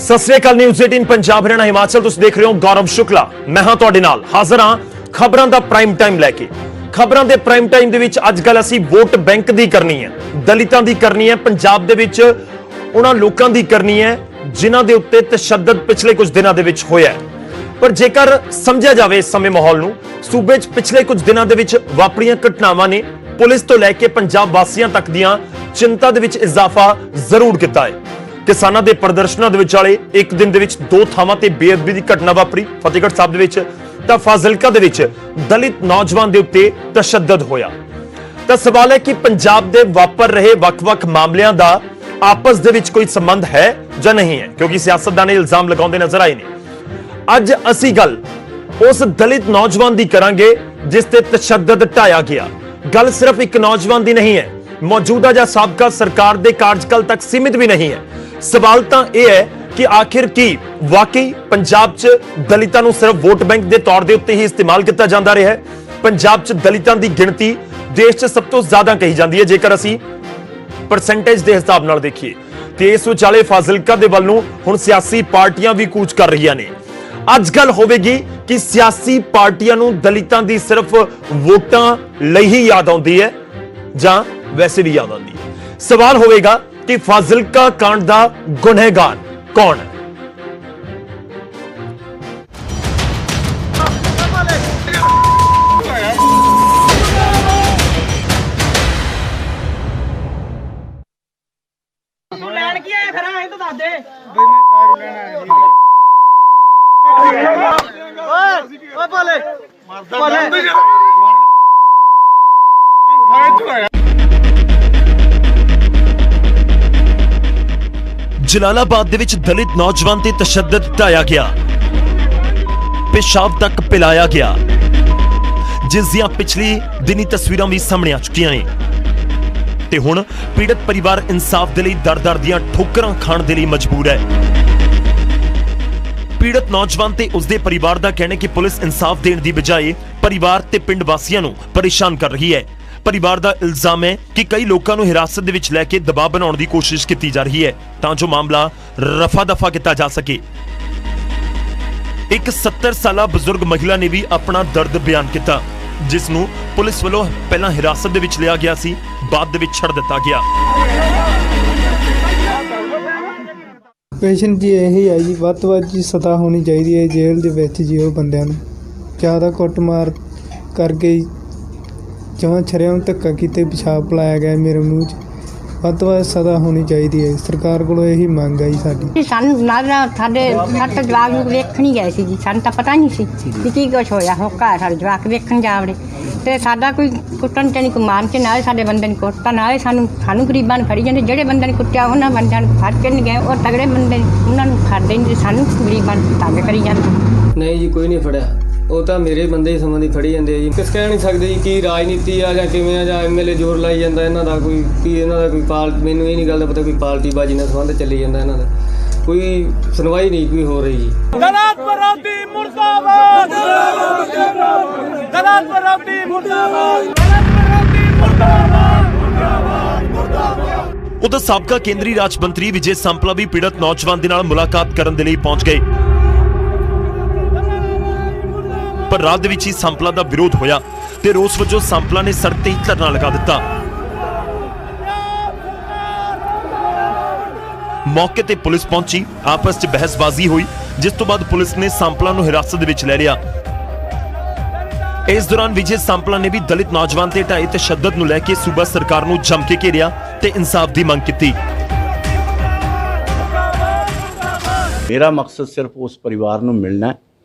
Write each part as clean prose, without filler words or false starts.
सत श्री अकाल। न्यूज़ 18 पंजाब हरियाणा हिमाचल तुसीं देख रहे हो। गौरव शुक्ला मैं हां तुहाडे नाल हाज़र हां खबरां दा प्राइम टाइम लैके। खबरां दे प्राइम टाइम दे विच अज गल असीं वोट बैंक दी करनी है, दलितां दी करनी है, पंजाब दे विच उन्हां लोकां दी करनी है जिन्हां दे उत्ते तशद्दद पिछले कुछ दिनां दे विच होया है। पर जेकर समझिया जावे इस समय माहौल नूं, सूबे च पिछले कुछ दिनां दे विच वापरियां घटनावां ने पुलिस तो लैके पंजाब वासियां तक दियां चिंता दे विच इजाफा जरूर कीता है। किसानां दे प्रदर्शनां दे विचाले एक दिन दे विच दो थावां ते बेअदबी दी घटना वापरी, फतेहगढ़ साहब दे विच तां फाजिलका दे विच दलित नौजवान दे उत्ते तशद्दद होया। तां सवाल है कि पंजाब दे वापर रहे वख-वख मामलिਆਂ ਦਾ आपस दे विच कोई संबंध है ਜਾਂ नहीं है, क्योंकि सियासतदान इल्जाम लगाउंदे नजर आए ने। अज असीं गल उस दलित नौजवान दी करांगे जिस ते तशद्दद ढाया गया। गल सिर्फ एक नौजवान दी नहीं है, मौजूदा ਜਾਂ साबका सरकार दे कार्यकाल तक सीमित भी नहीं है। सवाल तां यह है कि आखिर की वाकई पंजाब च दलितां नूं सिर्फ वोट बैंक दे तौर दे उत्ते ही इस्तेमाल किया जाता रहा है। पंजाब च दलितां दी गिणती देश च सब तो ज्यादा कही जाती है जेकर असीं परसेंटेज के हिसाब नाल देखिए। तो इस विचाले फाजिलका दे वल नूं हुण सियासी पार्टियां भी कूच कर रही ने। अज गल होवेगी कि सियासी पार्टियां नूं दलितां दी सिर्फ वोटां लई ही याद आउंदी है जां वैसे भी याद आउंदी है। सवाल होवेगा कि फाजिलका कांड दा गुनहगार कौन है? जलालाबाद दे विच दलित नौजवान ते तशद्दद ढाया गया, पेशाब तक पिलाया गया, जिस दियां पिछली दिनी तस्वीरां भी सामने आ चुकियां ने। ते हुण पीड़ित परिवार इंसाफ दे लई दर-दर दियां ठोकरां खाण दे लई मजबूर है। पीड़ित नौजवान ते उसदे परिवार दा कहना है कि पुलिस इंसाफ देण दी बजाए परिवार ते पिंड वासियां नूं परेशान कर रही है। परिवार दा इल्जाम है कि कई लोकां नूं हिरासत दे विच लैके दबाव बनाउण दी कोशिश कीती जा रही है तां जो मामला रफा दफा किया जा सके। एक 70 साला बुजुर्ग महिला ने भी अपना दर्द बयान किया, जिस नूं पुलिस वालों पहला हिरासत दे विच लिया गया सी, बाद दे विच छड़ दिता गया। पेशेंट जी यही है जी, ਵੱਧ ਤੋਂ ਵੱਧ जी सज़ा होनी चाहिए है जेल ਦੇ ਵਿੱਚ जी। ਉਹ ਬੰਦਿਆਂ ਨੂੰ ਜ਼ਿਆਦਾ ਕੁੱਟਮਾਰ ਕਰਕੇ ਜਮਾਂ ਛਰਿਆਮ ਧੱਕਾ ਕੀਤੇ, ਪਿਸ਼ਾਬ ਪਿਲਾਇਆ ਗਿਆ ਮੇਰੇ ਮੂੰਹ 'ਚ। ਵੱਧ ਤੋਂ ਵੱਧ ਸਜ਼ਾ ਹੋਣੀ ਚਾਹੀਦੀ ਹੈ। ਸਰਕਾਰ ਕੋਲੋਂ ਇਹੀ ਮੰਗ ਹੈ ਜੀ ਸਾਡੀ। ਸਾਨੂੰ ਨਾਲ ਸਾਡੇ ਸੱਤ ਜਵਾਕ ਨੂੰ ਵੇਖਣ ਹੀ ਗਏ ਸੀ ਜੀ, ਸਾਨੂੰ ਤਾਂ ਪਤਾ ਨਹੀਂ ਸੀ ਕਿ ਕੀ ਕੁਛ ਹੋਇਆ। ਹੋਕਾ ਸਾਡੇ ਜਵਾਕ ਵੇਖਣ ਜਾਵੜੇ ਤੇ ਸਾਡਾ ਕੋਈ ਕੁੱਟਣ ਤੇ ਨਹੀਂ, ਕੋਈ ਮਾਰਨ ਤੇ ਨਾਲੇ ਸਾਡੇ ਬੰਦੇ ਨੂੰ ਕੁੱਟਤਾ, ਨਾਲੇ ਸਾਨੂੰ ਗਰੀਬਾਂ ਨੂੰ ਫੜੀ ਜਾਂਦੇ। ਜਿਹੜੇ ਬੰਦੇ ਨੇ ਕੁੱਟਿਆ ਉਹਨਾਂ ਬੰਦਿਆਂ ਨੂੰ ਫੜ ਕੇ ਨਹੀਂ ਗਏ, ਉਹ ਤਗੜੇ ਬੰਦੇ ਉਹਨਾਂ ਨੂੰ ਫੜਦੇ ਨਹੀਂ, ਸਾਨੂੰ ਗਰੀਬਾਂ ਨੂੰ ਤੰਗ ਕਰੀ ਜਾਂਦੇ। ਨਹੀਂ ਜੀ ਕੋਈ ਨਹੀਂ ਫੜਿਆ, ਉਹ ਤਾਂ ਮੇਰੇ ਬੰਦੇ ਹੀ ਸੰਬੰਧੀ ਫੜੀ ਜਾਂਦੇ ਆ ਜੀ। ਕਿਸ ਕਹਿ ਨਹੀਂ ਸਕਦੇ ਜੀ ਕੀ ਰਾਜਨੀਤੀ ਆ ਜਾਂ ਕਿਵੇਂ ਆ, ਜਾਂ ਐਮਐਲਏ ਜ਼ੋਰ ਲਾਈ ਜਾਂਦਾ ਇਹਨਾਂ ਦਾ, ਕੋਈ ਕੀ ਇਹਨਾਂ ਦਾ ਕੋਈ ਮੈਨੂੰ ਇਹ ਨਹੀਂ ਗੱਲ ਦਾ ਪਤਾ, ਕੋਈ ਪਾਰਟੀ ਬਾਜੀ ਨਾਲ ਸੰਬੰਧ ਚੱਲੀ ਜਾਂਦਾ ਇਹਨਾਂ ਦਾ। ਕੋਈ ਸੁਣਵਾਈ ਨਹੀਂ ਕੋਈ ਹੋ ਰਹੀ ਜੀ। ਦਲਾਲ ਵਿਰੋਧੀ ਮੁਰਦਾਬਾਦ, ਦਲਾਲ ਵਿਰੋਧੀ ਮੁਰਦਾਬਾਦ, ਦਲਾਲ ਵਿਰੋਧੀ ਮੁਰਦਾਬਾਦ, ਮੁਰਦਾਬਾਦ, ਮੁਰਦਾਬਾਦ। उधर साबका केंद्रीय राज मंत्री विजय सांपला भी पीड़ित नौजवान दे नाल मुलाकात करन दे लई पहुंच गए, पर रात दे विच ही सांपला दा विरोध होया ते रोस वजों सांपला ने सड़क ते ही धरना लगा दिता। मौके ते पुलिस पहुंची, आपस च बहसबाजी हुई, जिस तो बाद पुलिस ने सांपला नूं हिरासत दे विच ले लिया। इस दौरान विजय सांपला ने भी दलित नौजवान ते ढाए तशद्दद नूं लैके सूबा सरकार नूं जम के घेरिया ते इंसाफ दी मंग कीती। मेरा मकसद सिर्फ उस परिवार नूं मिलना है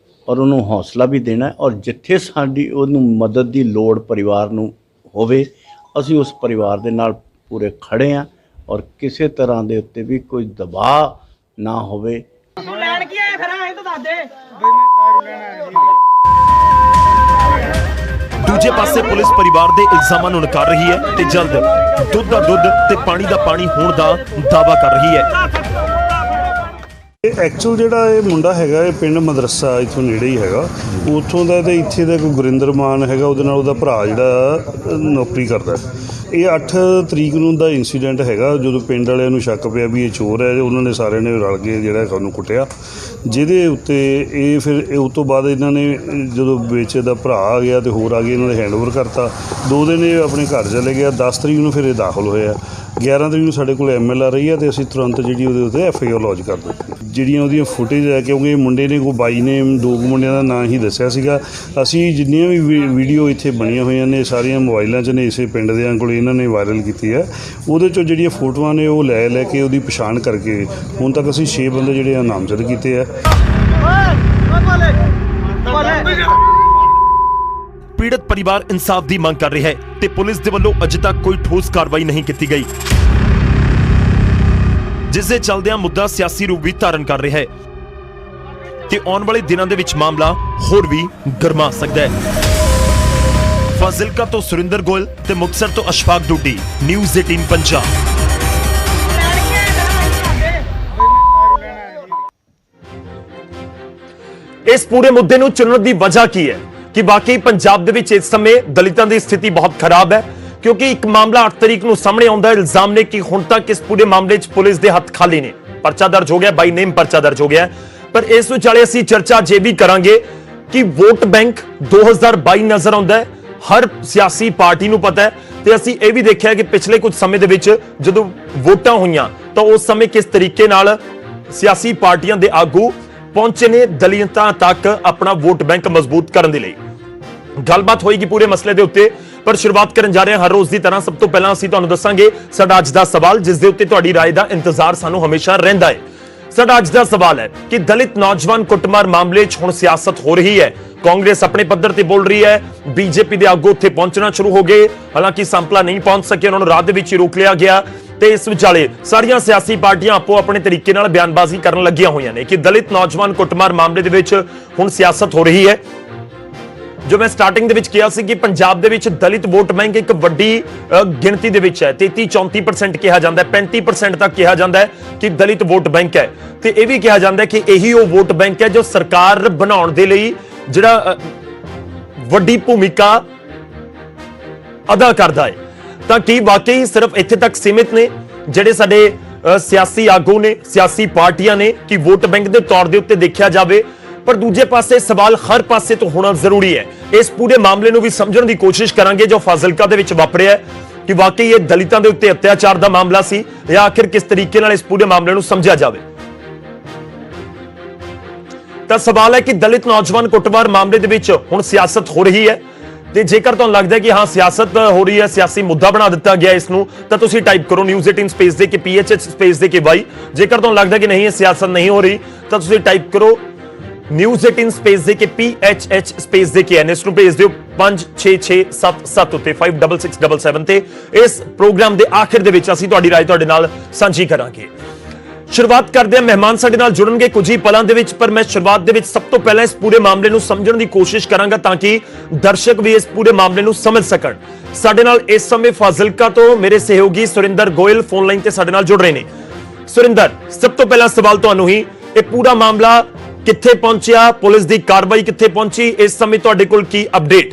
और उन्होंने हौसला भी देना है, और जिथे साडी उन्होंने मदद की लोड़ परिवार नूं होवे असीं उस परिवार दे नाल पूरे खड़े हैं, और किसी तरह के उत्ते भी कोई दबाव ना होवे। दूजे पासे पुलिस परिवार दे इल्जामां नूं नकार रही है ते जल्द दुध दा दुध ते पानी दा पानी होण दा दावा कर रही है। ਐਕਚੁਅਲ ਜਿਹੜਾ ਇਹ ਮੁੰਡਾ ਹੈਗਾ ਇਹ ਪਿੰਡ ਮਦਰਸਾ ਇੱਥੋਂ ਨੇੜੇ ਹੀ ਹੈਗਾ ਉੱਥੋਂ ਦਾ, ਤੇ ਇੱਥੇ ਦਾ ਕੋਈ ਗੁਰਿੰਦਰ ਮਾਨ ਹੈਗਾ, ਉਹਦੇ ਨਾਲ ਉਹਦਾ ਭਰਾ ਜਿਹੜਾ ਨੌਕਰੀ ਕਰਦਾ। ਇਹ 8 ਤਰੀਕ ਨੂੰ ਦਾ ਇੰਸੀਡੈਂਟ ਹੈਗਾ ਜਦੋਂ ਪਿੰਡ ਵਾਲਿਆਂ ਨੂੰ ਸ਼ੱਕ ਪਿਆ ਵੀ ਇਹ ਚੋਰ ਹੈ। ਉਹਨਾਂ ਨੇ ਸਾਰਿਆਂ ਨੇ ਰਲ ਕੇ ਜਿਹੜਾ ਸਾਨੂੰ ਕੁੱਟਿਆ, ਜਿਹਦੇ ਉੱਤੇ ਇਹ ਫਿਰ ਉਸ ਤੋਂ ਬਾਅਦ ਇਹਨਾਂ ਨੇ ਜਦੋਂ ਵਿੱਚ ਦਾ ਭਰਾ ਆ ਗਿਆ ਤੇ ਹੋਰ ਆ ਗਏ, ਇਹਨਾਂ ਨੇ ਹੈਂਡਓਵਰ ਕਰਤਾ। 2 ਦਿਨ ਇਹ ਆਪਣੇ ਘਰ ਚਲੇ ਗਿਆ। 10 ਤਰੀਕ ਨੂੰ ਫਿਰ ਇਹ ਦਾਖਲ ਹੋਇਆ। 11 ਤਰੀਕ ਨੂੰ ਸਾਡੇ ਕੋਲ ML ਆ ਰਹੀ ਹੈ ਤੇ ਅਸੀਂ ਤੁਰੰਤ ਜਿਹੜੀ ਉਹਦੇ ਉੱਤੇ FIR ਲੌਜ ਕਰ ਦਿੱਤੀ। ਜਿਹੜੀਆਂ ਉਹਦੀਆਂ ਫੁਟੇਜ ਹੈ, ਕਿਉਂਕਿ ਇਹ ਮੁੰਡੇ ਨੇ ਕੋਈ ਬਾਈ ਨੇ 2 ਮੁੰਡਿਆਂ ਦਾ ਨਾਂ ਹੀ ਦੱਸਿਆ ਸੀਗਾ। ਅਸੀਂ ਜਿੰਨੀਆਂ ਵੀ ਵੀਡੀਓ ਇੱਥੇ ਬਣੀਆਂ ਹੋਈਆਂ ਨੇ ਸਾਰੀਆਂ ਮੋਬਾਈਲਾਂ 'ਚ ਨੇ, ਇਸੇ ਪਿੰਡ ਦਿਆਂ ਕੋਲ ਇਹਨਾਂ ਨੇ ਵਾਇਰਲ ਕੀਤੀ ਹੈ। ਉਹਦੇ 'ਚੋਂ ਜਿਹੜੀਆਂ ਫੋਟੋਆਂ ਨੇ ਉਹ ਲੈ ਕੇ ਉਹਦੀ ਪਛਾਣ ਕਰਕੇ ਹੁਣ ਤੱਕ ਅਸੀਂ 6 ਬੰਦੇ ਜਿਹੜੇ ਆ ਨਾਮਜ਼ਦ ਕੀਤੇ ਆ। ਪੀੜਤ ਪਰਿਵਾਰ ਇਨਸਾਫ ਦੀ ਮੰਗ ਕਰ ਰਿਹਾ ਹੈ ਤੇ ਪੁਲਿਸ ਦੇ ਵੱਲੋਂ ਅਜੇ ਤੱਕ ਕੋਈ ਠੋਸ ਕਾਰਵਾਈ ਨਹੀਂ ਕੀਤੀ ਗਈ, ਜਿਸ ਦੇ ਚੱਲਦਿਆਂ ਮੁੱਦਾ ਸਿਆਸੀ ਰੂਪ ਵੀ ਧਾਰਨ ਕਰ ਰਿਹਾ ਹੈ ਤੇ ਆਉਣ ਵਾਲੇ ਦਿਨਾਂ ਦੇ ਵਿੱਚ ਮਾਮਲਾ ਹੋਰ ਵੀ ਗਰਮਾ ਸਕਦਾ ਹੈ। ਫਾਜ਼ਿਲਕਾ ਤੋਂ ਸੁਰਿੰਦਰ ਗੋਇਲ ਤੇ ਮੁਕਤਸਰ ਤੋਂ ਅਸ਼ਫਾਕ ਡੂਡੀ, ਨਿਊਜ਼ 18 ਪੰਜਾਬ। ਇਸ ਪੂਰੇ ਮੁੱਦੇ ਨੂੰ ਚੁਣਨ ਦੀ ਵਜ੍ਹਾ ਕੀ ਹੈ ਕਿ ਵਾਕਈ ਪੰਜਾਬ ਦੇ ਵਿੱਚ ਇਸ ਸਮੇਂ ਦਲਿਤਾਂ ਦੀ ਸਥਿਤੀ ਬਹੁਤ ਖਰਾਬ ਹੈ, ਕਿਉਂਕਿ ਇੱਕ ਮਾਮਲਾ 8 ਤਰੀਕ ਨੂੰ ਸਾਹਮਣੇ ਆਉਂਦਾ ਹੈ। ਇਲਜ਼ਾਮ ਨੇ ਕਿ ਹੁਣ ਤੱਕ ਇਸ ਪੂਰੇ ਮਾਮਲੇ 'ਚ ਪੁਲਿਸ ਦੇ ਹੱਥ ਖਾਲੀ ਨੇ। ਪਰਚਾ ਦਰਜ ਹੋ ਗਿਆ, ਬਾਈ ਨੇਮ ਪਰਚਾ ਦਰਜ ਹੋ ਗਿਆ, ਪਰ ਇਸ ਵਿਚਾਲੇ ਅਸੀਂ ਚਰਚਾ ਜੇ ਵੀ ਕਰਾਂਗੇ ਕਿ ਵੋਟ ਬੈਂਕ 2022 ਨਜ਼ਰ ਆਉਂਦਾ ਹੈ, ਹਰ ਸਿਆਸੀ ਪਾਰਟੀ ਨੂੰ ਪਤਾ ਹੈ। ਤੇ ਅਸੀਂ ਇਹ ਵੀ ਦੇਖਿਆ ਕਿ ਪਿਛਲੇ ਕੁਝ ਸਮੇਂ ਦੇ ਵਿੱਚ ਜਦੋਂ ਵੋਟਾਂ ਹੋਈਆਂ ਤਾਂ ਉਸ ਸਮੇਂ ਕਿਸ ਤਰੀਕੇ ਨਾਲ ਸਿਆਸੀ ਪਾਰਟੀਆਂ ਦੇ ਆਗੂ ਪਹੁੰਚੇ ਨੇ ਦਲਿਤਾਂ ਤੱਕ ਆਪਣਾ ਵੋਟ ਬੈਂਕ ਮਜ਼ਬੂਤ ਕਰਨ ਦੇ ਲਈ। ਗੱਲਬਾਤ ਹੋਏਗੀ ਪੂਰੇ ਮਸਲੇ ਦੇ ਉੱਤੇ, ਪਰ ਸ਼ੁਰੂਆਤ ਕਰਨ ਜਾ ਰਹੇ ਹਾਂ ਹਰ ਰੋਜ਼ ਦੀ ਤਰ੍ਹਾਂ। ਸਭ ਤੋਂ ਪਹਿਲਾਂ ਅਸੀਂ ਤੁਹਾਨੂੰ ਦੱਸਾਂਗੇ ਸਾਡਾ ਅੱਜ ਦਾ ਸਵਾਲ, ਜਿਸ ਦੇ ਉੱਤੇ ਤੁਹਾਡੀ ਰਾਏ ਦਾ ਇੰਤਜ਼ਾਰ ਸਾਨੂੰ ਹਮੇਸ਼ਾ ਰਹਿੰਦਾ ਹੈ। ਸਾਡਾ ਅੱਜ ਦਾ ਸਵਾਲ ਹੈ ਕਿ ਦਲਿਤ ਨੌਜਵਾਨ ਕੁੱਟਮਾਰ ਮਾਮਲੇ 'ਚ ਹੁਣ ਸਿਆਸਤ ਹੋ ਰਹੀ ਹੈ। ਕਾਂਗਰਸ ਆਪਣੇ ਪੱਧਰ ਤੇ ਬੋਲ ਰਹੀ ਹੈ, ਬੀਜੇਪੀ ਦੇ ਆਗੂ ਉੱਥੇ ਪਹੁੰਚਣਾ ਸ਼ੁਰੂ ਹੋ ਗਏ। ਹਾਲਾਂਕਿ ਸੰਪਲਾ ਨਹੀਂ ਪਹੁੰਚ ਸਕੇ, ਉਹਨਾਂ ਨੂੰ ਰਾਤ ਦੇ ਵਿੱਚ ਹੀ ਰੋਕ ਲਿਆ ਗਿਆ ਤੇ ਇਸ ਵਿਚਾਲੇ ਸਾਰੀਆਂ ਸਿਆਸੀ ਪਾਰਟੀਆਂ ਆਪੋ ਆਪਣੇ ਤਰੀਕੇ ਨਾਲ ਬਿਆਨਬਾਜ਼ੀ ਕਰਨ ਲੱਗੀਆਂ ਹੋਈਆਂ ਨੇ ਕਿ ਦਲਿਤ ਨੌਜਵਾਨ ਕੁੱਟਮਾਰ ਮਾਮਲੇ ਦੇ ਵਿੱਚ ਹੁਣ ਸਿਆਸਤ ਹੋ ਰਹੀ ਹੈ। ਜੋ ਮੈਂ ਸਟਾਰਟਿੰਗ ਦੇ ਵਿੱਚ ਕਿਹਾ ਸੀ ਕਿ ਪੰਜਾਬ ਦੇ ਵਿੱਚ ਦਲਿਤ ਵੋਟ ਬੈਂਕ ਇੱਕ ਵੱਡੀ ਗਿਣਤੀ ਦੇ ਵਿੱਚ ਹੈ। 33-34% ਕਿਹਾ ਜਾਂਦਾ ਹੈ, 35% ਤੱਕ ਕਿਹਾ ਜਾਂਦਾ ਹੈ ਕਿ ਦਲਿਤ ਵੋਟ ਬੈਂਕ ਹੈ। ਤੇ ਇਹ ਵੀ ਕਿਹਾ ਜਾਂਦਾ ਹੈ ਕਿ ਇਹੀ ਉਹ ਵੋਟ ਬੈਂਕ ਹੈ ਜੋ ਸਰਕਾਰ ਬਣਾਉਣ ਦੇ ਲਈ ਜਿਹੜਾ ਵੱਡੀ ਭੂਮਿਕਾ ਅਦਾ ਕਰਦਾ ਹੈ। ਤਾਂ ਕੀ ਵਾਕਈ ਸਿਰਫ ਇੱਥੇ ਤੱਕ ਸੀਮਿਤ ਨੇ ਜਿਹੜੇ ਸਾਡੇ ਸਿਆਸੀ ਆਗੂ ਨੇ, ਸਿਆਸੀ ਪਾਰਟੀਆਂ ਨੇ ਕਿ ਵੋਟ ਬੈਂਕ ਦੇ ਤੌਰ ਦੇ ਉੱਤੇ ਦੇਖਿਆ ਜਾਵੇ? ਪਰ ਦੂਜੇ ਪਾਸੇ ਸਵਾਲ ਹਰ ਪਾਸੇ ਤੋਂ ਹੋਣਾ ਜ਼ਰੂਰੀ ਹੈ। ਇਸ ਪੂਰੇ ਮਾਮਲੇ ਨੂੰ ਵੀ ਸਮਝਣ ਦੀ ਕੋਸ਼ਿਸ਼ ਕਰਾਂਗੇ ਜੋ ਫਾਜ਼ਿਲਕਾ ਦੇ ਵਿੱਚ ਵਾਪਰਿਆ ਹੈ, ਕਿ ਵਾਕਈ ਇਹ ਦਲਿਤਾਂ ਦੇ ਉੱਤੇ ਅਤਿਆਚਾਰ ਦਾ ਮਾਮਲਾ ਸੀ ਜਾਂ ਆਖਿਰ ਕਿਸ ਤਰੀਕੇ ਨਾਲ ਇਸ ਪੂਰੇ ਮਾਮਲੇ ਨੂੰ ਸਮਝਿਆ ਜਾਵੇ। ਤਾਂ ਸਵਾਲ ਹੈ ਕਿ ਦਲਿਤ ਨੌਜਵਾਨ ਕੁੱਟਮਾਰ ਮਾਮਲੇ ਦੇ ਵਿੱਚ ਹੁਣ ਸਿਆਸਤ ਹੋ ਰਹੀ ਹੈ, ਤੇ ਜੇਕਰ ਤੁਹਾਨੂੰ ਲੱਗਦਾ ਹੈ ਕਿ ਹਾਂ ਸਿਆਸਤ ਹੋ ਰਹੀ ਹੈ, ਸਿਆਸੀ ਮੁੱਦਾ ਬਣਾ ਦਿੱਤਾ ਗਿਆ ਇਸ ਨੂੰ, ਤਾਂ ਤੁਸੀਂ ਟਾਈਪ ਕਰੋ ਨਿਊਜ਼ 18 ਸਪੇਸ ਦੇ ਕੇ PHH ਸਪੇਸ ਦੇ ਕੇ Y। ਜੇਕਰ ਤੁਹਾਨੂੰ ਲੱਗਦਾ ਕਿ ਨਹੀਂ ਇਹ ਸਿਆਸਤ ਨਹੀਂ ਹੋ ਰਹੀ ਤਾਂ ਤੁਸੀਂ ਟਾਈਪ ਕਰੋ ਨਿਊਜ਼ 18 ਸਪੇਸ ਦੇ ਕੇ PHH ਸਪੇਸ ਦੇ ਕੇ N। ਇਸ ਨੂੰ ਭੇਜ ਦਿਓ 56677 ਉੱਤੇ 56677 ਤੇ। ਇਸ ਪ੍ਰੋਗਰਾਮ ਦੇ ਆਖਿਰ ਦੇ ਵਿੱਚ ਅਸੀਂ ਤੁਹਾਡੀ ਰਾਏ ਤੁਹਾਡੇ ਨਾਲ ਸਾਂਝੀ ਕਰਾਂਗੇ। ਸ਼ੁਰੂਆਤ ਕਰਦੇ ਹਾਂ, ਮਹਿਮਾਨ ਸਾਡੇ ਨਾਲ ਜੁੜਨਗੇ ਕੁਝ ਹੀ ਪਲਾਂ ਦੇ ਵਿੱਚ, ਪਰ ਮੈਂ ਸ਼ੁਰੂਆਤ ਦੇ ਵਿੱਚ ਸਭ ਤੋਂ ਪਹਿਲਾਂ ਇਸ ਪੂਰੇ ਮਾਮਲੇ ਨੂੰ ਸਮਝਣ ਦੀ ਕੋਸ਼ਿਸ਼ ਕਰਾਂਗਾ ਤਾਂ ਕਿ ਦਰਸ਼ਕ ਵੀ ਇਸ ਪੂਰੇ ਮਾਮਲੇ ਨੂੰ ਸਮਝ ਸਕਣ। ਸਾਡੇ ਨਾਲ ਇਸ ਸਮੇਂ ਫਾਜ਼ਿਲਕਾ ਤੋਂ ਮੇਰੇ ਸਹਿਯੋਗੀ ਸੁਰਿੰਦਰ ਗੋਇਲ ਫੋਨ ਲਾਈਨ ਤੇ ਸਾਡੇ ਨਾਲ ਜੁੜ ਰਹੇ ਨੇ। ਸੁਰਿੰਦਰ, ਸਭ ਤੋਂ ਪਹਿਲਾਂ ਸਵਾਲ ਤੁਹਾਨੂੰ ਹੀ, ਇਹ ਪੂਰਾ ਮਾਮਲਾ ਕਿੱਥੇ ਪਹੁੰਚਿਆ, ਪੁਲਿਸ ਦੀ ਕਾਰਵਾਈ ਕਿੱਥੇ ਪਹੁੰਚੀ, ਇਸ ਸਮੇਂ ਤੁਹਾਡੇ ਕੋਲ ਕੀ ਅਪਡੇਟ?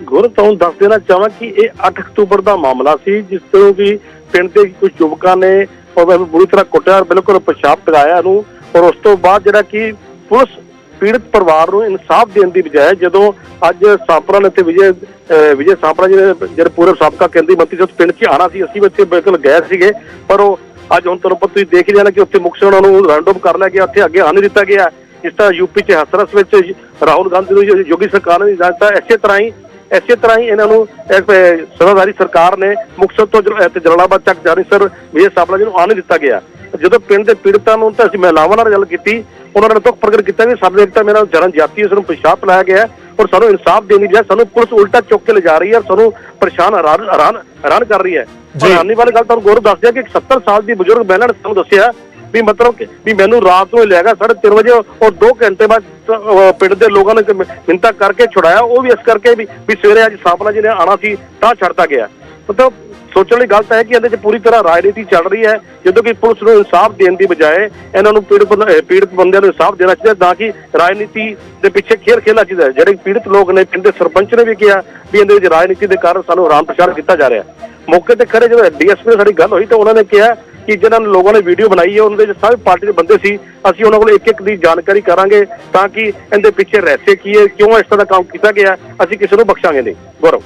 ਗੁਰ ਤੁਹਾਨੂੰ ਦੱਸ ਦੇਣਾ ਚਾਹਾਂ ਕਿ ਇਹ 8 ਅਕਤੂਬਰ ਦਾ ਮਾਮਲਾ ਸੀ, ਜਿਸ ਤੋਂ ਕਿ ਪਿੰਡ ਦੇ ਕੁਝ ਯੁਵਕਾਂ ਨੇ ਬੁਰੀ ਤਰ੍ਹਾਂ ਕੁੱਟਿਆ, ਬਿਲਕੁਲ ਪਿਸ਼ਾਬ ਟਿਕਾਇਆ ਇਹਨੂੰ। ਔਰ ਉਸ ਤੋਂ ਬਾਅਦ ਜਿਹੜਾ ਕਿ ਪੁਲਿਸ ਪੀੜਤ ਪਰਿਵਾਰ ਨੂੰ ਇਨਸਾਫ ਦੇਣ ਦੀ ਬਜਾਏ ਜਦੋਂ ਅੱਜ ਸਾਂਪਰਾ ਨੇ ਤੇ ਵਿਜੇ ਸਾਂਪਰਾ ਜਿਹੜੇ ਪੂਰੇ ਸਾਬਕਾ ਕੇਂਦਰੀ ਮੰਤਰੀ ਸੀ ਪਿੰਡ 'ਚ ਆਣਾ ਸੀ, ਅਸੀਂ ਉੱਥੇ ਬਿਲਕੁਲ ਗਏ ਸੀਗੇ, ਪਰ ਉਹ ਅੱਜ ਹੁਣ ਤੁਹਾਨੂੰ ਤੁਸੀਂ ਦੇਖ ਹੀ ਜਾਣਾ ਕਿ ਉੱਥੇ ਮੁਕਤਸਰ ਉਹਨਾਂ ਨੂੰ ਰਾਉਂਡ ਅਪ ਕਰ ਲਿਆ ਗਿਆ, ਉੱਥੇ ਅੱਗੇ ਆਉਣ ਨਹੀਂ ਦਿੱਤਾ ਗਿਆ। ਜਿਸ ਤਰ੍ਹਾਂ ਯੂਪੀ 'ਚ ਹਾਥਰਸ ਵਿੱਚ ਰਾਹੁਲ ਗਾਂਧੀ ਨੂੰ ਯੋਗੀ ਸਰਕਾਰ ਨੇ ਦਿੱਤਾ, ਇਸੇ ਤਰ੍ਹਾਂ ਹੀ ਇਹਨਾਂ ਨੂੰ ਸੱਤਾਧਾਰੀ ਸਰਕਾਰ ਨੇ ਮੁਕਤਸਰ ਤੋਂ ਜਲਾਲਾਬਾਦ ਤੱਕ ਜਾਣੀ ਸਰ ਵਿਜੇ ਸਾਂਪਲਾ ਜੀ ਨੂੰ ਆਉਣ ਨਹੀਂ ਦਿੱਤਾ ਗਿਆ। ਜਦੋਂ ਪਿੰਡ ਦੇ ਪੀੜਤਾਂ ਨੂੰ ਤਾਂ ਅਸੀਂ ਮਹਿਲਾਵਾਂ ਨਾਲ ਗੱਲ ਕੀਤੀ, ਉਹਨਾਂ ਨੇ ਦੁੱਖ ਪ੍ਰਗਟ ਕੀਤਾ ਕਿ ਸਾਡੇ ਇੱਕ ਤਾਂ ਮੇਰਾ ਜਨਮ ਜਾਤੀ ਉਸ ਨੂੰ ਪਿਸ਼ਾਬ ਪਿਲਾਇਆ ਗਿਆ ਔਰ ਸਾਨੂੰ ਇਨਸਾਫ ਦੇਣੀ ਬਜਾਏ ਸਾਨੂੰ ਪੁਲਿਸ ਉਲਟਾ ਚੁੱਕ ਕੇ ਲਿਜਾ ਰਹੀ ਹੈ, ਸਾਨੂੰ ਪਰੇਸ਼ਾਨ ਹੈਰਾਨ ਕਰ ਰਹੀ ਹੈ। ਹੈਰਾਨੀ ਵਾਲੀ ਗੱਲ ਤੁਹਾਨੂੰ ਗੌਰਵ ਦੱਸ ਦਿਆ ਕਿ 70 ਸਾਲ ਦੀ ਬਜ਼ੁਰਗ ਮਹਿਲਾ ਨੇ ਸਾਨੂੰ ਦੱਸਿਆ ਵੀ ਮਤਲਬ ਵੀ ਮੈਨੂੰ ਰਾਤ ਨੂੰ ਲੈ ਗਿਆ 3:30 ਵਜੇ ਔਰ 2 ਘੰਟੇ ਬਾਅਦ ਪਿੰਡ ਦੇ ਲੋਕਾਂ ਨੇ ਮਿੰਤਾ ਕਰਕੇ ਛੁਡਾਇਆ, ਉਹ ਵੀ ਇਸ ਕਰਕੇ ਵੀ ਸਵੇਰੇ ਅੱਜ ਸਾਂਪਲਾ ਜੀ ਨੇ ਆਣਾ ਸੀ ਤਾਂ ਛੱਡਤਾ ਗਿਆ। ਮਤਲਬ ਸੋਚਣ ਵਾਲੀ ਗੱਲ ਤਾਂ ਹੈ ਕਿ ਇਹਦੇ 'ਚ ਪੂਰੀ ਤਰ੍ਹਾਂ ਰਾਜਨੀਤੀ ਚੱਲ ਰਹੀ ਹੈ, ਜਦੋਂ ਕਿ ਪੁਲਿਸ ਨੂੰ ਇਨਸਾਫ ਦੇਣ ਦੀ ਬਜਾਏ ਇਹਨਾਂ ਨੂੰ ਪੀੜਤ ਬੰਦਿਆਂ ਨੂੰ ਇਨਸਾਫ ਦੇਣਾ ਚਾਹੀਦਾ, ਤਾਂ ਕਿ ਰਾਜਨੀਤੀ ਦੇ ਪਿੱਛੇ ਖੇਲ ਖੇਲਣਾ ਚਾਹੀਦਾ। ਜਿਹੜੇ ਪੀੜਤ ਲੋਕ ਨੇ, ਪਿੰਡ ਦੇ ਸਰਪੰਚ ਨੇ ਵੀ ਕਿਹਾ ਵੀ ਇਹਦੇ ਵਿੱਚ ਰਾਜਨੀਤੀ ਦੇ ਕਾਰਨ ਸਾਨੂੰ ਆਰਾਮ ਪ੍ਰਚਾਰ ਕੀਤਾ ਜਾ ਰਿਹਾ। ਮੌਕੇ ਤੇ ਖੜੇ ਜਦੋਂ DSP ਨਾਲ ਸਾਡੀ ਗੱਲ ਹੋਈ ਤਾਂ ਉਹਨਾਂ ਨੇ ਕਿਹਾ ਕਿ ਜਿਹਨਾਂ ਲੋਕਾਂ ਨੇ ਵੀਡੀਓ ਬਣਾਈ ਹੈ ਉਹਨਾਂ ਦੇ ਸਾਰੇ ਪਾਰਟੀ ਦੇ ਬੰਦੇ ਸੀ, ਅਸੀਂ ਉਹਨਾਂ ਕੋਲ ਇੱਕ ਇੱਕ ਦੀ ਜਾਣਕਾਰੀ ਕਰਾਂਗੇ ਤਾਂ ਕਿ ਇਹਦੇ ਪਿੱਛੇ ਰਹਿਸੇ ਕੀ ਹੈ, ਕਿਉਂ ਇਸ ਤਰ੍ਹਾਂ ਦਾ ਕੰਮ ਕੀਤਾ ਗਿਆ, ਅਸੀਂ ਕਿਸੇ ਨੂੰ ਬਖਸ਼ਾਂਗੇ ਨਹੀਂ। ਗੌਰਵ।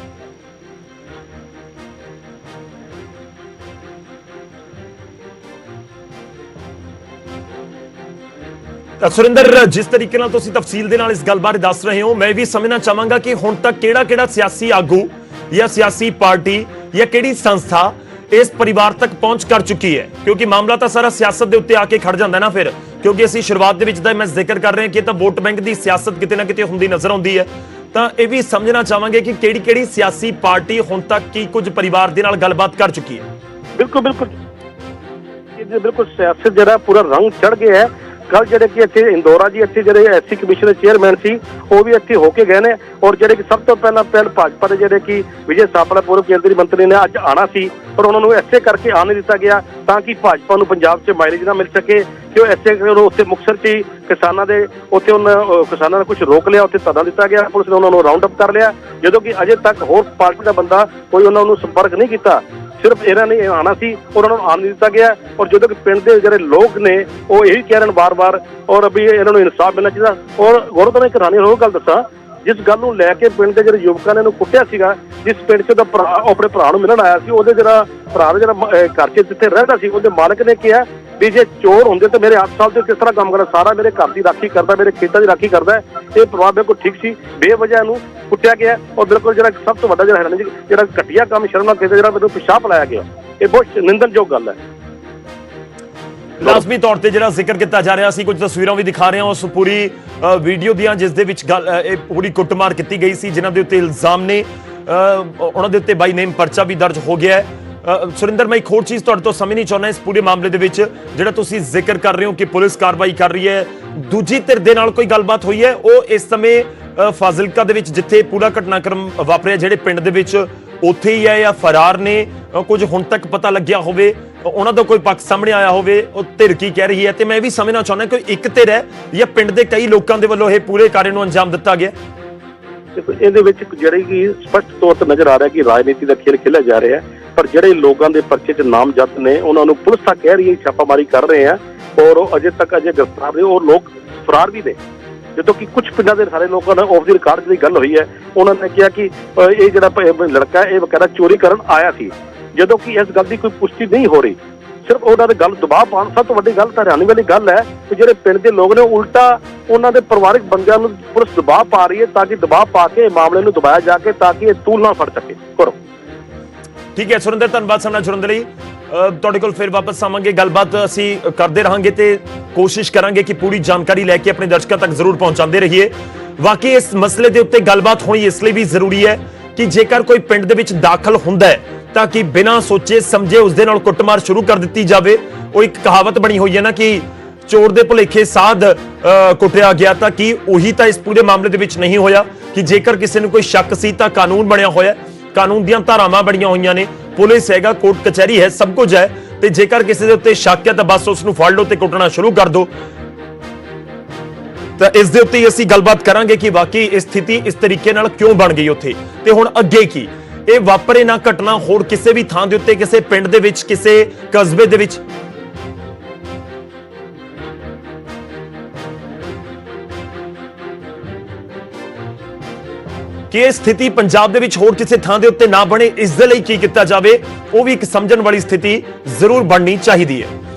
ਸੁਰਿੰਦਰ, ਜਿਸ ਤਰੀਕੇ ਨਾਲ ਤੁਸੀਂ ਤਫਸੀਲ ਦੇ ਨਾਲ ਇਸ ਗੱਲ ਬਾਰੇ ਦੱਸ ਰਹੇ ਹੋ, ਮੈਂ ਵੀ ਸਮਝਣਾ ਚਾਹਾਂਗਾ ਕਿ ਹੁਣ ਤੱਕ ਕਿਹੜਾ ਸਿਆਸੀ ਆਗੂ ਜਾਂ ਸਿਆਸੀ ਪਾਰਟੀ ਜਾਂ ਕਿਹੜੀ ਸੰਸਥਾ ਇਸ ਪਰਿਵਾਰ ਤੱਕ ਪਹੁੰਚ ਕਰ ਚੁੱਕੀ ਹੈ, ਕਿਉਂਕਿ ਮਾਮਲਾ ਤਾਂ ਸਾਰਾ ਸਿਆਸਤ ਦੇ ਉੱਤੇ ਆ ਕੇ ਖੜ ਜਾਂਦਾ ਨਾ ਫਿਰ, ਕਿਉਂਕਿ ਅਸੀਂ ਸ਼ੁਰੂਆਤ ਦੇ ਵਿੱਚ ਦਾ ਮੈਂ ਜ਼ਿਕਰ ਕਰ ਰਹੇ ਹਾਂ ਕਿ ਇਹ ਤਾਂ ਵੋਟ ਬੈਂਕ ਦੀ ਸਿਆਸਤ ਕਿਤੇ ਨਾ ਕਿਤੇ ਹੁੰਦੀ ਨਜ਼ਰ ਆਉਂਦੀ ਹੈ, ਤਾਂ ਇਹ ਵੀ ਸਮਝਣਾ ਚਾਹਾਂਗੇ ਕਿ ਕਿਹੜੀ ਸਿਆਸੀ ਪਾਰਟੀ ਹੁਣ ਤੱਕ ਕੀ ਕੁਝ ਪਰਿਵਾਰ ਦੇ ਨਾਲ ਗੱਲਬਾਤ ਕਰ ਚੁੱਕੀ ਹੈ। ਬਿਲਕੁਲ ਸਿਆਸਤ ਜਿਹੜਾ ਪੂਰਾ ਰੰਗ ਚੜ ਗਿਆ ਹੈ। ਕੱਲ ਜਿਹੜੇ ਕਿ ਇੱਥੇ ਇੰਦੋਰਾ ਜੀ ਇੱਥੇ ਜਿਹੜੇ SC ਕਮਿਸ਼ਨ ਦੇ ਚੇਅਰਮੈਨ ਸੀ ਉਹ ਵੀ ਇੱਥੇ ਹੋ ਕੇ ਗਏ ਨੇ, ਔਰ ਜਿਹੜੇ ਕਿ ਸਭ ਤੋਂ ਪਹਿਲਾਂ ਭਾਜਪਾ ਦੇ ਜਿਹੜੇ ਕਿ ਵਿਜੇ ਸਾਂਪਲਾ ਪੂਰਵ ਕੇਂਦਰੀ ਮੰਤਰੀ ਨੇ ਅੱਜ ਆਣਾ ਸੀ, ਪਰ ਉਹਨਾਂ ਨੂੰ ਐਸੇ ਕਰਕੇ ਆਉਣ ਨਹੀਂ ਦਿੱਤਾ ਗਿਆ ਤਾਂ ਕਿ ਭਾਜਪਾ ਨੂੰ ਪੰਜਾਬ 'ਚ ਮਾਈਲੇਜ ਨਾ ਮਿਲ ਸਕੇ, ਕਿ ਉਹ ਐਸੇ ਉੱਥੇ ਮੁਕਤਸਰ 'ਚ ਕਿਸਾਨਾਂ ਦੇ ਉੱਥੇ ਕਿਸਾਨਾਂ ਨੇ ਕੁਝ ਰੋਕ ਲਿਆ, ਉੱਥੇ ਧਰਨਾ ਦਿੱਤਾ ਗਿਆ, ਪੁਲਿਸ ਨੇ ਉਹਨਾਂ ਨੂੰ ਰਾਉਂਡ ਅਪ ਕਰ ਲਿਆ, ਜਦੋਂ ਕਿ ਅਜੇ ਤੱਕ ਹੋਰ ਪਾਰਟੀ ਦਾ ਬੰਦਾ ਕੋਈ ਉਹਨਾਂ ਨੂੰ ਸੰਪਰਕ ਨਹੀਂ ਕੀਤਾ। ਸਿਰਫ ਇਹਨਾਂ ਨੇ ਆਉਣਾ ਸੀ, ਉਹਨਾਂ ਨੂੰ ਆਉਣ ਨਹੀਂ ਦਿੱਤਾ ਗਿਆ, ਔਰ ਜਦੋਂ ਕਿ ਪਿੰਡ ਦੇ ਜਿਹੜੇ ਲੋਕ ਨੇ ਉਹ ਇਹੀ ਕਹਿ ਰਹੇ ਨੇ ਵਾਰ-ਵਾਰ ਔਰ ਵੀ ਇਹਨਾਂ ਨੂੰ ਇਨਸਾਫ ਮਿਲਣਾ ਚਾਹੀਦਾ। ਔਰ ਗੌਰਵ ਤੁਹਾਨੂੰ ਇੱਕ ਹੈਰਾਨੀ ਹੋਰ ਗੱਲ ਦੱਸਾਂ, ਜਿਸ ਗੱਲ ਨੂੰ ਲੈ ਕੇ ਪਿੰਡ ਦੇ ਜਿਹੜੇ ਯੁਵਕਾਂ ਨੇ ਇਹਨੂੰ ਕੁੱਟਿਆ ਸੀਗਾ, ਜਿਸ ਪਿੰਡ 'ਚ ਉਹਦਾ ਭਰਾ ਆਪਣੇ ਭਰਾ ਨੂੰ ਮਿਲਣ ਆਇਆ ਸੀ, ਉਹਦੇ ਜਿਹੜਾ ਭਰਾ ਦਾ ਜਿਹੜਾ ਘਰ 'ਚ ਜਿੱਥੇ ਰਹਿੰਦਾ ਸੀ, ਉਹਦੇ ਮਾਲਕ ਨੇ ਕਿਹਾ ਵੀ ਜੇ ਚੋਰ ਹੁੰਦੇ ਤਾਂ ਮੇਰੇ 8 ਸਾਲ ਤੋਂ ਕਿਸ ਤਰ੍ਹਾਂ ਕੰਮ ਕਰਦਾ, ਸਾਰਾ ਮੇਰੇ ਘਰ ਦੀ ਰਾਖੀ ਕਰਦਾ, ਮੇਰੇ ਖੇਤਾਂ ਦੀ ਰਾਖੀ ਕਰਦਾ। ਇਹ ਪਰਿਵਾਰ ਬਿਲਕੁਲ ਠੀਕ ਸੀ, ਬੇਵਜ੍ਹਾ ਇਹਨੂੰ ਕੁੱਟਿਆ ਗਿਆ, ਔਰ ਬਿਲਕੁਲ ਜਿਹੜਾ ਸਭ ਤੋਂ ਵੱਡਾ ਜਿਹੜਾ ਘਟੀਆ ਕੰਮ ਸ਼ਰਮਨਾਕ ਕੀਤਾ, ਜਿਹੜਾ ਮੈਨੂੰ ਪਿਸ਼ਾਬ ਲਾਇਆ ਗਿਆ, ਇਹ ਬਹੁਤ ਨਿੰਦਣਯੋਗ ਗੱਲ ਹੈ। ਲਾਜ਼ਮੀ ਤੌਰ ਤੇ ਜਿਹੜਾ ਜ਼ਿਕਰ ਕੀਤਾ ਜਾ ਰਿਹਾ ਸੀ, ਕੁਝ ਤਸਵੀਰਾਂ ਵੀ ਦਿਖਾ ਰਹੇ ਹਾਂ ਉਸ ਪੂਰੀ ਵੀਡੀਓ ਦੀਆਂ, ਜਿਸ ਦੇ ਵਿੱਚ ਇਹ ਪੂਰੀ ਕੁੱਟਮਾਰ ਕੀਤੀ ਗਈ ਸੀ, ਜਿਨ੍ਹਾਂ ਦੇ ਉੱਤੇ ਇਲਜ਼ਾਮ ਨੇ, ਉਹਨਾਂ ਦੇ ਉੱਤੇ ਬਾਈ ਨੇਮ ਪਰਚਾ ਵੀ ਦਰਜ ਹੋ ਗਿਆ ਹੈ। ਸੁਰਿੰਦਰ, ਮੈਂ ਇੱਕ ਹੋਰ ਚੀਜ਼ ਤੁਹਾਡੇ ਤੋਂ ਸਮਝਣੀ ਚਾਹੁੰਦਾ ਇਸ ਪੂਰੇ ਮਾਮਲੇ ਦੇ ਵਿੱਚ, ਜਿਹੜਾ ਤੁਸੀਂ ਜ਼ਿਕਰ ਕਰ ਰਹੇ ਹੋ ਕਿ ਪੁਲਿਸ ਕਾਰਵਾਈ ਕਰ ਰਹੀ ਹੈ, ਦੂਜੀ ਧਿਰ ਦੇ ਨਾਲ ਕੋਈ ਗੱਲਬਾਤ ਹੋਈ ਹੈ? ਉਹ ਇਸ ਸਮੇਂ ਫਾਜ਼ਿਲਕਾ ਦੇ ਵਿੱਚ ਜਿੱਥੇ ਪੂਰਾ ਘਟਨਾਕ੍ਰਮ ਵਾਪਰਿਆ, ਜਿਹੜੇ ਪਿੰਡ ਦੇ ਵਿੱਚ, ਉੱਥੇ ਹੀ ਹੈ ਜਾਂ ਫਰਾਰ ਨੇ? ਕੁਝ ਹੁਣ ਤੱਕ ਪਤਾ ਲੱਗਿਆ ਹੋਵੇ, ਉਹਨਾਂ ਦਾ ਕੋਈ ਪੱਖ ਸਾਹਮਣੇ ਆਇਆ ਹੋਵੇ, ਉਹ ਧਿਰ ਕੀ ਕਹਿ ਰਹੀ ਹੈ? ਤੇ ਮੈਂ ਵੀ ਸਮਝਣਾ ਚਾਹੁੰਦਾ ਕੋਈ ਇੱਕ ਧਿਰ ਹੈ ਜਾਂ ਪਿੰਡ ਦੇ ਕਈ ਲੋਕਾਂ ਦੇ ਵੱਲੋਂ ਇਹ ਪੂਰੇ ਕਾਰੇ ਨੂੰ ਅੰਜਾਮ ਦਿੱਤਾ ਗਿਆ? ਇਹਦੇ ਵਿੱਚ ਜਿਹੜੀ ਕਿ ਸਪਸ਼ਟ ਤੌਰ ਤੇ ਨਜ਼ਰ ਆ ਰਿਹਾ ਕਿ ਰਾਜਨੀਤੀ ਦਾ ਖੇਲ ਖੇਲਿਆ ਜਾ ਰਿਹਾ ਹੈ, ਪਰ ਜਿਹੜੇ ਲੋਕਾਂ ਦੇ ਪਰਚੇ 'ਚ ਨਾਮਜ਼ਦ ਨੇ ਉਹਨਾਂ ਨੂੰ ਪੁਲਿਸ ਤਾਂ ਕਹਿ ਰਹੀ ਹੈ ਛਾਪਾਮਾਰੀ ਕਰ ਰਹੇ ਆ, ਔਰ ਉਹ ਅਜੇ ਗ੍ਰਿਫਤਾਰ ਨੇ, ਔਰ ਲੋਕ ਫਰਾਰ ਵੀ ਨੇ। ਜਦੋਂ ਕਿ ਕੁਝ ਪਿੰਡਾਂ ਦੇ ਸਾਰੇ ਲੋਕਾਂ ਨਾਲ ਆਫ ਦੀ ਰਿਕਾਰਡ ਦੀ ਗੱਲ ਹੋਈ ਹੈ, ਉਹਨਾਂ ਨੇ ਕਿਹਾ ਕਿ ਇਹ ਜਿਹੜਾ ਲੜਕਾ ਇਹ ਵਗੈਰਾ ਚੋਰੀ ਕਰਨ ਆਇਆ ਸੀ, ਜਦੋਂ ਕਿ ਇਸ ਗੱਲ ਦੀ ਕੋਈ ਪੁਸ਼ਟੀ ਨਹੀਂ ਹੋ ਰਹੀ, ਸਿਰਫ ਉਹਨਾਂ ਦੇ ਗੱਲ ਦਬਾਅ ਪਾਉਣ। ਸਭ ਤੋਂ ਵੱਡੀ ਗੱਲ ਤਾਂ ਹੈਰਾਨੀ ਵਾਲੀ ਗੱਲ ਹੈ ਕਿ ਜਿਹੜੇ ਪਿੰਡ ਦੇ ਲੋਕ ਨੇ ਉਲਟਾ ਉਹਨਾਂ ਦੇ ਪਰਿਵਾਰਕ ਬੰਦਿਆਂ ਨੂੰ ਪੁਲਿਸ ਦਬਾਅ ਪਾ ਰਹੀ ਹੈ, ਤਾਂ ਕਿ ਦਬਾਅ ਪਾ ਕੇ ਮਾਮਲੇ ਨੂੰ ਦਬਾਇਆ ਜਾ ਕੇ ਤਾਂ ਕਿ ਇਹ ਤੂਲ ਨਾ ਫੜ ਸਕੇ। ਕਰੋ ਠੀਕ ਹੈ ਸੁਰਿੰਦਰ, ਧੰਨਵਾਦ ਸਾਡੇ ਨਾਲ ਜੁੜਨ ਦੇ ਲਈ। ਤੁਹਾਡੇ ਕੋਲ ਫਿਰ ਵਾਪਸ ਆਵਾਂਗੇ, ਗੱਲਬਾਤ ਅਸੀਂ ਕਰਦੇ ਰਹਾਂਗੇ ਤੇ ਕੋਸ਼ਿਸ਼ ਕਰਾਂਗੇ ਕਿ ਪੂਰੀ ਜਾਣਕਾਰੀ ਲੈ ਕੇ ਆਪਣੇ ਦਰਸ਼ਕਾਂ ਤੱਕ ਜ਼ਰੂਰ ਪਹੁੰਚਾਉਂਦੇ ਰਹੀਏ। ਵਾਕਈ ਇਸ ਮਸਲੇ ਦੇ ਉੱਤੇ ਗੱਲਬਾਤ ਹੋਣੀ ਇਸ ਲਈ ਵੀ ਜ਼ਰੂਰੀ ਹੈ ਕਿ ਜੇਕਰ ਕੋਈ ਪਿੰਡ ਦੇ ਵਿੱਚ ਦਾਖਲ ਹੁੰਦਾ ਹੈ ਤਾਂ ਕਿ ਬਿਨਾਂ ਸੋਚੇ ਸਮਝੇ ਉਸ ਦੇ ਨਾਲ ਕੁੱਟਮਾਰ ਸ਼ੁਰੂ ਕਰ ਦਿੱਤੀ ਜਾਵੇ। ਉਹ ਇੱਕ ਕਹਾਵਤ ਬਣੀ ਹੋਈ ਹੈ ਨਾ ਕਿ ਚੋਰ ਦੇ ਭੁਲੇਖੇ ਸਾਧ ਕੁੱਟਿਆ ਗਿਆ, ਤਾਂ ਕੀ ਉਹੀ ਤਾਂ ਇਸ ਪੂਰੇ ਮਾਮਲੇ ਦੇ ਵਿੱਚ ਨਹੀਂ ਹੋਇਆ ਕਿ ਜੇਕਰ ਕਿਸੇ ਨੂੰ ਕੋਈ ਸ਼ੱਕ ਸੀ ਤਾਂ ਕਾਨੂੰਨ ਬਣਿਆ ਹੋਇਆ, ਕਾਨੂੰਨ ਦੀਆਂ ਧਾਰਾਵਾਂ ਬਣੀਆਂ ਹੋਈਆਂ ਨੇ, ਪੁਲਿਸ ਹੈਗਾ, ਕੋਰਟ ਕਚਹਿਰੀ ਹੈ, ਸਭ ਕੁਝ ਹੈ, ਤੇ ਜੇਕਰ ਕਿਸੇ ਦੇ ਉੱਤੇ ਸ਼ੱਕ ਹੈ ਤਾਂ ਬਸ ਉਸ ਨੂੰ ਫੜ ਲਓ ਤੇ ਕੁੱਟਣਾ ਸ਼ੁਰੂ ਕਰ ਦਿਓ। ਤਾਂ ਇਸ ਦੇ ਉੱਤੇ ਅਸੀਂ ਗੱਲਬਾਤ ਕਰਾਂਗੇ ਕਿ ਵਾਕਈ ਇਹ ਸਥਿਤੀ ਇਸ ਤਰੀਕੇ ਨਾਲ ਕਿਉਂ ਬਣ ਗਈ ਉੱਥੇ, ਤੇ ਹੁਣ ਅੱਗੇ ਕੀ? ਇਹ ਵਾਪਰੇ ਨਾ ਘਟਨਾ ਹੋਰ ਕਿਸੇ ਵੀ ਥਾਂ ਦੇ ਉੱਤੇ, ਕਿਸੇ ਪਿੰਡ ਦੇ ਵਿੱਚ, ਕਿਸੇ ਕਸਬੇ ਦੇ ਵਿੱਚ? ਕਿ ਇਹ ਸਥਿਤੀ ਪੰਜਾਬ ਦੇ ਵਿੱਚ ਹੋਰ ਕਿਸੇ ਥਾਂ ਦੇ ਉੱਤੇ ਨਾ ਬਣੇ, ਇਸ ਦੇ ਲਈ ਕੀ ਕੀਤਾ ਜਾਵੇ, ਉਹ ਵੀ ਇੱਕ ਸਮਝਣ ਵਾਲੀ ਸਥਿਤੀ ਜ਼ਰੂਰ ਬਣਨੀ ਚਾਹੀਦੀ ਹੈ।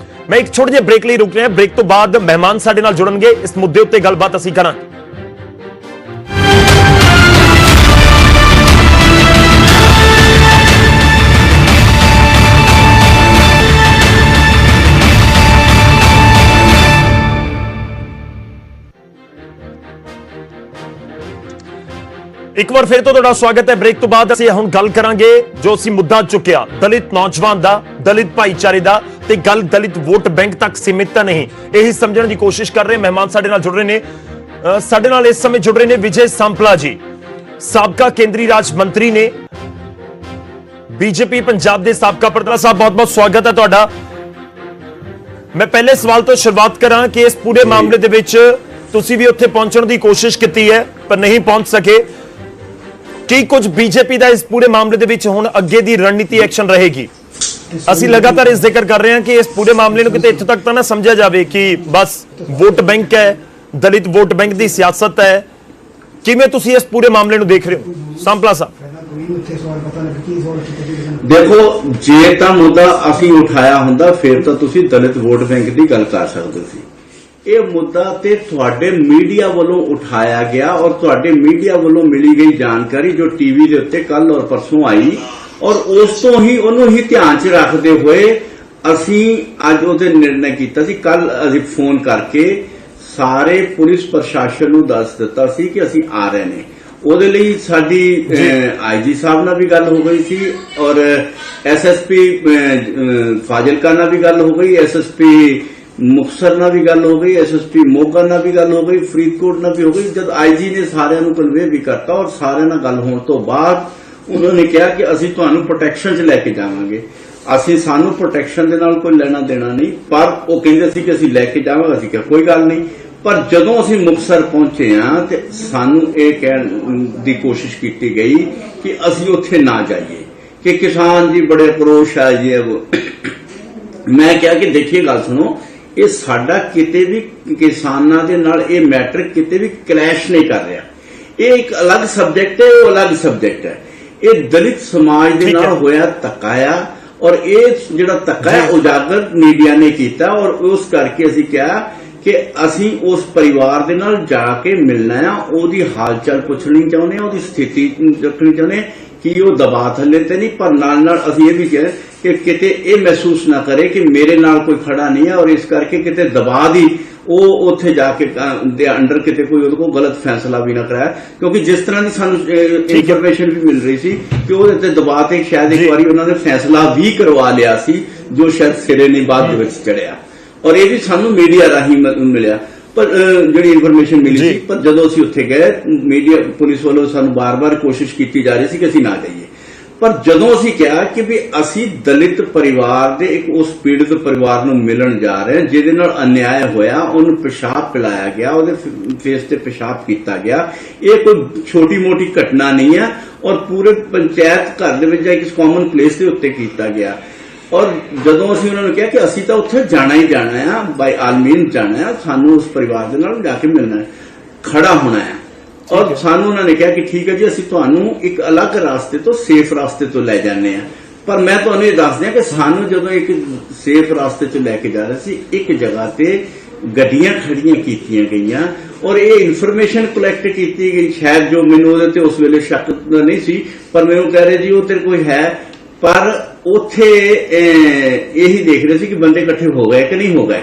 ਮੈਂ ਇੱਕ ਛੋਟੇ ਜਿਹੇ ਬ੍ਰੇਕ ਲਈ ਰੁਕ ਰਿਹਾ, ਬ੍ਰੇਕ ਤੋਂ ਬਾਅਦ ਮਹਿਮਾਨ ਸਾਡੇ ਨਾਲ ਜੁੜਨਗੇ, ਇਸ ਮੁੱਦੇ ਉੱਤੇ ਗੱਲਬਾਤ ਅਸੀਂ ਕਰਾਂਗੇ। ਇੱਕ ਵਾਰ ਫਿਰ ਤੋਂ ਤੁਹਾਡਾ ਸਵਾਗਤ ਹੈ। ਬ੍ਰੇਕ ਤੋਂ ਬਾਅਦ ਅਸੀਂ ਹੁਣ ਗੱਲ ਕਰਾਂਗੇ ਜੋ ਅਸੀਂ ਮੁੱਦਾ ਚੁੱਕਿਆ, ਦਲਿਤ ਨੌਜਵਾਨ ਦਾ, ਦਲਿਤ ਭਾਈਚਾਰੇ ਦਾ, ਤੇ ਗੱਲ ਦਲਿਤ ਵੋਟ ਬੈਂਕ ਤੱਕ ਸੀਮਿਤ ਤਾਂ ਨਹੀਂ, ਇਹੀ ਸਮਝਣ ਦੀ ਕੋਸ਼ਿਸ਼ ਕਰ ਰਹੇ ਮਹਿਮਾਨ ਸਾਡੇ ਨਾਲ ਜੁੜ ਰਹੇ ਨੇ। ਸਾਡੇ ਨਾਲ ਇਸ ਸਮੇਂ ਜੁੜ ਰਹੇ ਨੇ ਵਿਜੇ ਸਾਂਪਲਾ ਜੀ, ਸਾਬਕਾ ਕੇਂਦਰੀ ਰਾਜ ਮੰਤਰੀ ਨੇ, ਬੀਜੇਪੀ ਪੰਜਾਬ ਦੇ ਸਾਬਕਾ ਪ੍ਰਧਾਨ ਸਾਹਿਬ, ਬਹੁਤ-ਬਹੁਤ ਸਵਾਗਤ ਹੈ ਤੁਹਾਡਾ। ਮੈਂ ਪਹਿਲੇ ਸਵਾਲ ਤੋਂ ਸ਼ੁਰੂਆਤ ਕਰਾਂ ਕਿ ਇਸ ਪੂਰੇ ਮਾਮਲੇ ਦੇ ਵਿੱਚ ਤੁਸੀਂ ਵੀ ਉੱਥੇ ਪਹੁੰਚਣ ਦੀ ਕੋਸ਼ਿਸ਼ ਕੀਤੀ ਹੈ ਪਰ ਨਹੀਂ ਪਹੁੰਚ ਸਕੇ। ਕੀ ਕੁਝ ਬੀਜੇਪੀ ਦਾ ਇਸ ਪੂਰੇ ਮਾਮਲੇ ਦੇ ਵਿੱਚ ਹੁਣ ਅੱਗੇ ਦੀ ਰਣਨੀਤੀ ਐਕਸ਼ਨ ਰਹੇਗੀ? ਅਸੀਂ ਲਗਾਤਾਰ ਇਸ ਜ਼ਿਕਰ ਕਰ ਰਹੇ ਹਾਂ ਕਿ ਇਸ ਪੂਰੇ ਮਾਮਲੇ ਨੂੰ ਕਿਤੇ ਇੱਥੋਂ ਤੱਕ ਤਾਂ ਨਾ ਸਮਝਿਆ ਜਾਵੇ ਕਿ ਬਸ ਵੋਟ ਬੈਂਕ ਹੈ, ਦਲਿਤ ਵੋਟ ਬੈਂਕ ਦੀ ਸਿਆਸਤ ਹੈ। ਕਿਵੇਂ ਤੁਸੀਂ ਇਸ ਪੂਰੇ ਮਾਮਲੇ ਨੂੰ ਦੇਖ ਰਹੇ ਹੋ ਸੰਪਲਾ ਸਾਹਿਬ? ਦੇਖੋ, ਜੇ ਤਾਂ ਮੁੱਦਾ ਅਸੀਂ ਉਠਾਇਆ ਹੁੰਦਾ ਫਿਰ ਤਾਂ ਤੁਸੀਂ ਦਲਿਤ ਵੋਟ ਬੈਂਕ ਦੀ ਗੱਲ ਕਰ ਸਕਦੇ ਸੀ। ਇਹ ਮੁੱਦਾ ਤੇ ਤੁਹਾਡੇ ਮੀਡੀਆ ਵੱਲੋਂ ਉਠਾਇਆ ਗਿਆ ਔਰ ਤੁਹਾਡੇ ਮੀਡੀਆ ਵੱਲੋਂ ਮਿਲੀ ਗਈ ਜਾਣਕਾਰੀ ਜੋ ਟੀਵੀ ਦੇ ਉੱਤੇ ਕੱਲ ਔਰ ਪਰਸੋਂ ਆਈ, ਔਰ ਉਸ ਤੋਂ ਹੀ ਉਹਨੂੰ ਹੀ ਧਿਆਨ 'ਚ ਰੱਖਦੇ ਹੋਏ ਅਸੀਂ ਅੱਜ ਉਹਦੇ ਨਿਰਣਾ ਕੀਤਾ ਸੀ। ਕੱਲ ਅਸੀਂ ਫੋਨ ਕਰਕੇ ਸਾਰੇ ਪੁਲਿਸ ਪ੍ਰਸ਼ਾਸਨ ਨੂੰ ਦੱਸ ਦਿੱਤਾ ਸੀ ਕਿ ਅਸੀਂ ਆ ਰਹੇ ਨੇ। ਉਹਦੇ ਲਈ ਸਾਡੀ ਆਈਜੀ ਸਾਹਿਬ ਨਾਲ ਵੀ ਗੱਲ ਹੋ ਗਈ ਸੀ ਔਰ ਐਸਐਸਪੀ ਫਾਜ਼ਿਲਕਾ ਨਾਲ ਵੀ ਗੱਲ ਹੋ ਗਈ, ਐਸਐਸਪੀ ਮੁਕਤਸਰ ਨਾਲ ਵੀ ਗੱਲ ਹੋ ਗਈ, ਐਸਐਸਪੀ ਮੋਗਾ ਨਾਲ ਵੀ ਗੱਲ ਹੋ ਗਈ, ਫਰੀਦਕੋਟ ਨਾਲ ਵੀ ਹੋ ਗਈ। ਜਦ ਆਈਜੀ ਨੇ ਸਾਰਿਆਂ ਨੂੰ ਕਨਵੇ ਵੀ ਕਰਤਾ ਔਰ ਸਾਰਿਆਂ ਨਾਲ ਗੱਲ ਹੋਣ ਤੋਂ ਬਾਅਦ ਉਹਨਾਂ ਨੇ ਕਿਹਾ ਕਿ ਅਸੀਂ ਤੁਹਾਨੂੰ ਪ੍ਰੋਟੈਕਸ਼ਨ 'ਚ ਲੈ ਕੇ ਜਾਵਾਂਗੇ। ਸਾਨੂੰ ਪ੍ਰੋਟੈਕਸ਼ਨ ਦੇ ਨਾਲ ਕੋਈ ਲੈਣਾ ਦੇਣਾ ਨਹੀਂ, ਪਰ ਉਹ ਕਹਿੰਦੇ ਸੀ ਕਿ ਅਸੀਂ ਲੈ ਕੇ ਜਾਵਾਂਗੇ। ਅਸੀਂ ਕਿਹਾ ਕੋਈ ਗੱਲ ਨਹੀਂ। ਪਰ ਜਦੋਂ ਅਸੀਂ ਮੁਕਤਸਰ ਪਹੁੰਚੇ ਹਾਂ ਤੇ ਸਾਨੂੰ ਇਹ ਕਹਿਣ ਦੀ ਕੋਸ਼ਿਸ਼ ਕੀਤੀ ਗਈ ਕਿ ਅਸੀਂ ਉੱਥੇ ਨਾ ਜਾਈਏ, ਕਿ ਕਿਸਾਨ ਜੀ ਬੜੇ ਅਕਰੋਸ਼ ਆ ਜੀ। ਮੈਂ ਕਿਹਾ ਕਿ ਦੇਖੀਏ, ਗੱਲ ਸੁਣੋ, ਇਹ ਸਾਡਾ ਕਿਤੇ ਵੀ ਕਿਸਾਨਾਂ ਦੇ ਨਾਲ ਇਹ ਮੈਟਰ ਕਿਤੇ ਵੀ ਕਲੈਸ਼ ਨਹੀਂ ਕਰ ਰਿਹਾ। ਇਹ ਇੱਕ ਅਲੱਗ ਸਬਜੈਕਟ ਹੈ, ਉਹ ਅਲੱਗ ਸਬਜੈਕਟ ਹੈ। ਇਹ ਦਲਿਤ ਸਮਾਜ ਦੇ ਨਾਲ ਹੋਇਆ ਧੱਕਾ ਆ ਔਰ ਇਹ ਜਿਹੜਾ ਧੱਕਾ ਹੈ ਉਜਾਗਰ ਮੀਡੀਆ ਨੇ ਕੀਤਾ ਔਰ ਉਸ ਕਰਕੇ ਅਸੀਂ ਕਿਹਾ ਕਿ ਅਸੀਂ ਉਸ ਪਰਿਵਾਰ ਦੇ ਨਾਲ ਜਾ ਕੇ ਮਿਲਣਾ ਆ, ਉਹਦੀ ਹਾਲ ਚਾਲ ਪੁੱਛਣੀ ਚਾਹੁੰਦੇ ਆ, ਉਹਦੀ ਸਥਿਤੀ ਰੱਖਣੀ ਚਾਹੁੰਦੇ ਕਿ ਉਹ ਦਬਾਅ ਥੱਲੇ ਤੇ ਨਹੀਂ। ਪਰ ਨਾਲ ਨਾਲ ਅਸੀਂ ਇਹ ਵੀ ਕਿਹਾ ਕਿ ਕਿਤੇ ਇਹ ਮਹਿਸੂਸ ਨਾ ਕਰੇ ਕਿ ਮੇਰੇ ਨਾਲ ਕੋਈ ਖੜਾ ਨਹੀਂ ਹੈ ਔਰ ਇਸ ਕਰਕੇ ਕਿਤੇ ਦਬਾਅ ਦੀ ਉਹ ਉੱਥੇ ਜਾ ਕੇ ਦੇ ਅੰਡਰ ਕਿਤੇ ਕੋਈ ਉਹਦੇ ਕੋਲ ਗਲਤ ਫੈਸਲਾ ਵੀ ਨਾ ਕਰਾਇਆ, ਕਿਉਂਕਿ ਜਿਸ ਤਰ੍ਹਾਂ ਦੀ ਸਾਨੂੰ ਇਨਫੋਰਮੇਸ਼ਨ ਵੀ ਮਿਲ ਰਹੀ ਸੀ ਕਿ ਉਹਦੇ ਤੇ ਦਬਾਅ ਤੇ ਸ਼ਾਇਦ ਇੱਕ ਵਾਰੀ ਉਹਨਾਂ ਨੇ ਫੈਸਲਾ ਵੀ ਕਰਵਾ ਲਿਆ ਸੀ ਜੋ ਸ਼ਾਇਦ ਸਿਰੇ ਨਹੀਂ ਬਾਅਦ ਦੇ ਵਿੱਚ ਚੜਿਆ, ਔਰ ਇਹ ਵੀ ਸਾਨੂੰ ਮੀਡੀਆ ਰਾਹੀਂ ਮਿਲਿਆ। ਪਰ ਜਿਹੜੀ ਇਨਫੋਰਮੇਸ਼ਨ ਮਿਲੀ ਸੀ, ਪਰ ਜਦੋਂ ਅਸੀਂ ਉੱਥੇ ਗਏ ਮੀਡੀਆ ਪੁਲਿਸ ਵੱਲੋਂ ਸਾਨੂੰ ਬਾਰ-ਬਾਰ ਕੋਸ਼ਿਸ਼ ਕੀਤੀ ਜਾ ਰਹੀ ਸੀ ਕਿ ਅਸੀਂ ਨਾ ਜਾਈਏ। ਪਰ ਜਦੋਂ ਅਸੀਂ ਕਿਹਾ ਕਿ ਵੀ ਅਸੀਂ ਦਲਿਤ ਪਰਿਵਾਰ ਦੇ ਇੱਕ ਉਸ ਪੀੜਤ ਪਰਿਵਾਰ ਨੂੰ ਮਿਲਣ ਜਾ ਰਹੇ ਹਾਂ ਜਿਹਦੇ ਨਾਲ ਅਨਿਆਏ ਹੋਇਆ, ਉਹਨੂੰ ਪਿਸ਼ਾਬ ਪਿਲਾਇਆ ਗਿਆ, ਉਹਦੇ ਫੇਸ ਤੇ ਪਿਸ਼ਾਬ ਕੀਤਾ ਗਿਆ, ਇਹ ਕੋਈ ਛੋਟੀ ਮੋਟੀ ਘਟਨਾ ਨਹੀਂ ਹੈ ਔਰ ਪੂਰੇ ਪੰਚਾਇਤ ਘਰ ਦੇ ਵਿੱਚ ਜਾਂ ਇੱਕ ਕਾਮਨ ਪਲੇਸ ਦੇ ਉੱਤੇ ਕੀਤਾ ਗਿਆ। ਔਰ ਜਦੋਂ ਅਸੀਂ ਉਹਨਾਂ ਨੂੰ ਕਿਹਾ ਕਿ ਅਸੀਂ ਤਾਂ ਉੱਥੇ ਜਾਣਾ ਹੀ ਜਾਣਾ ਆ, ਬਾਈ ਆਲਮੀਨ ਜਾਣਾ ਆ, ਸਾਨੂੰ ਉਸ ਪਰਿਵਾਰ ਦੇ ਨਾਲ ਜਾ ਕੇ ਮਿਲਣਾ ਹੈ, ਖੜਾ ਹੋਣਾ ਹੈ, ਔਰ ਸਾਨੂੰ ਉਹਨਾਂ ਨੇ ਕਿਹਾ ਕਿ ਠੀਕ ਹੈ ਜੀ, ਅਸੀਂ ਤੁਹਾਨੂੰ ਇੱਕ ਅਲੱਗ ਰਾਸਤੇ ਤੋਂ, ਸੇਫ ਰਾਸਤੇ ਤੋਂ ਲੈ ਜਾਂਦੇ ਆ। ਪਰ ਮੈਂ ਤੁਹਾਨੂੰ ਇਹ ਦੱਸ ਦਿਆਂ ਕਿ ਸਾਨੂੰ ਜਦੋਂ ਇੱਕ ਸੇਫ ਰਾਸਤੇ ਤੋਂ ਲੈ ਕੇ ਜਾ ਰਹੇ ਸੀ, ਇੱਕ ਜਗ੍ਹਾ ਤੇ ਗੱਡੀਆਂ ਖੜੀਆਂ ਕੀਤੀਆਂ ਗਈਆਂ ਔਰ ਇਹ ਇਨਫੋਰਮੇਸ਼ਨ ਕਲੈਕਟ ਕੀਤੀ ਗਈ, ਸ਼ਾਇਦ ਜੋ ਮੈਨੂੰ ਉਹਦੇ ਤੇ ਉਸ ਵੇਲੇ ਸ਼ੱਕ ਨਹੀਂ ਸੀ, ਪਰ ਮੈਨੂੰ ਕਹਿ ਰਹੇ ਜੀ ਉਹ ਤੇ ਕੋਈ ਹੈ। ਪਰ ਉੱਥੇ ਇਹੀ ਦੇਖ ਰਹੇ ਸੀ ਕਿ ਬੰਦੇ ਇਕੱਠੇ ਹੋ ਗਏ ਕਿ ਨਹੀਂ ਹੋ ਗਏ,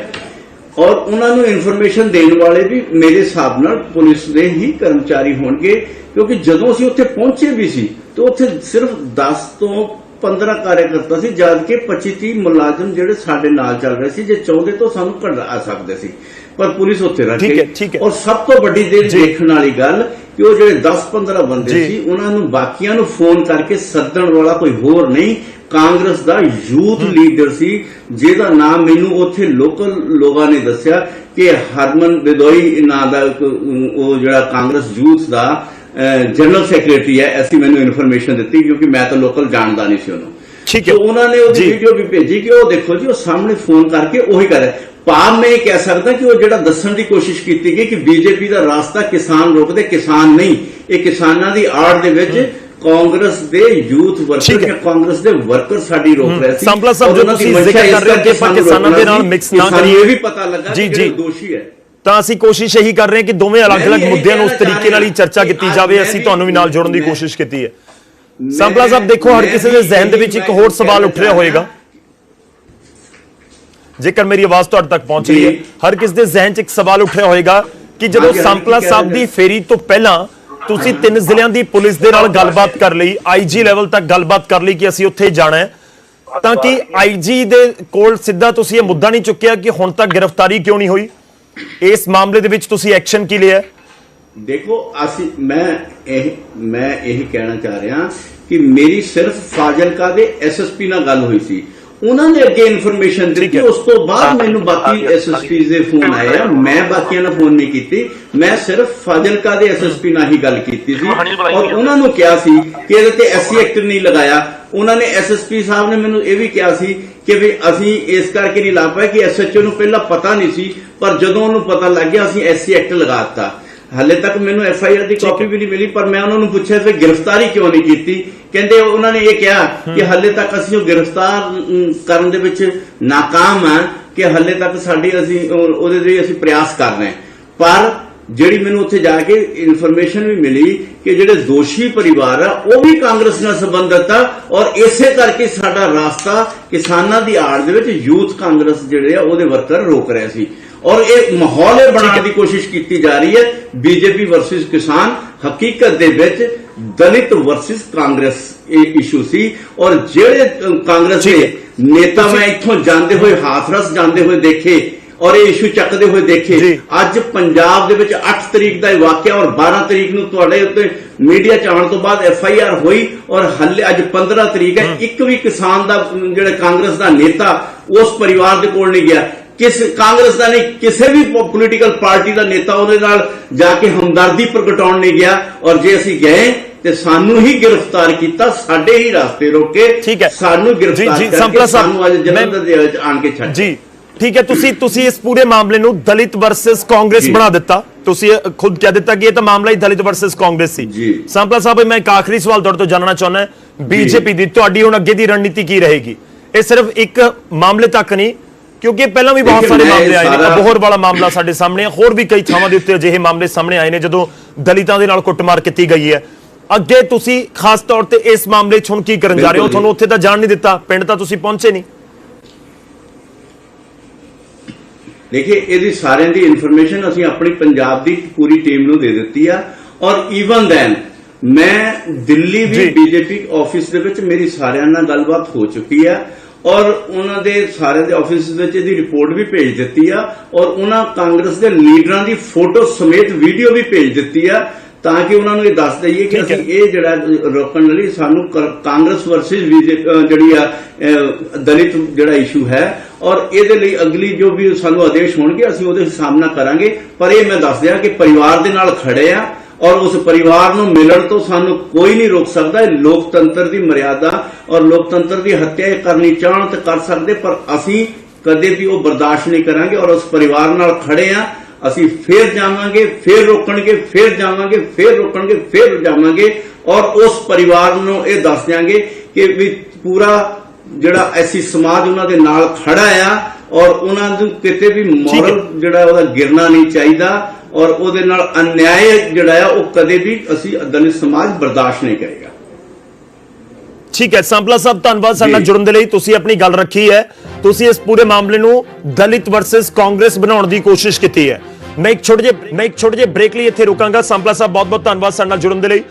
ਔਰ ਉਹਨਾਂ ਨੂੰ ਇਨਫੋਰਮੇਸ਼ਨ ਦੇਣ ਵਾਲੇ ਵੀ ਮੇਰੇ ਹਿਸਾਬ ਨਾਲ ਪੁਲਿਸ ਦੇ ਹੀ ਕਰਮਚਾਰੀ ਹੋਣਗੇ, ਕਿਉਂਕਿ ਜਦੋਂ ਅਸੀਂ ਉੱਥੇ ਪਹੁੰਚੇ ਵੀ ਸੀ ਤਾਂ ਉੱਥੇ ਸਿਰਫ 10 ਤੋਂ 15 ਕਾਰਜਕਰਤਾ ਸੀ, ਜਦ ਕਿ 25-30 ਮੁਲਾਜ਼ਮ ਜਿਹੜੇ ਸਾਡੇ ਨਾਲ ਚੱਲ ਰਹੇ ਸੀ, ਜੇ ਚਾਹੁੰਦੇ ਤਾਂ ਸਾਨੂੰ ਕਢਾ ਸਕਦੇ ਸੀ, ਪਰ ਪੁਲਿਸ ਉੱਥੇ ਰੱਖ ਗਈ। ਔਰ ਸਭ ਤੋਂ ਵੱਡੀ ਦੇਖਣ ਵਾਲੀ ਗੱਲ ਕਿ ਉਹ ਜਿਹੜੇ 10-15 ਬੰਦੇ ਸੀ ਉਹਨਾਂ ਨੂੰ ਬਾਕੀਆਂ ਨੂੰ ਫੋਨ ਕਰਕੇ ਸੱਦਣ ਵਾਲਾ ਕੋਈ ਹੋਰ ਨਹੀਂ, ਕਾਂਗਰਸ ਦਾ ਯੂਥ ਲੀਡਰ ਸੀ ਜਿਹਦਾ ਨਾਮ ਮੈਨੂੰ ਉੱਥੇ ਲੋਕਲ ਲੋਕਾਂ ਨੇ ਦੱਸਿਆ ਕਿ ਹਰਮਨ ਬਿਦੋਈ ਨਾਂ ਦਾ ਉਹ ਜਿਹੜਾ ਕਾਂਗਰਸ ਯੂਥ ਦਾ ਜਨਰਲ ਸੈਕਟਰੀ ਹੈ। ਐਸੀ ਮੈਨੂੰ ਇਨਫੋਰਮੇਸ਼ਨ ਦਿੱਤੀ ਕਿਉਂਕਿ ਮੈਂ ਤਾਂ ਲੋਕਲ ਜਾਣਦਾ ਨਹੀਂ ਸੀ ਉਹਨੂੰ। ਠੀਕ ਹੈ, ਉਹਨਾਂ ਨੇ ਉਹਦੀ ਵੀਡੀਓ ਵੀ ਭੇਜੀ ਕਿ ਉਹ ਦੇਖੋ ਜੀ, ਉਹ ਸਾਹਮਣੇ ਫੋਨ ਕਰਕੇ ਉਹੀ ਕਰ ਰਿਹਾ। ਭਾਵ ਮੈਂ ਇਹ ਕਹਿ ਸਕਦਾ ਕਿ ਉਹ ਜਿਹੜਾ ਦੱਸਣ ਦੀ ਕੋਸ਼ਿਸ਼ ਕੀਤੀ ਗਈ ਕਿ ਬੀਜੇਪੀ ਦਾ ਰਾਸਤਾ ਕਿਸਾਨ ਰੋਕਦੇ, ਕਿਸਾਨ ਨਹੀਂ, ਇਹ ਕਿਸਾਨਾਂ ਦੀ ਆੜ ਦੇ ਵਿੱਚ ਕਾਂਗਰਸ ਦੇ ਯੂਥ ਵਰਕਰ ਜਾਂ ਕਾਂਗਰਸ ਦੇ ਵਰਕਰ ਸਾਡੀ ਰੋਕ ਰਹੇ ਸੀ। ਸੰਪਲਾ ਸਾਹਿਬ, ਜੋ ਤੁਸੀਂ ਜ਼ਿਕਰ ਕਰ ਰਹੇ ਹੋ ਕਿ ਪਾਕਿਸਤਾਨਾਂ ਦੇ ਨਾਲ ਮਿਕਸ ਨਾ ਕਰੀਏ, ਇਹ ਵੀ ਪਤਾ ਲੱਗਾ ਕਿ ਦੋਸ਼ੀ ਹੈ, ਤਾਂ ਅਸੀਂ ਕੋਸ਼ਿਸ਼ ਇਹੀ ਕਰ ਰਹੇ ਹਾਂ ਕਿ ਦੋਵੇਂ ਅਲੱਗ-ਅਲੱਗ ਮੁੱਦਿਆਂ ਨੂੰ ਉਸ ਤਰੀਕੇ ਨਾਲ ਹੀ ਚਰਚਾ ਕੀਤੀ ਜਾਵੇ। ਅਸੀਂ ਤੁਹਾਨੂੰ ਵੀ ਨਾਲ ਜੋੜਨ ਦੀ ਕੋਸ਼ਿਸ਼ ਕੀਤੀ ਹੈ। ਸੰਪਲਾ ਸਾਹਿਬ, ਦੇਖੋ, ਹਰ ਕਿਸੇ ਦੇ ਜ਼ਿਹਨ ਦੇ ਵਿੱਚ ਇੱਕ ਹੋਰ ਸਵਾਲ ਉੱਠ ਰਿਹਾ ਹੋਏਗਾ, ਜੇਕਰ ਮੇਰੀ ਆਵਾਜ਼ ਤੁਹਾਡੇ ਤੱਕ ਪਹੁੰਚ ਰਹੀ ਹੈ, ਹਰ ਕਿਸੇ ਦੇ ਜ਼ਿਹਨ 'ਚ ਇੱਕ ਸਵਾਲ ਉੱਠ ਰਿਹਾ ਹੋਏਗਾ ਕਿ ਜਦੋਂ ਸੰਪਲਾ ਸਾਹਿਬ ਦੀ ਫੇਰੀ ਤੋਂ ਪਹਿਲਾਂ ਤੁਸੀਂ 3 ਜ਼ਿਲ੍ਹਿਆਂ ਦੀ ਪੁਲਿਸ ਦੇ ਨਾਲ ਗੱਲਬਾਤ ਕਰ ਲਈ, ਆਈਜੀ ਲੈਵਲ ਤੱਕ ਗੱਲਬਾਤ ਕਰ ਲਈ ਕਿ ਅਸੀਂ ਉੱਥੇ ਜਾਣਾ ਹੈ, ਤਾਂ ਕਿ ਆਈਜੀ ਦੇ ਕੋਲ ਸਿੱਧਾ ਤੁਸੀਂ ਇਹ ਮੁੱਦਾ ਨਹੀਂ ਚੁੱਕਿਆ ਕਿ ਹੁਣ ਤੱਕ ਗ੍ਰਿਫਤਾਰੀ ਕਿਉਂ ਨਹੀਂ ਹੋਈ? ਇਸ ਮਾਮਲੇ ਦੇ ਵਿੱਚ ਤੁਸੀਂ ਐਕਸ਼ਨ ਕੀ ਲਿਆ? देखो मैं यही कहना चाह रहा कि मेरी सिर्फ फाजिलका दे SSP ਨਾਲ ਗੱਲ ਹੋਈ ਸੀ। ਉਹਨਾਂ ਨੇ ਅੱਗੇ ਇਨਫੋਰਮੇਸ਼ਨ ਦਿੱਤੀ, ਉਸ ਤੋਂ ਬਾਅਦ ਮੈਨੂੰ ਬਾਕੀ SSPs ਦੇ ਫੋਨ ਆਏ ਆ। ਮੈਂ ਬਾਕੀਆਂ ਨਾਲ ਫੋਨ ਨਹੀਂ ਕੀਤੀ, ਮੈਂ ਸਿਰਫ ਫਾਜ਼ਿਲਕਾ ਦੇ SSP ਨਾਲ ਹੀ ਗੱਲ ਕੀਤੀ ਸੀ ਔਰ ਉਹਨਾਂ ਨੂੰ ਕਿਹਾ ਸੀ ਕਿ ਇਹਦੇ ਤੇ SC ਐਕਟ ਨਹੀਂ ਲਗਾਇਆ। ਉਹਨਾਂ ਨੇ SSP ਸਾਹਿਬ ਨੇ ਮੈਨੂੰ ਇਹ ਵੀ ਕਿਹਾ ਸੀ ਕਿ ਵੀ ਅਸੀਂ ਇਸ ਕਰਕੇ ਨਹੀਂ ਲਾ ਪਾਏ ਕਿ SHO ਨੂੰ ਪਹਿਲਾਂ ਪਤਾ ਨਹੀਂ ਸੀ, ਪਰ ਜਦੋਂ ਉਹਨੂੰ ਪਤਾ ਲੱਗ ਗਿਆ ਅਸੀਂ SC ਐਕਟ ਲਗਾ ਦਿੱਤਾ। ਹਾਲੇ ਤੱਕ ਮੈਨੂੰ FIR ਦੀ ਕਾਪੀ ਵੀ ਨਹੀਂ ਮਿਲੀ, ਪਰ ਮੈਂ ਉਹਨਾਂ ਨੂੰ ਪੁੱਛਿਆ ਕਿ ਗ੍ਰਿਫਤਾਰੀ ਕਿਉਂ ਨਹੀਂ ਕੀਤੀ। ਕਹਿੰਦੇ ਉਹਨਾਂ ਨੇ ਇਹ ਕਿਹਾ ਕਿ ਹਾਲੇ ਤੱਕ ਅਸੀਂ ਉਹ ਗ੍ਰਿਫਤਾਰ ਕਰਨ ਦੇ ਵਿੱਚ ਨਾਕਾਮ ਆ, ਕਿ ਹਾਲੇ ਤੱਕ ਅਸੀਂ ਉਹਦੇ ਲਈ ਅਸੀਂ ਪ੍ਰਯਾਸ ਕਰ ਰਹੇ ਹਾਂ। ਪਰ ਜਿਹੜੀ ਮੈਨੂੰ ਉੱਥੇ ਜਾ ਕੇ ਇਨਫੋਰਮੇਸ਼ਨ ਵੀ ਮਿਲੀ ਕਿ ਜਿਹੜੇ ਦੋਸ਼ੀ ਪਰਿਵਾਰ ਆ ਉਹ ਵੀ ਕਾਂਗਰਸ ਨਾਲ ਸੰਬੰਧਿਤ ਆ ਔਰ ਇਸੇ ਕਰਕੇ ਸਾਡਾ ਰਾਸਤਾ ਕਿਸਾਨਾਂ ਦੀ ਆੜ ਦੇ ਵਿੱਚ ਯੂਥ ਕਾਂਗਰਸ ਜਿਹੜੇ ਆ ਉਹਦੇ ਵਰਕਰ ਰੋਕ ਰਹੇ ਸੀ ਔਰ ਇਹ ਮਾਹੌਲ ਬਣਾਉਣ ਦੀ ਕੋਸ਼ਿਸ਼ ਕੀਤੀ ਜਾ ਰਹੀ ਹੈ। BJP ਵਰਸਸ ਕਿਸਾਨ ਹਕੀਕਤ ਦੇ ਵਿੱਚ ਦਲਿਤ ਵਰਸਸ ਕਾਂਗਰਸ ਇਹ ਇਸ਼ੂ ਸੀ ਔਰ ਜਿਹੜੇ ਕਾਂਗਰਸ ਦੇ ਨੇਤਾ ਮੈਂ ਇੱਥੋਂ ਜਾਂਦੇ ਹੋਏ ਹਾਥਰਸ ਜਾਂਦੇ ਹੋਏ ਦੇਖੇ ਔਰ ਇਹ ਇਸ਼ੂ ਚੱਕਦੇ ਹੋਏ ਦੇਖੇ। ਅੱਜ ਪੰਜਾਬ ਦੇ ਵਿੱਚ 8 ਤਰੀਕ ਦਾ ਇਹ ਵਾਕਿਆ ਔਰ 12 ਤਰੀਕ ਨੂੰ ਤੁਹਾਡੇ ਉੱਤੇ ਮੀਡੀਆ ਚ ਆਉਣ ਤੋਂ ਬਾਅਦ FIR ਹੋਈ ਔਰ ਹੱਲੇ ਅੱਜ 15 ਤਰੀਕ ਹੈ। ਇੱਕ ਵੀ ਕਿਸਾਨ ਦਾ ਜਿਹੜਾ ਕਾਂਗਰਸ ਦਾ ਨੇਤਾ ਉਸ ਪਰਿਵਾਰ ਦੇ ਕੋਲ ਨਹੀਂ ਗਿਆ। ਕਾਂਗਰਸ ਦਾ ਨਹੀਂ, ਕਿਸੇ ਵੀ ਪੋਲੀਟੀਕਲ ਪਾਰਟੀ ਦਾ ਨੇਤਾ ਉਹਦੇ ਨਾਲ ਜਾ ਕੇ ਹਮਦਰਦੀ ਪ੍ਰਗਟਾਉਣ ਨਹੀਂ ਗਿਆ ਔਰ ਜੇ ਅਸੀਂ ਗਏ ਤੇ ਸਾਨੂੰ ਹੀ ਗ੍ਰਿਫਤਾਰ ਕੀਤਾ, ਸਾਡੇ ਹੀ ਰਾਸਤੇ ਰੋਕੇ, ਸਾਨੂੰ ਗ੍ਰਿਫਤਾਰ ਕਰਕੇ ਸਾਨੂੰ ਅੱਜ ਜਲੰਧਰ ਦੇ ਵਿੱਚ ਆਣ ਕੇ ਛੱਡ। ਜੀ ਠੀਕ ਹੈ, ਤੁਸੀਂ ਇਸ ਪੂਰੇ ਮਾਮਲੇ ਨੂੰ ਦਲਿਤ ਵਰਸਸ ਕਾਂਗਰਸ ਬਣਾ ਦਿੱਤਾ। ਤੁਸੀਂ ਖੁਦ ਕਹਿ ਦਿੱਤਾ ਕਿ ਇਹ ਤਾਂ ਮਾਮਲਾ ਹੀ ਦਲਿਤ ਵਰਸਸ ਕਾਂਗਰਸ ਸੀ। ਸੰਪਲਾ ਸਾਹਿਬ, ਮੈਂ ਇੱਕ ਆਖਰੀ ਸਵਾਲ ਤੁਹਾਡੇ ਤੋਂ ਜਾਣਨਾ ਚਾਹੁੰਦਾ, BJP ਦੀ ਤੁਹਾਡੀ ਹੁਣ ਅੱਗੇ ਦੀ ਰਣਨੀਤੀ ਕੀ ਰਹੇਗੀ? ਇਹ ਸਿਰਫ ਇੱਕ ਮਾਮਲੇ ਤੱਕ ਨਹੀਂ, ਕਿਉਂਕਿ ਪਹਿਲਾਂ ਵੀ ਬਹੁਤ ਸਾਰੇ ਮਾਮਲੇ ਆਏ ਨੇ। ਅਬੋਹਰ ਵਾਲਾ ਮਾਮਲਾ ਸਾਡੇ ਸਾਹਮਣੇ, ਹੋਰ ਵੀ ਕਈ ਥਾਵਾਂ ਦੇ ਉੱਤੇ ਅਜਿਹੇ ਮਾਮਲੇ ਸਾਹਮਣੇ ਆਏ ਨੇ ਜਦੋਂ ਦਲਿਤਾਂ ਦੇ ਨਾਲ ਕੁੱਟਮਾਰ ਕੀਤੀ ਗਈ ਹੈ। ਅੱਗੇ ਤੁਸੀਂ ਖਾਸ ਤੌਰ ਤੇ ਇਸ ਮਾਮਲੇ 'ਚ ਹੁਣ ਕੀ ਕਰਨ ਜਾ ਰਹੇ ਹੋ? ਤੁਹਾਨੂੰ ਉੱਥੇ ਤਾਂ ਜਾਣ ਨਹੀਂ ਦਿੱਤਾ, ਪਿੰਡ ਤਾਂ ਤੁਸੀਂ ਪਹੁੰਚੇ ਨਹੀਂ। ਦੇਖिए ਇਹਦੀ ਸਾਰਿਆਂ ਦੀ ਇਨਫੋਰਮੇਸ਼ਨ ਅਸੀਂ ਆਪਣੀ ਪੰਜਾਬ ਦੀ ਪੂਰੀ ਟੀਮ ਨੂੰ ਦੇ ਦਿੱਤੀ ਆ ਔਰ ਈਵਨ ਦੈਨ ਮੈਂ ਦਿੱਲੀ ਵੀ BJP ਆਫਿਸ ਦੇ ਵਿੱਚ ਮੇਰੀ ਸਾਰਿਆਂ ਨਾਲ ਗੱਲਬਾਤ ਹੋ ਚੁੱਕੀ ਆ ਔਰ ਉਹਨਾਂ ਦੇ ਸਾਰਿਆਂ ਦੇ ਆਫਿਸ ਵਿੱਚ ਇਹਦੀ ਰਿਪੋਰਟ ਵੀ ਭੇਜ ਦਿੱਤੀ ਆ ਔਰ ਉਹਨਾਂ ਕਾਂਗਰਸ ਦੇ ਲੀਡਰਾਂ ਦੀ ਫੋਟੋ ਸਮੇਤ ਵੀਡੀਓ ਵੀ ਭੇਜ ਦਿੱਤੀ ਆ ਤਾਂ ਕਿ ਉਹਨਾਂ ਨੂੰ ਇਹ ਦੱਸ ਦਈਏ ਕਿ ਅਸੀਂ ਇਹ ਜਿਹੜਾ ਰੋਕਣ ਲਈ ਸਾਨੂੰ ਕਾਂਗਰਸ ਵਰਸਸ ਜਿਹੜੀ ਆ ਦਲਿਤ ਜਿਹੜਾ ਇਸ਼ੂ ਹੈ ਔਰ ਇਹਦੇ ਲਈ ਅਗਲੀ ਜੋ ਵੀ ਸਾਨੂੰ ਆਦੇਸ਼ ਹੋਣਗੇ ਅਸੀਂ ਉਹਦੇ ਸਾਹਮਣਾ ਕਰਾਂਗੇ। ਪਰ ਇਹ ਮੈਂ ਦੱਸ ਦਿਆਂ ਕਿ ਪਰਿਵਾਰ ਦੇ ਨਾਲ ਖੜੇ ਆ ਔਰ ਉਸ ਪਰਿਵਾਰ ਨੂੰ ਮਿਲਣ ਤੋਂ ਸਾਨੂੰ ਕੋਈ ਨਹੀਂ ਰੋਕ ਸਕਦਾ। ਇਹ ਲੋਕਤੰਤਰ ਦੀ ਮਰਿਆਦਾ ਔਰ ਲੋਕਤੰਤਰ ਦੀ ਹੱਤਿਆ ਕਰਨੀ ਚਾਹਣ ਤਾਂ ਕਰ ਸਕਦੇ, ਪਰ ਅਸੀਂ ਕਦੇ ਵੀ ਉਹ ਬਰਦਾਸ਼ਤ ਨਹੀਂ ਕਰਾਂਗੇ ਔਰ ਉਸ ਪਰਿਵਾਰ ਨਾਲ ਖੜੇ ਆ। ਅਸੀਂ ਫੇਰ ਜਾਵਾਂਗੇ, ਫੇਰ ਰੋਕਣਗੇ, ਫੇਰ ਜਾਵਾਂਗੇ, ਫੇਰ ਰੋਕਣਗੇ, ਫੇਰ ਜਾਵਾਂਗੇ ਔਰ ਉਸ ਪਰਿਵਾਰ ਨੂੰ ਇਹ ਦੱਸ ਦਿਆਂਗੇ ਕਿ ਵੀ ਪੂਰਾ ਜਿਹੜਾ ਐਸੀ ਸਮਾਜ ਉਹਨਾਂ ਦੇ ਨਾਲ ਖੜਾ ਆ ਔਰ ਉਹਨਾਂ ਨੂੰ ਕਿਤੇ ਵੀ ਮੋਰਲ ਜਿਹੜਾ ਉਹਦਾ ਗਿਰਨਾ ਨਹੀਂ ਚਾਹੀਦਾ ਔਰ ਉਹਦੇ ਨਾਲ ਅਨਿਆਏ ਜਿਹੜਾ ਆ ਉਹ ਕਦੇ ਵੀ ਅਸੀਂ ਦਲਿਤ ਸਮਾਜ ਬਰਦਾਸ਼ਤ ਨਹੀਂ ਕਰੇਗਾ। ਠੀਕ ਹੈ ਸੰਪਲਾ ਸਾਹਿਬ, ਧੰਨਵਾਦ ਸਾਡੇ ਨਾਲ ਜੁੜਨ ਦੇ ਲਈ। ਤੁਸੀਂ ਆਪਣੀ ਗੱਲ ਰੱਖੀ ਹੈ, ਤੁਸੀਂ ਇਸ ਪੂਰੇ ਮਾਮਲੇ ਨੂੰ ਦਲਿਤ ਵਰਸਸ ਕਾਂਗਰਸ ਬਣਾਉਣ ਦੀ ਕੋਸ਼ਿਸ਼ ਕੀਤੀ ਹੈ। ਮੈਂ ਇੱਕ ਛੋਟੇ ਜਿਹੇ ਬ੍ਰੇਕ ਲਈ ਇੱਥੇ ਰੁਕਾਂਗਾ। ਸੰਪਲਾ ਸਾਹਿਬ, ਬਹੁਤ ਬਹੁਤ ਧੰਨਵਾਦ ਸਾਡੇ ਨਾਲ ਜੁੜਨ ਦੇ ਲਈ।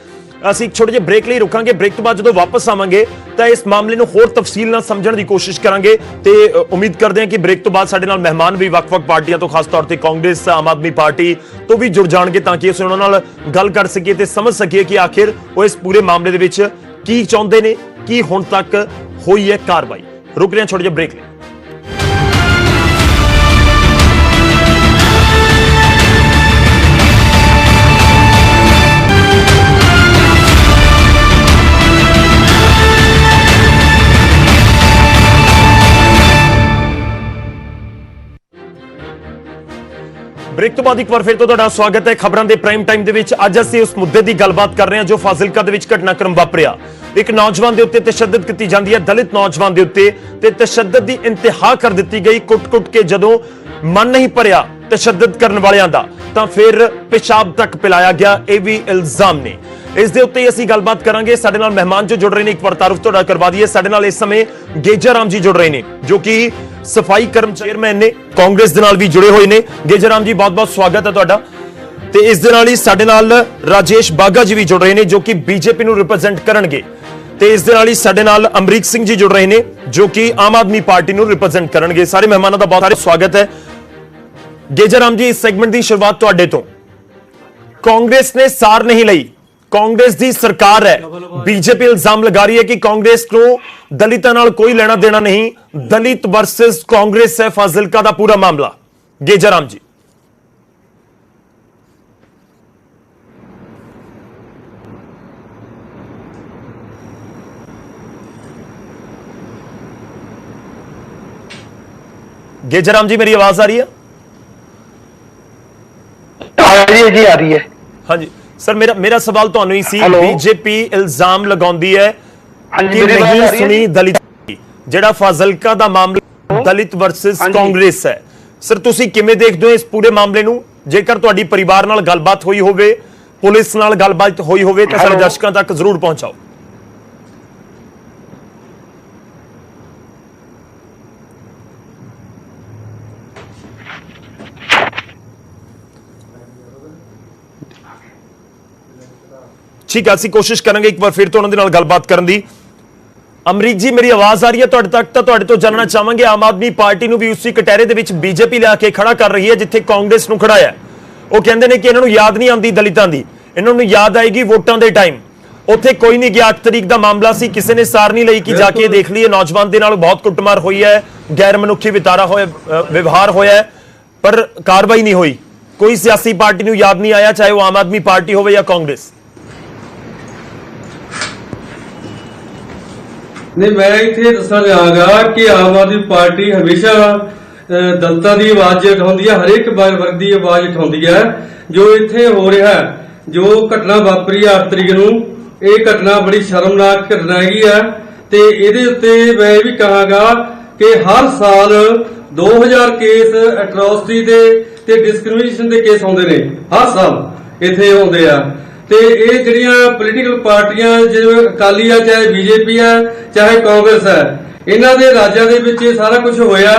ਅਸੀਂ ਇੱਕ ਛੋਟੇ ਜਿਹੇ ਬ੍ਰੇਕ ਲਈ ਰੁਕਾਂਗੇ। ਬ੍ਰੇਕ ਤੋਂ ਬਾਅਦ ਜਦੋਂ ਵਾਪਸ ਆਵਾਂਗੇ ਤਾਂ ਇਸ ਮਾਮਲੇ ਨੂੰ ਹੋਰ ਤਫਸੀਲ ਨਾਲ ਸਮਝਣ ਦੀ ਕੋਸ਼ਿਸ਼ ਕਰਾਂਗੇ ਤੇ ਉਮੀਦ ਕਰਦੇ ਹਾਂ ਕਿ ਬ੍ਰੇਕ ਤੋਂ ਬਾਅਦ ਸਾਡੇ ਨਾਲ ਮਹਿਮਾਨ ਵੀ ਵੱਖ-ਵੱਖ ਪਾਰਟੀਆਂ ਤੋਂ, ਖਾਸ ਤੌਰ ਤੇ ਕਾਂਗਰਸ, ਆਮ ਆਦਮੀ ਪਾਰਟੀ ਤੋਂ ਵੀ ਜੁੜ ਜਾਣਗੇ ਤਾਂ ਕਿ ਅਸੀਂ ਉਹਨਾਂ ਨਾਲ ਗੱਲ ਕਰ ਸਕੀਏ ਤੇ ਸਮਝ ਸਕੀਏ ਕਿ ਆਖਿਰ ਉਹ ਇਸ ਪੂਰੇ ਮਾਮਲੇ ਦੇ ਵਿੱਚ ਕੀ ਚਾਹੁੰਦੇ ਨੇ, ਕੀ ਹੁਣ ਤੱਕ ਹੋਈ ਹੈ ਕਾਰਵਾਈ। ਰੁਕ ਰਹੇ ਹਾਂ ਛੋਟੇ ਜਿਹੇ ਬ੍ਰੇਕ ਲਈ। ਬ੍ਰੇਕ ਤੋਂ ਬਾਅਦ ਇੱਕ ਵਾਰ ਫਿਰ ਤੋਂ ਤੁਹਾਡਾ ਸਵਾਗਤ ਹੈ ਖਬਰਾਂ ਦੇ ਪ੍ਰਾਈਮ ਟਾਈਮ ਦੇ ਵਿੱਚ। ਅੱਜ ਅਸੀਂ ਉਸ ਮੁੱਦੇ ਦੀ ਗੱਲਬਾਤ ਕਰ ਰਹੇ ਹਾਂ ਜੋ ਫਾਜ਼ਿਲਕਾ ਦੇ ਵਿੱਚ ਘਟਨਾਕ੍ਰਮ ਵਾਪਰਿਆ। ਇੱਕ ਨੌਜਵਾਨ ਦੇ ਉੱਤੇ ਤਸ਼ੱਦਦ ਕੀਤੀ ਜਾਂਦੀ ਹੈ, ਦਲਿਤ ਨੌਜਵਾਨ ਦੇ ਉੱਤੇ, ਤੇ ਤਸ਼ੱਦਦ ਦੀ ਇੰਤਹਾ ਕਰ ਦਿੱਤੀ ਗਈ। ਕੁੱਟ-ਕੁੱਟ ਕੇ ਜਦੋਂ ਮਨ ਨਹੀਂ ਭਰਿਆ ਤਸ਼ੱਦਦ ਕਰਨ ਵਾਲਿਆਂ ਦਾ ਤਾਂ ਫਿਰ ਪਿਸ਼ਾਬ ਤੱਕ ਪਿਲਾਇਆ ਗਿਆ, ਇਹ ਵੀ ਇਲਜ਼ਾਮ ਨੇ। ਇਸ ਦੇ ਉੱਤੇ ਅਸੀਂ ਗੱਲਬਾਤ ਕਰਾਂਗੇ। ਸਾਡੇ ਨਾਲ ਮਹਿਮਾਨ ਜੋ ਜੁੜ ਰਹੇ ਨੇ, ਇੱਕ ਵਾਰ ਤਾਰਫ ਤੁਹਾਡਾ ਕਰਵਾ ਦਈਏ। ਸਾਡੇ ਨਾਲ ਇਸ ਸਮੇਂ ਗੇਜਾ ਰਾਮ ਜੀ ਜੁੜ ਰਹੇ ਨੇ ਜੋ ਕਿ ਸਫਾਈ ਕਰਮਚਾਰੀ ਚੇਅਰਮੈਨ ਨੇ, ਕਾਂਗਰਸ ਦੇ ਨਾਲ ਵੀ ਜੁੜੇ ਹੋਏ ਨੇ। ਗੇਜਾ ਰਾਮ ਜੀ, ਬਹੁਤ-ਬਹੁਤ ਸਵਾਗਤ ਹੈ ਤੁਹਾਡਾ। ਤੇ ਇਸ ਦੇ ਨਾਲ ਹੀ ਸਾਡੇ ਨਾਲ ਰਾਜੇਸ਼ ਬਾਗਾ ਜੀ ਵੀ ਜੁੜ ਰਹੇ ਨੇ ਜੋ ਕਿ BJP ਨੂੰ ਰਿਪਰੈਜ਼ੈਂਟ ਕਰਨਗੇ। ਤੇ ਇਸ ਦੇ ਨਾਲ ਹੀ ਸਾਡੇ ਨਾਲ ਅਮਰੀਕ ਸਿੰਘ ਜੀ ਜੁੜ ਰਹੇ ਨੇ ਜੋ ਕਿ ਆਮ ਆਦਮੀ ਪਾਰਟੀ ਨੂੰ ਰਿਪਰੈਜ਼ੈਂਟ ਕਰਨਗੇ। ਸਾਰੇ ਮਹਿਮਾਨਾਂ ਦਾ ਬਹੁਤ-ਬਹੁਤ ਸਵਾਗਤ ਹੈ। ਗੇਜਾ ਰਾਮ ਜੀ, ਇਸ ਸੈਗਮੈਂਟ ਦੀ ਸ਼ੁਰੂਆਤ ਤੁਹਾਡੇ ਤੋਂ। कांग्रेस ने सार नहीं लई, कांग्रेस दी सरकार है। बीजेपी इल्जाम लगा रही है कि कांग्रेस को दलितां नाल कोई लेना देना नहीं, दलित वर्सेस कांग्रेस है फाजिलका दा पूरा मामला। गेजाराम जी। गेजाराम जी, मेरी आवाज आ रही है? जी आ रही है। हाँ जी सर, मेरा सवाल तो ही सी। बीजेपी इल्जाम लगाउंदी है कि नहीं सुनी दलित दी, जेड़ा फाजिलका दा मामला दलित वर्सेस कांग्रेस है। सर तुसी किवें देखदे हो इस पूरे मामले नूं? जेकर तुहाडी परिवार नाल गलबात होई होवे, पुलिस नाल गलबात होई होवे तां साडे दर्शकां तक जरूर पहुंचाओ। ठीक है, ਅਸੀਂ ਕੋਸ਼ਿਸ਼ ਕਰਾਂਗੇ ਇੱਕ ਵਾਰ ਫਿਰ ਤੋਂ ਉਹਨਾਂ ਦੇ ਨਾਲ ਗੱਲਬਾਤ ਕਰਨ ਦੀ। ਅਮਰੀਕ ਜੀ, ਮੇਰੀ ਆਵਾਜ਼ ਆ ਰਹੀ ਹੈ ਤੁਹਾਡੇ ਤੱਕ? ਤਾਂ ਤੁਹਾਡੇ ਤੋਂ ਜਾਣਨਾ ਚਾਹਾਂਗੇ, ਆਮ ਆਦਮੀ ਪਾਰਟੀ ਨੂੰ ਵੀ ਉਸੇ ਕਟਹਿਰੇ ਦੇ ਵਿੱਚ ਬੀਜੇਪੀ ਲਿਆ ਕੇ ਖੜਾ ਕਰ ਰਹੀ ਹੈ ਜਿੱਥੇ ਕਾਂਗਰਸ ਨੂੰ ਖੜਾਇਆ। ਉਹ ਕਹਿੰਦੇ ਨੇ ਕਿ ਇਹਨਾਂ ਨੂੰ ਯਾਦ ਨਹੀਂ ਆਉਂਦੀ ਦਲਿਤਾਂ ਦੀ, ਇਹਨਾਂ ਨੂੰ ਯਾਦ ਆਏਗੀ ਵੋਟਾਂ ਦੇ ਟਾਈਮ। ਉੱਥੇ ਕੋਈ ਨਹੀਂ ਗਿਆ, 8 ਤਰੀਕ ਦਾ ਮਾਮਲਾ ਸੀ, ਕਿਸੇ ਨੇ ਸਾਰ ਨਹੀਂ ਲਈ ਕਿ ਜਾ ਕੇ ਦੇਖ ਲਈਏ। ਨੌਜਵਾਨ ਦੇ ਨਾਲ ਬਹੁਤ ਕੁੱਟਮਾਰ ਹੋਈ ਹੈ, ਗੈਰ ਮਨੁੱਖੀ ਵਿਵਹਾਰ ਹੋਇਆ, ਪਰ ਕਾਰਵਾਈ ਨਹੀਂ ਹੋਈ। ਕੋਈ ਸਿਆਸੀ ਪਾਰਟੀ ਨੂੰ ਯਾਦ ਨਹੀਂ ਆਇਆ, ਚਾਹੇ ਉਹ ਆਮ ਆਦਮੀ ਪਾਰਟੀ ਹੋਵੇ ਜਾਂ ਕਾਂਗਰਸ। नहीं, मैं इत्थे दसना चाहांगा कि आम आदमी पार्टी हमेशा दलितां दी आवाज उठाउंदी है, हरेक वर्ग की आवाज उठाउंदी है। जो इत्थे हो रहा है, जो घटना वापरी 8 तरीक नूं, ये घटना बड़ी शर्मनाक घटना हैगी है। ते इहदे उत्ते मैं भी कहांगा कि हर साल 2000 केस एट्रोसिटी दे ते डिस्क्रिमिनेशन दे केस आउंदे ने, हर साल इत्थे आउंदे आ। ਤੇ ਇਹ ਜਿਹੜੀਆਂ ਪੋਲੀਟੀਕਲ ਪਾਰਟੀਆਂ, ਜਿਵੇਂ ਅਕਾਲੀ ਆ, ਚਾਹੇ ਬੀਜੇਪੀ ਆ, ਚਾਹੇ ਕਾਂਗਰਸ ਹੈ, ਇਹਨਾਂ ਦੇ ਰਾਜਾਂ ਦੇ ਵਿੱਚ ਇਹ ਸਾਰਾ ਕੁਝ ਹੋਇਆ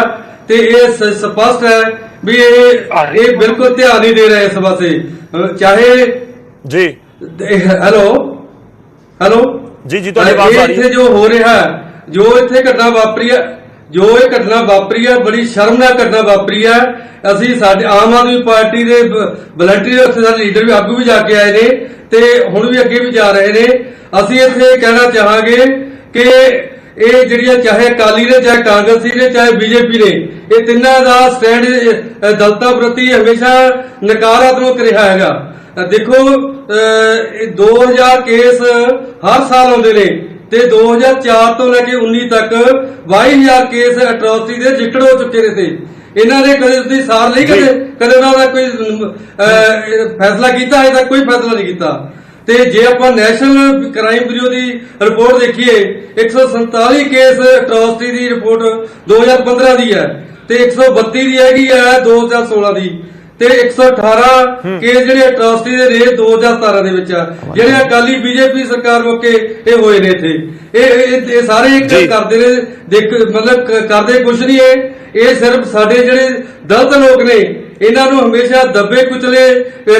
ਤੇ ਇਹ ਸਪਸ਼ਟ ਹੈ ਵੀ ਇਹ ਬਿਲਕੁਲ ਧਿਆਨ ਨਹੀਂ ਦੇ ਰਹੇ ਇਸ ਪਾਸੇ। ਚਾਹੇ ਜੀ ਹੈਲੋ ਜੀ ਜੀ ਤੁਹਾਡੀ ਆਵਾਜ਼ ਆ ਰਹੀ ਹੈ। ਇੱਥੇ ਜੋ ਹੋ ਰਿਹਾ, ਜੋ ਇੱਥੇ ਘਟਨਾ ਵਾਪਰੀ ਹੈ, ਜੋ ਇਹ ਘਟਨਾ ਵਾਪਰੀ ਹੈ, ਬੜੀ ਸ਼ਰਮਨਾਕ ਘਟਨਾ ਵਾਪਰੀ ਹੈ। ਅਸੀਂ ਸਾਡੇ ਆਮ ਆਦਮੀ ਪਾਰਟੀ ਦੇ ਵਲੰਟੀਅਰ ਉੱਥੇ ਸਾਡੇ ਲੀਡਰ ਵੀ ਆਗੂ ਵੀ ਜਾ ਕੇ ਆਏ ਨੇ ਤੇ ਹੁਣ ਵੀ ਅੱਗੇ ਵੀ ਜਾ ਰਹੇ ਨੇ। ਅਸੀਂ ਇੱਥੇ ਕਹਿਣਾ ਚਾਹਾਂਗੇ ਕਿ ਇਹ ਜਿਹੜੀਆਂ ਚਾਹੇ ਅਕਾਲੀ ਨੇ, ਚਾਹੇ ਕਾਂਗਰਸੀ ਨੇ, ਚਾਹੇ ਬੀਜੇਪੀ ਨੇ, ਇਹ ਤਿੰਨਾਂ ਦਾ ਸਟੈਂਡ ਦਲਿਤਾਂ ਪ੍ਰਤੀ ਹਮੇਸ਼ਾ ਨਕਾਰਾਤਮਕ ਰਿਹਾ ਹੈਗਾ। ਦੇਖੋ 2000 ਕੇਸ ਹਰ ਸਾਲ ਆਉਂਦੇ ਨੇ ਤੇ 2004 ਤੋਂ ਲੈ ਕੇ 19 ਤੱਕ 22000 ਕੇਸ ਐਟਰੋਸਿਟੀ ਦੇ ਰਜਿਸਟਰਡ ਹੋ ਚੁੱਕੇ ਨੇ ਤੇ ਇਹਨਾਂ ਨੇ ਕਦੇ ਤੁਸੀਂ ਸਾਰ ਲਈ, ਕਦੇ ਉਹਨਾਂ ਦਾ ਕੋਈ ਫੈਸਲਾ ਕੀਤਾ? ਅਜੇ ਤੱਕ ਕੋਈ ਫੈਸਲਾ ਨਹੀਂ ਕੀਤਾ। ਤੇ ਜੇ ਆਪਾਂ ਨੈਸ਼ਨਲ ਕ੍ਰਾਈਮ ਬਿਊਰੋ ਦੀ ਰਿਪੋਰਟ ਦੇਖੀਏ, 147 ਕੇਸ ਐਟਰੋਸਿਟੀ ਦੀ ਰਿਪੋਰਟ 2015 ਦੀ ਹੈ ਤੇ 132 ਦੀ ਹੈਗੀ ਹੈ 2016 ਦੀ ਤੇ 118 ਕੇਸ ਜਿਹੜੇ ਐਟਰੋਸਿਟੀ ਦੇ ਨੇ 2017 ਦੇ ਵਿੱਚ ਆ, ਜਿਹੜੇ ਅਕਾਲੀ ਬੀਜੇਪੀ ਸਰਕਾਰ ਮੌਕੇ ਇਹ ਹੋਏ ਨੇ। ਇੱਥੇ ਇਹ ਸਾਰੇ ਕਰਦੇ ਨੇ, ਮਤਲਬ ਕਰਦੇ ਕੁਛ ਨਹੀਂ। ਇਹ ਸਿਰਫ ਸਾਡੇ ਜਿਹੜੇ ਦਲਿਤ ਲੋਕ ਨੇ, ਇਹਨਾਂ ਨੂੰ ਹਮੇਸ਼ਾ ਦੱਬੇ ਕੁਚਲੇ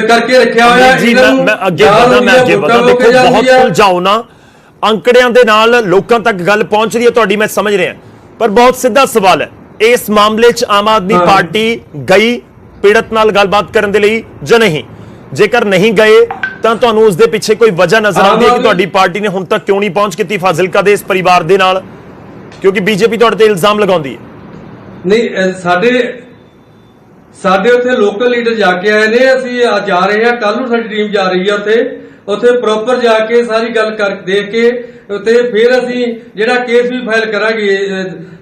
ਕਰਕੇ ਰੱਖਿਆ ਹੋਇਆ। ਮੈਂ ਅੱਗੇ ਵਧਾਂ ਦੇਖੋ ਬਹੁਤ ਸੁਲਝਾਓ ਨਾ, ਅੰਕੜਿਆਂ ਦੇ ਨਾਲ ਲੋਕਾਂ ਤੱਕ ਗੱਲ ਪਹੁੰਚ ਰਹੀ ਹੈ ਤੁਹਾਡੀ, ਮੈਂ ਸਮਝ ਰਿਹਾ, ਪਰ ਬਹੁਤ ਸਿੱਧਾ ਸਵਾਲ ਹੈ, ਇਸ ਮਾਮਲੇ 'ਚ ਆਮ ਆਦਮੀ ਪਾਰਟੀ ਗਈ ਪੀੜਤ ਨਾਲ ਗੱਲਬਾਤ ਕਰਨ ਦੇ ਲਈ ਜਾਂ ਨਹੀਂ? ਜੇਕਰ ਨਹੀਂ ਗਏ ਤਾਂ ਤੁਹਾਨੂੰ ਉਸ ਦੇ ਪਿੱਛੇ ਕੋਈ ਵਜ੍ਹਾ ਨਜ਼ਰ ਆਉਂਦੀ ਹੈ ਕਿ ਤੁਹਾਡੀ ਪਾਰਟੀ ਨੇ ਹੁਣ ਤੱਕ ਕਿਉਂ ਨਹੀਂ ਪਹੁੰਚ ਕੀਤੀ ਫਾਜ਼ਿਲਕਾ ਦੇ ਇਸ ਪਰਿਵਾਰ ਦੇ ਨਾਲ? ਕਿਉਂਕਿ ਬੀਜੇਪੀ ਤੁਹਾਡੇ ਤੇ ਇਲਜ਼ਾਮ ਲਗਾਉਂਦੀ ਹੈ। ਨਹੀਂ, ਸਾਡੇ ਉੱਥੇ ਲੋਕਲ ਲੀਡਰ ਜਾ ਕੇ ਆਏ ਨੇ, ਅਸੀਂ ਜਾ ਰਹੇ ਹਾਂ, ਕੱਲ ਨੂੰ ਸਾਡੀ ਟੀਮ ਜਾ ਰਹੀ ਹੈ ਉੱਥੇ ਪ੍ਰੋਪਰ ਜਾ ਕੇ ਸਾਰੀ ਗੱਲ ਦੇਖ ਕੇ ਤੇ ਫਿਰ ਅਸੀਂ ਜਿਹੜਾ ਕੇਸ ਵੀ ਫਾਈਲ ਕਰਾਂਗੇ,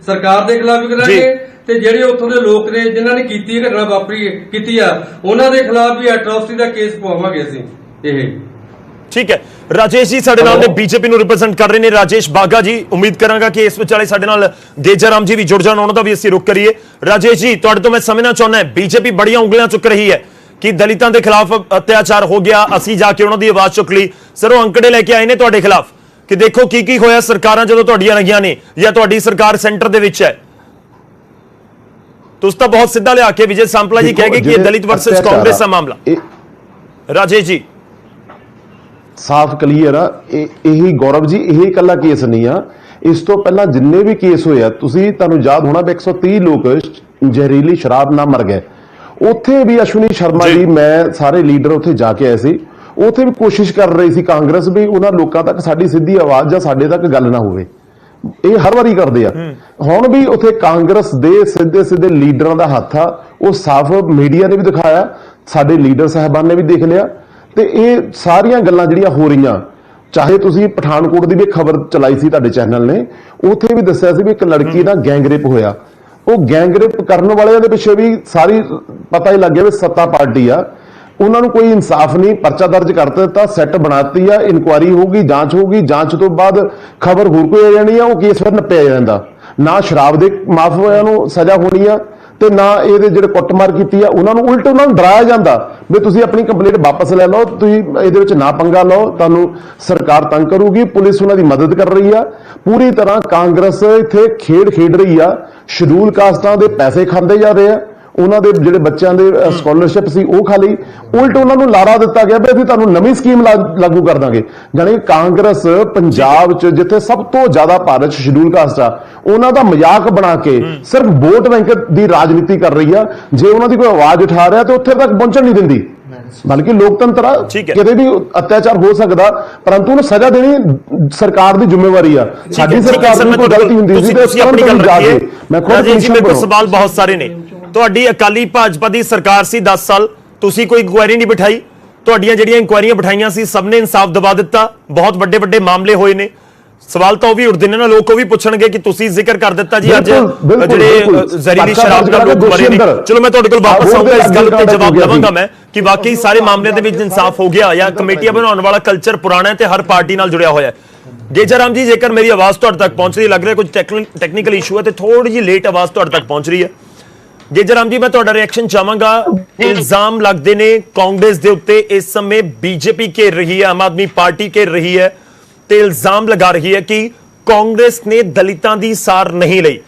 ਸਰਕਾਰ ਦੇ ਖਿਲਾਫ ਵੀ ਕਰਾਂਗੇ ਤੇ ਜਿਹੜੇ ਉੱਥੋਂ ਦੇ ਲੋਕ ਨੇ ਜਿਨ੍ਹਾਂ ਨੇ ਕੀਤੀ ਘਟਨਾ ਵਾਪਰੀ ਕੀਤੀ ਆ, ਉਹਨਾਂ ਦੇ ਖਿਲਾਫ ਵੀ ਐਟਰੋਸਿਟੀ ਦਾ ਕੇਸ ਪਵਾਵਾਂਗੇ ਅਸੀਂ। ਇਹ ਠੀਕ ਹੈ। ਰਾਜੇਸ਼ ਜੀ ਸਾਡੇ ਨਾਲ ਨੇ, ਬੀਜੇਪੀ ਨੂੰ ਰਿਪਰੈਜ਼ੈਂਟ ਕਰ ਰਹੇ ਨੇ ਰਾਜੇਸ਼ ਬਾਗਾ ਜੀ। ਉਮੀਦ ਕਰਾਂਗਾ ਕਿ ਇਸ ਵਿਚਾਲੇ ਸਾਡੇ ਨਾਲ ਗੇਜਾਰਾਮ ਜੀ ਵੀ ਜੁੜ ਜਾਣ, ਉਹਨਾਂ ਦਾ ਵੀ ਅਸੀਂ ਰੁਕ ਕਰੀਏ। ਰਾਜੇਸ਼ ਜੀ, ਤੁਹਾਡੇ ਤੋਂ ਮੈਂ ਸਮਝਣਾ ਚਾਹੁੰਦਾ, ਬੀਜੇਪੀ ਬੜੀਆਂ ਉਂਗਲੀਆਂ ਚੁੱਕ ਰਹੀ ਹੈ ਕਿ ਦਲਿਤਾਂ ਦੇ ਖਿਲਾਫ ਅਤਿਆਚਾਰ ਹੋ ਗਿਆ, ਅਸੀਂ ਜਾ ਕੇ ਉਹਨਾਂ ਦੀ ਆਵਾਜ਼ ਚੁੱਕ ਲਈ। ਸਰ ਉਹ ਅੰਕੜੇ ਲੈ ਕੇ ਆਏ ਨੇ ਤੁਹਾਡੇ ਖਿਲਾਫ ਕਿ ਦੇਖੋ ਕੀ ਹੋਇਆ ਸਰਕਾਰਾਂ ਜਦੋਂ ਤੁਹਾਡੀਆਂ ਲੱਗੀਆਂ ਨੇ ਜਾਂ ਤੁਹਾਡੀ ਸਰਕਾਰ ਸੈਂਟਰ ਦੇ ਵਿੱਚ ਹੈ। ਤੁਸੀਂ ਤਾਂ ਬਹੁਤ ਸਿੱਧਾ ਲਿਆ ਕੇ ਵਿਜੇ ਸੰਪਲਾ ਜੀ ਕਹੇਗੇ ਕਿ ਇਹ ਦਲਿਤ ਵਰਸਸ ਕਾਂਗਰਸ ਦਾ ਮਾਮਲਾ। ਰਾਜੇਸ਼ ਜੀ ਸਾਫ਼ ਕਲੀਅਰ ਆ, ਇਹੀ ਗੌਰਵ ਜੀ, ਇਹ ਇਕੱਲਾ ਕੇਸ ਨਹੀਂ ਆ। ਇਸ ਤੋਂ ਪਹਿਲਾਂ ਜਿੰਨੇ ਵੀ ਕੇਸ ਹੋਏ ਆ, ਤੁਹਾਨੂੰ ਯਾਦ ਹੋਣਾ ਵੀ 130 ਲੋਕ ਜ਼ਹਿਰੀਲੀ ਸ਼ਰਾਬ ਨਾਲ ਮਰ ਗਏ। ਉੱਥੇ ਵੀ ਅਸ਼ਵਨੀ ਸ਼ਰਮਾ ਜੀ, ਮੈਂ ਸਾਰੇ ਲੀਡਰ ਉੱਥੇ ਜਾ ਕੇ ਆਏ ਸੀ, ਉੱਥੇ ਵੀ ਕੋਸ਼ਿਸ਼ ਕਰ ਰਹੀ ਸੀ ਕਾਂਗਰਸ ਵੀ ਉਹਨਾਂ ਲੋਕਾਂ ਤੱਕ ਸਾਡੀ ਸਿੱਧੀ ਆਵਾਜ਼ ਜਾਂ ਸਾਡੇ ਤੱਕ ਗੱਲ ਨਾ ਹੋਵੇ। ਇਹ ਹਰ ਵਾਰੀ ਕਰਦੇ ਆ। ਹੁਣ ਵੀ ਉੱਥੇ ਕਾਂਗਰਸ ਦੇ ਸਿੱਧੇ ਲੀਡਰਾਂ ਦਾ ਹੱਥ ਆ, ਉਹ ਸਾਫ਼ ਮੀਡੀਆ ਨੇ ਵੀ ਦਿਖਾਇਆ, ਸਾਡੇ ਲੀਡਰ ਸਾਹਿਬਾਨ ਨੇ ਵੀ ਦੇਖ ਲਿਆ। ਤੇ ਇਹ ਸਾਰੀਆਂ ਗੱਲਾਂ ਜਿਹੜੀਆਂ ਹੋ ਰਹੀਆਂ, ਚਾਹੇ ਤੁਸੀਂ ਪਠਾਨਕੋਟ ਦੀ ਵੀ ਖਬਰ ਚਲਾਈ ਸੀ ਤੁਹਾਡੇ ਚੈਨਲ ਨੇ, ਉੱਥੇ ਵੀ ਦੱਸਿਆ ਸੀ ਵੀ ਇੱਕ ਲੜਕੀ ਦਾ ਗੈਂਗਰੇਪ ਹੋਇਆ। ਉਹ ਗੈਂਗਰੇਪ ਕਰਨ ਵਾਲਿਆਂ ਦੇ ਪਿੱਛੇ ਵੀ ਸਾਰੀ ਪਤਾ ਹੀ ਲੱਗ ਗਿਆ ਵੀ ਸੱਤਾ ਪਾਰਟੀ ਆ, ਉਹਨਾਂ ਨੂੰ ਕੋਈ ਇਨਸਾਫ ਨਹੀਂ। ਪਰਚਾ ਦਰਜ ਕਰ ਦਿੱਤਾ, ਸੈੱਟ ਬਣਾਤੀ ਆ, ਇਨਕੁਆਇਰੀ ਹੋਊਗੀ, ਜਾਂਚ ਹੋਊਗੀ, ਜਾਂਚ ਤੋਂ ਬਾਅਦ ਖਬਰ ਹੋਰ ਕੋਈ ਆ ਜਾਣੀ ਆ, ਉਹ ਕੇਸ ਫਿਰ ਨੱਪਿਆ ਜਾਂਦਾ। ਨਾ ਸ਼ਰਾਬ ਦੇ ਮਾਫੀਆਂ ਨੂੰ ਸਜ਼ਾ ਹੋਣੀ ਆ ਤੇ ਨਾ ਇਹਦੇ ਜਿਹੜੇ ਕੁੱਟਮਾਰ ਕੀਤੀ ਆ ਉਹਨਾਂ ਨੂੰ, ਉਲਟ ਉਹਨਾਂ ਨੂੰ ਡਰਾਇਆ ਜਾਂਦਾ ਵੀ ਤੁਸੀਂ ਆਪਣੀ ਕੰਪਲੇਂਟ ਵਾਪਸ ਲੈ ਲਓ, ਤੁਸੀਂ ਇਹਦੇ ਵਿੱਚ ਨਾ ਪੰਗਾ ਲਓ, ਤੁਹਾਨੂੰ ਸਰਕਾਰ ਤੰਗ ਕਰੂਗੀ। ਪੁਲਿਸ ਉਹਨਾਂ ਦੀ ਮਦਦ ਕਰ ਰਹੀ ਆ ਪੂਰੀ ਤਰ੍ਹਾਂ। ਕਾਂਗਰਸ ਇੱਥੇ ਖੇਡ ਰਹੀ ਆ, ਸ਼ਡਿਊਲ ਕਾਸਟਾਂ ਦੇ ਪੈਸੇ ਖਾਂਦੇ ਜਾ ਰਹੇ ਆ, ਉਹਨਾਂ ਦੇ ਜਿਹੜੇ ਬੱਚਿਆਂ ਦੇ ਸਕਾਲਰਸ਼ਿਪ ਸੀ ਉਹ ਖਾ ਲਈ। ਉਲਟ ਉਹਨਾਂ ਨੂੰ ਲਾਰਾ ਦਿੱਤਾ ਗਿਆ ਵੀ ਅਸੀਂ ਤੁਹਾਨੂੰ ਨਵੀਂ ਸਕੀਮ ਲਾਗੂ ਕਰ ਦਾਂਗੇ। ਜਾਣੀ ਕਾਂਗਰਸ ਪੰਜਾਬ 'ਚ ਜਿੱਥੇ ਸਭ ਤੋਂ ਜ਼ਿਆਦਾ ਭਾਰਤ 'ਚ ਸ਼ਡਿਊਲ ਕਾਸਟ ਆ, ਉਹਨਾਂ ਦਾ ਮਜ਼ਾਕ ਬਣਾ ਕੇ ਸਿਰਫ ਵੋਟ ਬੈਂਕ ਦੀ ਰਾਜਨੀਤੀ ਕਰ ਰਹੀ ਆ। ਜੇ ਉਹਨਾਂ ਦੀ ਕੋਈ ਆਵਾਜ਼ ਉਠਾ ਰਿਹਾ ਤੇ ਉੱਥੇ ਤੱਕ ਪਹੁੰਚਣ ਨਹੀਂ ਦਿੰਦੀ। ਬਲਕਿ ਲੋਕਤੰਤਰ ਆ, ਕਿਤੇ ਵੀ ਅਤਿਆਚਾਰ ਹੋ ਸਕਦਾ, ਪਰੰਤੂ ਉਹਨੂੰ ਸਜ਼ਾ ਦੇਣੀ ਸਰਕਾਰ ਦੀ ਜ਼ਿੰਮੇਵਾਰੀ ਆ। ਸਾਡੀ ਸਰਕਾਰ ਦੀ ਕੋਈ ਗਲਤੀ ਹੁੰਦੀ ਸੀ ਤੇ ਆਪਣੀ ਗੱਲ ਜਾ ਕੇ ਮੈਂ ਖੁਦ ਮੇਰੇ ਕੋਲ ਸਵਾਲ ਬਹੁਤ ਸਾਰੇ ਨੇ। ਤੁਹਾਡੀ ਅਕਾਲੀ ਭਾਜਪਾ ਦੀ ਸਰਕਾਰ ਸੀ 10 ਸਾਲ, ਤੁਸੀਂ ਕੋਈ ਇਨਕੁਆਇਰੀ ਨਹੀਂ ਬਿਠਾਈ। ਤੁਹਾਡੀਆਂ ਜਿਹੜੀਆਂ ਇਨਕੁਆਇਰੀਆਂ ਬਿਠਾਈਆਂ ਸੀ ਸਭ ਨੇ ਇਨਸਾਫ ਦਵਾ ਦਿੱਤਾ। ਬਹੁਤ ਵੱਡੇ ਮਾਮਲੇ ਹੋਏ ਨੇ। ਸਵਾਲ ਤਾਂ ਉਹ ਵੀ ਉੱਠਦੇ ਨੇ ਨਾ, ਲੋਕ ਉਹ ਵੀ ਪੁੱਛਣਗੇ ਕਿ ਤੁਸੀਂ ਜ਼ਿਕਰ ਕਰ ਦਿੱਤਾ ਜੀ ਅੱਜ ਜਿਹੜੇ ਜ਼ਹਿਰੀਲੀ ਸ਼ਰਾਬ ਨਾਲ ਲੋਕ ਮਰੇ ਨੇ। ਚਲੋ ਮੈਂ ਤੁਹਾਡੇ ਕੋਲ ਵਾਪਸ ਆਉਂਗਾ, ਇਸ ਗੱਲ ਤੇ ਜਵਾਬ ਦੇਵਾਂਗਾ ਮੈਂ ਕਿ ਵਾਕਈ ਸਾਰੇ ਮਾਮਲਿਆਂ ਦੇ ਵਿੱਚ ਇਨਸਾਫ ਹੋ ਗਿਆ ਜਾਂ ਕਮੇਟੀਆਂ ਬਣਾਉਣ ਵਾਲਾ ਕਲਚਰ ਪੁਰਾਣਾ ਹੈ ਤੇ ਹਰ ਪਾਰਟੀ ਨਾਲ ਜੁੜਿਆ ਹੋਇਆ ਹੈ। ਗੇਜਰਾਮ ਜੀ, ਜੇਕਰ ਮੇਰੀ ਆਵਾਜ਼ ਤੁਹਾਡੇ ਤੱਕ ਪਹੁੰਚ ਰਹੀ, ਲੱਗ ਰਿਹਾ ਕੁਝ ਟੈਕਨੀਕਲ ਇਸ਼ੂ ਹੈ ਤੇ ਥੋੜੀ ਜਿਹੀ ਲੇਟ ਆਵਾਜ਼ ਤੁਹਾਡੇ ਤੱਕ ਪਹੁੰਚ ਰਹੀ ਹੈ। ਗੇਜਰਾਮ ਜੀ, ਮੈਂ ਤੁਹਾਡਾ ਰਿਐਕਸ਼ਨ ਚਾਹਾਂਗਾ। ਇਲਜ਼ਾਮ ਲੱਗਦੇ ਨੇ ਕਾਂਗਰਸ ਦੇ ਉੱਤੇ, ਇਸ ਸਮੇਂ ਬੀਜੇਪੀ ਘੇਰ ਰਹੀ ਹੈ, ਆਮ ਆਦਮੀ ਪਾਰਟੀ ਘੇਰ ਰਹੀ ਹੈ ਤੇ ਇਲਜ਼ਾਮ ਲਗਾ ਰਹੀ ਹੈ ਕਿ ਕਾਂਗਰਸ ਨੇ ਦਲਿਤਾਂ ਦੀ ਸਾਰ ਨਹੀਂ ਲਈ।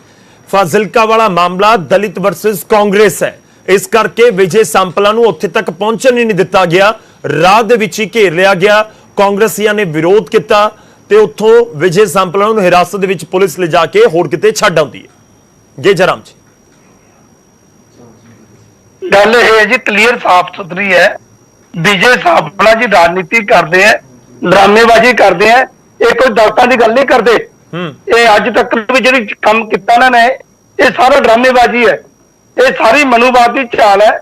ਫਾਜ਼ਿਲਕਾ ਵਾਲਾ ਮਾਮਲਾ ਦਲਿਤ ਵਰਸਸ ਕਾਂਗਰਸ ਹੈ, ਇਸ ਕਰਕੇ ਵਿਜੇ ਸੰਪਲਾ ਨੂੰ ਉੱਥੇ ਤੱਕ ਪਹੁੰਚਣ ਹੀ ਨਹੀਂ ਦਿੱਤਾ ਗਿਆ, ਰਾਹ ਦੇ ਵਿੱਚ ਹੀ ਘੇਰ ਲਿਆ ਗਿਆ। ਕਾਂਗਰਸੀਆਂ ਨੇ ਵਿਰੋਧ ਕੀਤਾ ਤੇ ਉੱਥੋਂ ਵਿਜੇ ਸੰਪਲਾ ਨੂੰ ਹਿਰਾਸਤ ਦੇ ਵਿੱਚ ਪੁਲਿਸ ਲਿਜਾ ਕੇ ਹੋਰ ਕਿਤੇ ਛੱਡ ਆਉਂਦੀ ਹੈ। ਗੇਜਰਾਮ ਜੀ, ਗੱਲ ਇਹ ਹੈ ਜੀ, ਕਲੀਅਰ ਸਾਫ ਸੁਥਰੀ ਹੈ। ਵਿਜੇ ਸੰਪਲਾ ਜੀ ਰਾਜਨੀਤੀ ਕਰਦੇ ਆ, ਡਰਾਮੇਬਾਜ਼ੀ ਕਰਦੇ ਆ, ਇਹ ਕੋਈ ਦਲਤਾਂ ਦੀ ਗੱਲ ਨਹੀਂ ਕਰਦੇ। ਇਹ ਅੱਜ ਤੱਕ ਵੀ ਜਿਹੜੀ ਕੰਮ ਕੀਤਾ ਇਹਨਾਂ ਨੇ, ਇਹ ਸਾਰਾ ਡਰਾਮੇਬਾਜ਼ੀ ਹੈ। ਇਹ ਸਾਰੀ ਮਨੂਵਾਦ ਦੀ ਚਾਲ ਹੈ,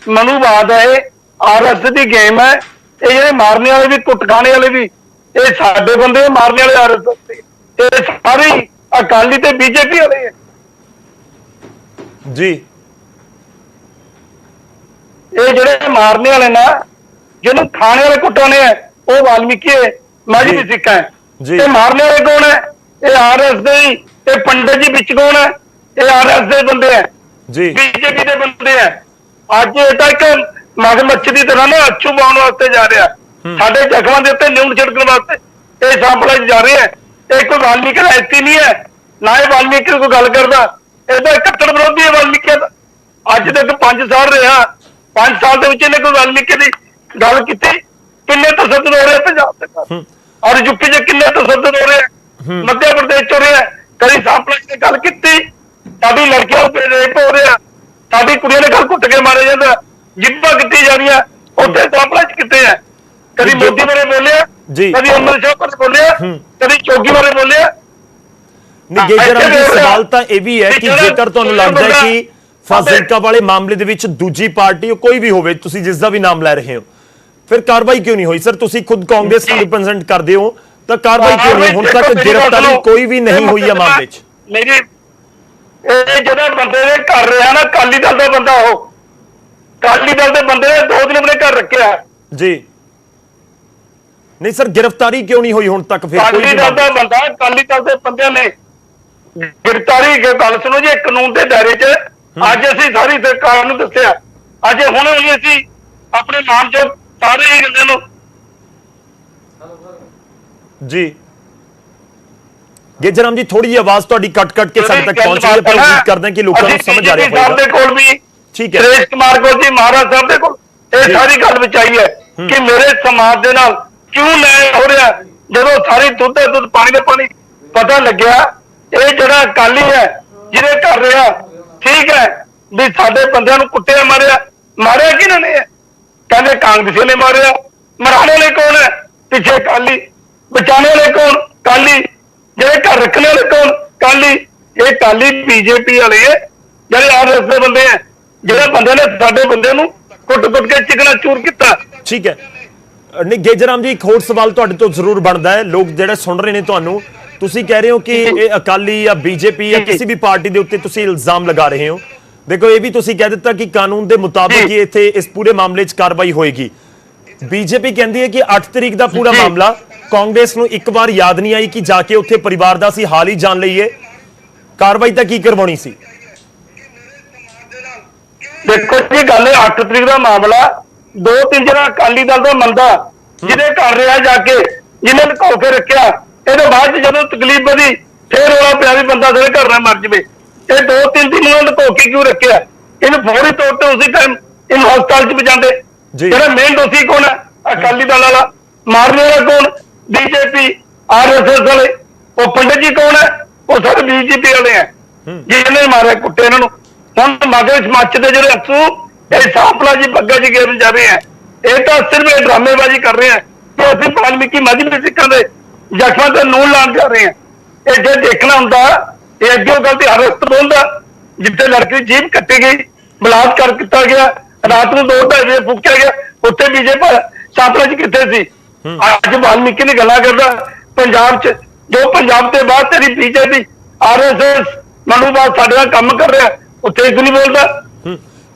ਮਨੂਵਾਦ ਹੈ, ਇਹ ਆਰਐਸ ਦੀ ਗੇਮ ਹੈ। ਇਹ ਜਿਹੜੇ ਮਾਰਨੇ ਵਾਲੇ ਵੀ, ਕੁੱਟ ਖਾਣੇ ਵਾਲੇ ਵੀ, ਇਹ ਸਾਡੇ ਬੰਦੇ ਮਾਰਨੇ ਵਾਲੇ ਆਰਐਸ ਦੇ, ਇਹ ਸਾਰੇ ਅਕਾਲੀ ਤੇ ਬੀਜੇਪੀ ਵਾਲੇ ਹੈ ਜੀ। ਇਹ ਜਿਹੜੇ ਮਾਰਨੇ ਵਾਲੇ ਨਾ, ਜਿਹਨੂੰ ਖਾਣੇ ਵਾਲੇ ਕੁੱਟਾਣੇ ਹੈ, ਉਹ ਵਾਲਮੀਕੀ ਹੈ, ਮਾਝੀ ਵੀ ਸਿੱਖ ਹੈ। ਇਹ ਮਾਰਨੇ ਵਾਲੇ ਕੌਣ ਹੈ? ਇਹ ਆਰਐਸ ਦੇ ਹੀ। ਇਹ ਪੰਡਤ ਜੀ ਵਿੱਚ ਕੌਣ ਹੈ? ਇਹ ਆਰਐਸ ਦੇ ਬੰਦੇ ਹੈ, ਬੀਜੇਪੀ ਦੇ ਬੰਦੇ ਹੈ। ਅੱਜ ਇਹ ਤਾਂ ਇੱਕ ਮਗਰਮੱਛ ਦੀ ਤਰ੍ਹਾਂ ਨਾ ਅੱਛੂ ਪਾਉਣ ਵਾਸਤੇ ਜਾ ਰਿਹਾ, ਸਾਡੇ ਜ਼ਖਮਾਂ ਦੇ ਉੱਤੇ ਲੂਣ ਛਿੜਕਣ ਵਾਸਤੇ ਇਹ ਸੰਪਲਾ ਜਾ ਰਹੇ ਹੈ। ਇਹ ਕੋਈ ਵਾਲਮੀਕੀ ਦਾ ਐਤੀ ਨਹੀਂ ਹੈ, ਨਾ ਇਹ ਵਾਲਮੀਕੀ ਕੋਈ ਗੱਲ ਕਰਦਾ। ਇਹ ਤਾਂ ਕੱਟੜ ਵਿਰੋਧੀ ਹੈ ਵਾਲਮੀਕੀ ਦਾ। ਅੱਜ ਤੱਕ 5 ਸਾਲ ਰਿਹਾ, 5 ਸਾਲ ਦੇ ਵਿੱਚ ਇਹਨੇ ਕੋਈ ਵਾਲਮੀਕੀ ਦੀ ਗੱਲ ਕੀਤੀ? ਕਿੰਨੇ ਤਸੱਦਦ ਹੋ ਰਹੇ ਪੰਜਾਬ ਦੇ ਔਰ ਯੂਪੀ 'ਚ ਕਿੰਨੇ ਤਸੱਦਦ ਹੋ ਰਹੇ, ਮੱਧ ਪ੍ਰਦੇਸ਼ 'ਚ ਹੋ ਰਿਹਾ। ਕਦੀ ਸੰਪਲਾ ਨੇ ਗੱਲ ਕੀਤੀ? ਸਾਡੀ ਲੜਕੀਆਂ ਉੱਤੇ ਰੇਪ ਹੋ ਰਿਹਾ, ਸਾਡੀ ਕੁੜੀਆਂ ਨੇ ਘਰ ਕੁੱਟ ਕੇ ਮਾਰਿਆ ਜਾਂਦਾ, ਜਿੱਦਾਂ ਕੀਤੀ ਜਾ ਰਹੀਆਂ ਉੱਥੇ ਸੰਪਲਾ 'ਚ ਕਿੱਥੇ ਹੈ? ਕਦੀ ਮੋਦੀ ਬਾਰੇ ਬੋਲਿਆ, ਕਦੀ ਅਮਰ ਸ਼ਾਹ ਬਾਰੇ ਬੋਲਿਆ, ਕਦੀ ਚੌਕੀ ਬਾਰੇ ਬੋਲਿਆ। ਗੇਜਰਾਮ ਜੀ, ਸਵਾਲ ਤਾਂ ਇਹ ਵੀ ਹੈ ਕਿ ਜੇਕਰ ਤੁਹਾਨੂੰ ਲੱਗਦਾ ਹੈ ਕਿ ਫਾਜ਼ਿਲਕਾ ਵਾਲੇ ਮਾਮਲੇ ਦੇ ਵਿੱਚ ਦੂਜੀ ਪਾਰਟੀ ਕੋਈ ਵੀ ਹੋਵੇ, ਤੁਸੀਂ ਜਿਸ ਦਾ ਵੀ ਨਾਮ ਲੈ ਰਹੇ ਹੋ, ਫਿਰ ਕਾਰਵਾਈ ਕਿਉਂ ਨਹੀਂ ਹੋਈ? ਸਰ, ਤੁਸੀਂ ਖੁਦ ਕਾਂਗਰਸ ਨੂੰ ਰਿਪਰੈਜ਼ੈਂਟ ਕਰਦੇ ਹੋ, ਤਾਂ ਕਾਰਵਾਈ ਕਿਉਂ ਨਹੀਂ? ਹੁਣ ਤੱਕ ਗ੍ਰਿਫਤਾਰੀ ਕੋਈ ਵੀ ਨਹੀਂ ਹੋਈ ਹੈ ਮਾਮਲੇ 'ਚ। ਮੇਰੀ ਇਹ ਜਿਹੜੇ ਬੰਦੇ ਨੇ ਕਰ ਰਿਹਾ ਨਾ, ਅਕਾਲੀ ਦਲ ਦਾ ਬੰਦਾ, ਉਹ ਅਕਾਲੀ ਦਲ ਦੇ ਬੰਦੇ ਨੇ 2 ਦਿਨ ਆਪਣੇ ਘਰ ਰੱਖਿਆ ਜੀ। ਨਹੀਂ ਸਰ, ਗ੍ਰਿਫਤਾਰੀ ਕਿਉਂ ਨਹੀਂ ਹੋਈ ਹੁਣ ਤੱਕ? ਫਿਰ ਅਕਾਲੀ ਦਲ ਦਾ ਬੰਦਾ, ਅਕਾਲੀ ਦਲ ਦੇ ਬੰਦਿਆਂ ਨੇ ਗ੍ਰਿਫਤਾਰੀ, ਗੱਲ ਸੁਣੋ ਜੀ, ਕਾਨੂੰਨ ਦੇ ਦਾਇਰੇ 'ਚ ਅੱਜ ਅਸੀਂ ਸਾਰੀ ਸਰਕਾਰ ਨੂੰ ਦੱਸਿਆ, ਅੱਜ ਹੁਣ ਅਸੀਂ ਆਪਣੇ ਨਾਮ 'ਚ ਸਾਰੇ ਹੀ ਗੱਲਾਂ ਨੂੰ ਜੀ। ਗੇਜਰਾਮ ਜੀ, ਥੋੜੀ ਜਿਹੀ ਆਵਾਜ਼ ਤੁਹਾਡੀ ਕੱਟ ਕੇ ਸਾਡੇ ਤੱਕ ਪਹੁੰਚ ਰਹੀ ਹੈ, ਪਰ ਉਮੀਦ ਕਰਦੇ ਹਾਂ ਕਿ ਲੋਕਾਂ ਨੂੰ ਸਮਝ ਆ ਰਿਹਾ ਹੋਵੇਗਾ। ਸਾਹਿਬ ਦੇ ਕੋਲ ਵੀ, ਠੀਕ ਹੈ, ਸੁਰੇਸ਼ ਕੁਮਾਰ ਕੋਲ ਜੀ, ਮਹਾਰਾਜ ਸਾਹਿਬ ਦੇ ਕੋਲ ਇਹ ਸਾਰੀ ਗੱਲ ਵਿਚਾਈ ਹੈ ਕਿ ਮੇਰੇ ਸਮਾਜ ਦੇ ਨਾਲ ਕਿਉਂ ਲੈ ਹੋ ਰਿਹਾ। ਜਦੋਂ ਸਾਰੀ ਦੁੱਧ ਪਾਣੀ ਦੇ ਪਾਣੀ ਪਤਾ ਲੱਗਿਆ, ਇਹ ਜਿਹੜਾ ਅਕਾਲੀ ਹੈ ਜਿਹਦੇ ਕਰ ਰਿਹਾ, ਠੀਕ ਹੈ, ਵੀ ਸਾਡੇ ਬੰਦਿਆਂ ਨੂੰ ਕੁੱਟਿਆ ਮਾਰਿਆ ਕਿਹਨਾਂ ਨੇ? ਕਹਿੰਦੇ ਕਾਂਗਰਸੀਆਂ ਨੇ ਮਾਰਿਆ। ਮਰਾਣੇ ਵਾਲੇ ਕੌਣ ਹੈ? ਪਿੱਛੇ ਅਕਾਲੀ। ਬਚਾਣੇ ਵਾਲੇ ਕੌਣ? ਅਕਾਲੀ। ਜਿਹੜੇ ਘਰ ਰੱਖਣੇ ਵਾਲੇ ਕੌਣ? ਅਕਾਲੀ। ਇਹ ਅਕਾਲੀ ਬੀਜੇਪੀ ਵਾਲੇ ਹੈ, ਜਿਹੜੇ ਆਰਐਸ ਦੇ ਬੰਦੇ ਹੈ, ਜਿਹੜੇ ਬੰਦੇ ਨੇ ਸਾਡੇ ਬੰਦੇ ਨੂੰ ਕੁੱਟ ਕੇ ਚਿਕਨਾ ਚੂਰ ਕੀਤਾ। ਠੀਕ ਹੈ ਨਹੀਂ ਗੇਜਰਾਮ ਜੀ, ਇੱਕ ਹੋਰ ਸਵਾਲ ਤੁਹਾਡੇ ਤੋਂ ਜ਼ਰੂਰ ਬਣਦਾ ਹੈ। ਲੋਕ ਜਿਹੜੇ ਸੁਣ ਰਹੇ ਨੇ ਤੁਹਾਨੂੰ, ਤੁਸੀਂ ਕਹਿ ਰਹੇ ਹੋ ਕਿ ਇਹ ਅਕਾਲੀ ਜਾਂ ਬੀਜੇਪੀ ਜਾਂ ਕਿਸੇ ਵੀ ਪਾਰਟੀ ਦੇ ਉੱਤੇ ਤੁਸੀਂ ਇਲਜ਼ਾਮ ਲਗਾ ਰਹੇ ਹੋ। ਦੇਖੋ ਇਹ ਵੀ ਤੁਸੀਂ ਕਹਿ ਦਿੱਤਾ ਕਿ ਕਾਨੂੰਨ ਦੇ ਮੁਤਾਬਕ ਹੀ ਇੱਥੇ ਇਸ ਪੂਰੇ ਮਾਮਲੇ 'ਚ ਕਾਰਵਾਈ ਹੋਏਗੀ। ਬੀਜੇਪੀ ਕਹਿੰਦੀ ਹੈ ਕਿ 8 ਤਰੀਕ ਦਾ ਪੂਰਾ ਮਾਮਲਾ ਕਾਂਗਰਸ ਨੂੰ ਇੱਕ ਵਾਰ ਯਾਦ ਨਹੀਂ ਆਈ ਕਿ ਜਾ ਕੇ ਉੱਥੇ ਪਰਿਵਾਰ ਦਾ ਅਸੀਂ ਹਾਲ ਹੀ ਜਾਣ ਲਈਏ। ਕਾਰਵਾਈ ਤਾਂ ਕੀ ਕਰਵਾਉਣੀ ਸੀ? ਦੇਖੋ ਜੀ ਗੱਲ 8 ਤਰੀਕ ਦਾ ਮਾਮਲਾ 2-3 ਜਿਹੜਾ ਅਕਾਲੀ ਦਲ ਦਾ ਮੰਦਾ ਜਿਹਦੇ ਘਰ ਰਿਹਾ ਜਾ ਕੇ, ਜਿਹਨੇ ਲੁਕੋ ਕੇ ਰੱਖਿਆ, ਇਹਦੇ ਬਾਅਦ ਜਦੋਂ ਤਕਲੀਫ ਵਧੀ ਫੇਰ ਰੌਲਾ ਪਿਆ ਵੀ ਬੰਦਾ ਸਾਡੇ ਘਰ ਨਾ ਮਰ ਜਵੇ। ਇਹ 2-3 ਦਿਨ ਨੂੰ ਲੁਕੋ ਕੇ ਕਿਉਂ ਰੱਖਿਆ? ਇਹਨੂੰ ਫੌਰੀ ਤੌਰ ਤੇ ਉਸੇ ਟਾਈਮ ਇਹਨੂੰ ਹਸਪਤਾਲ 'ਚ ਪਹੁੰਚਾਉਂਦੇ। ਜਿਹੜਾ ਮੇਨ ਦੋਸ਼ੀ ਕੌਣ ਹੈ? ਅਕਾਲੀ ਦਲ ਵਾਲਾ। ਮਾਰਨੇ ਵਾਲਾ ਕੌਣ? ਬੀਜੇਪੀ ਆਰਐਸਐਸ ਵਾਲੇ। ਉਹ ਪੰਡਿਤ ਜੀ ਕੌਣ ਹੈ? ਉਹ ਸਾਰੇ ਬੀਜੇਪੀ ਵਾਲੇ ਹੈ, ਜਿਹਨੇ ਮਾਰਿਆ ਕੁੱਟੇ ਇਹਨਾਂ ਨੂੰ। ਹੁਣ ਮਗਰ ਹਿਮਾਚਲ ਦੇ ਜਿਹੜੇ ਅਸੂ ਇਹ ਸਾਪਲਾ ਜੀ ਬੱਗਾ ਜੀ ਗੇਰ ਜਾ ਰਹੇ ਹੈ। ਇਹ ਤਾਂ ਸਿਰਫ ਇਹ ਡਰਾਮੇਬਾਜ਼ੀ ਕਰ ਰਹੇ ਹੈ ਕਿ ਅਸੀਂ ਵਾਲਮੀਕੀ ਮਜ਼੍ਹਬੀ ਸਿੱਖਾਂ ਦੇ ਜ਼ਖਮਾਂ ਤੇ ਨੂਨ ਲਾਉਣ ਜਾ ਰਹੇ ਹਾਂ। ਇਹ ਜੇ ਦੇਖਣਾ ਹੁੰਦਾ ਇਹ ਅੱਗੇ ਗਲਤੀ ਹਰ ਵਕਤ ਬੋਲਦਾ। ਜਿੱਥੇ ਲੜਕੀ ਦੀ ਜੀਭ ਕੱਟੀ ਗਈ, ਬਲਾਤਕਾਰ ਕੀਤਾ ਗਿਆ, ਰਾਤ ਨੂੰ 2-2:30 ਵਜੇ ਫੂਕਿਆ ਗਿਆ, ਉੱਥੇ ਬੀਜੇਪੀ ਸਾਪਲਾ ਜੀ ਕਿੱਥੇ ਸੀ? ਅੱਜ ਵਾਲਮੀਕੀ ਦੀ ਗੱਲਾਂ ਕਰਦਾ ਪੰਜਾਬ 'ਚ, ਜੋ ਪੰਜਾਬ ਤੇ ਬਾਅਦ ਤੇਰੀ ਬੀਜੇਪੀ ਆਰਐਸਐਸ ਮਨੂਬਾਦ ਸਾਡੇ ਨਾਲ ਕੰਮ ਕਰ ਰਿਹਾ, ਉੱਥੇ ਇੱਕ ਨਹੀਂ ਬੋਲਦਾ।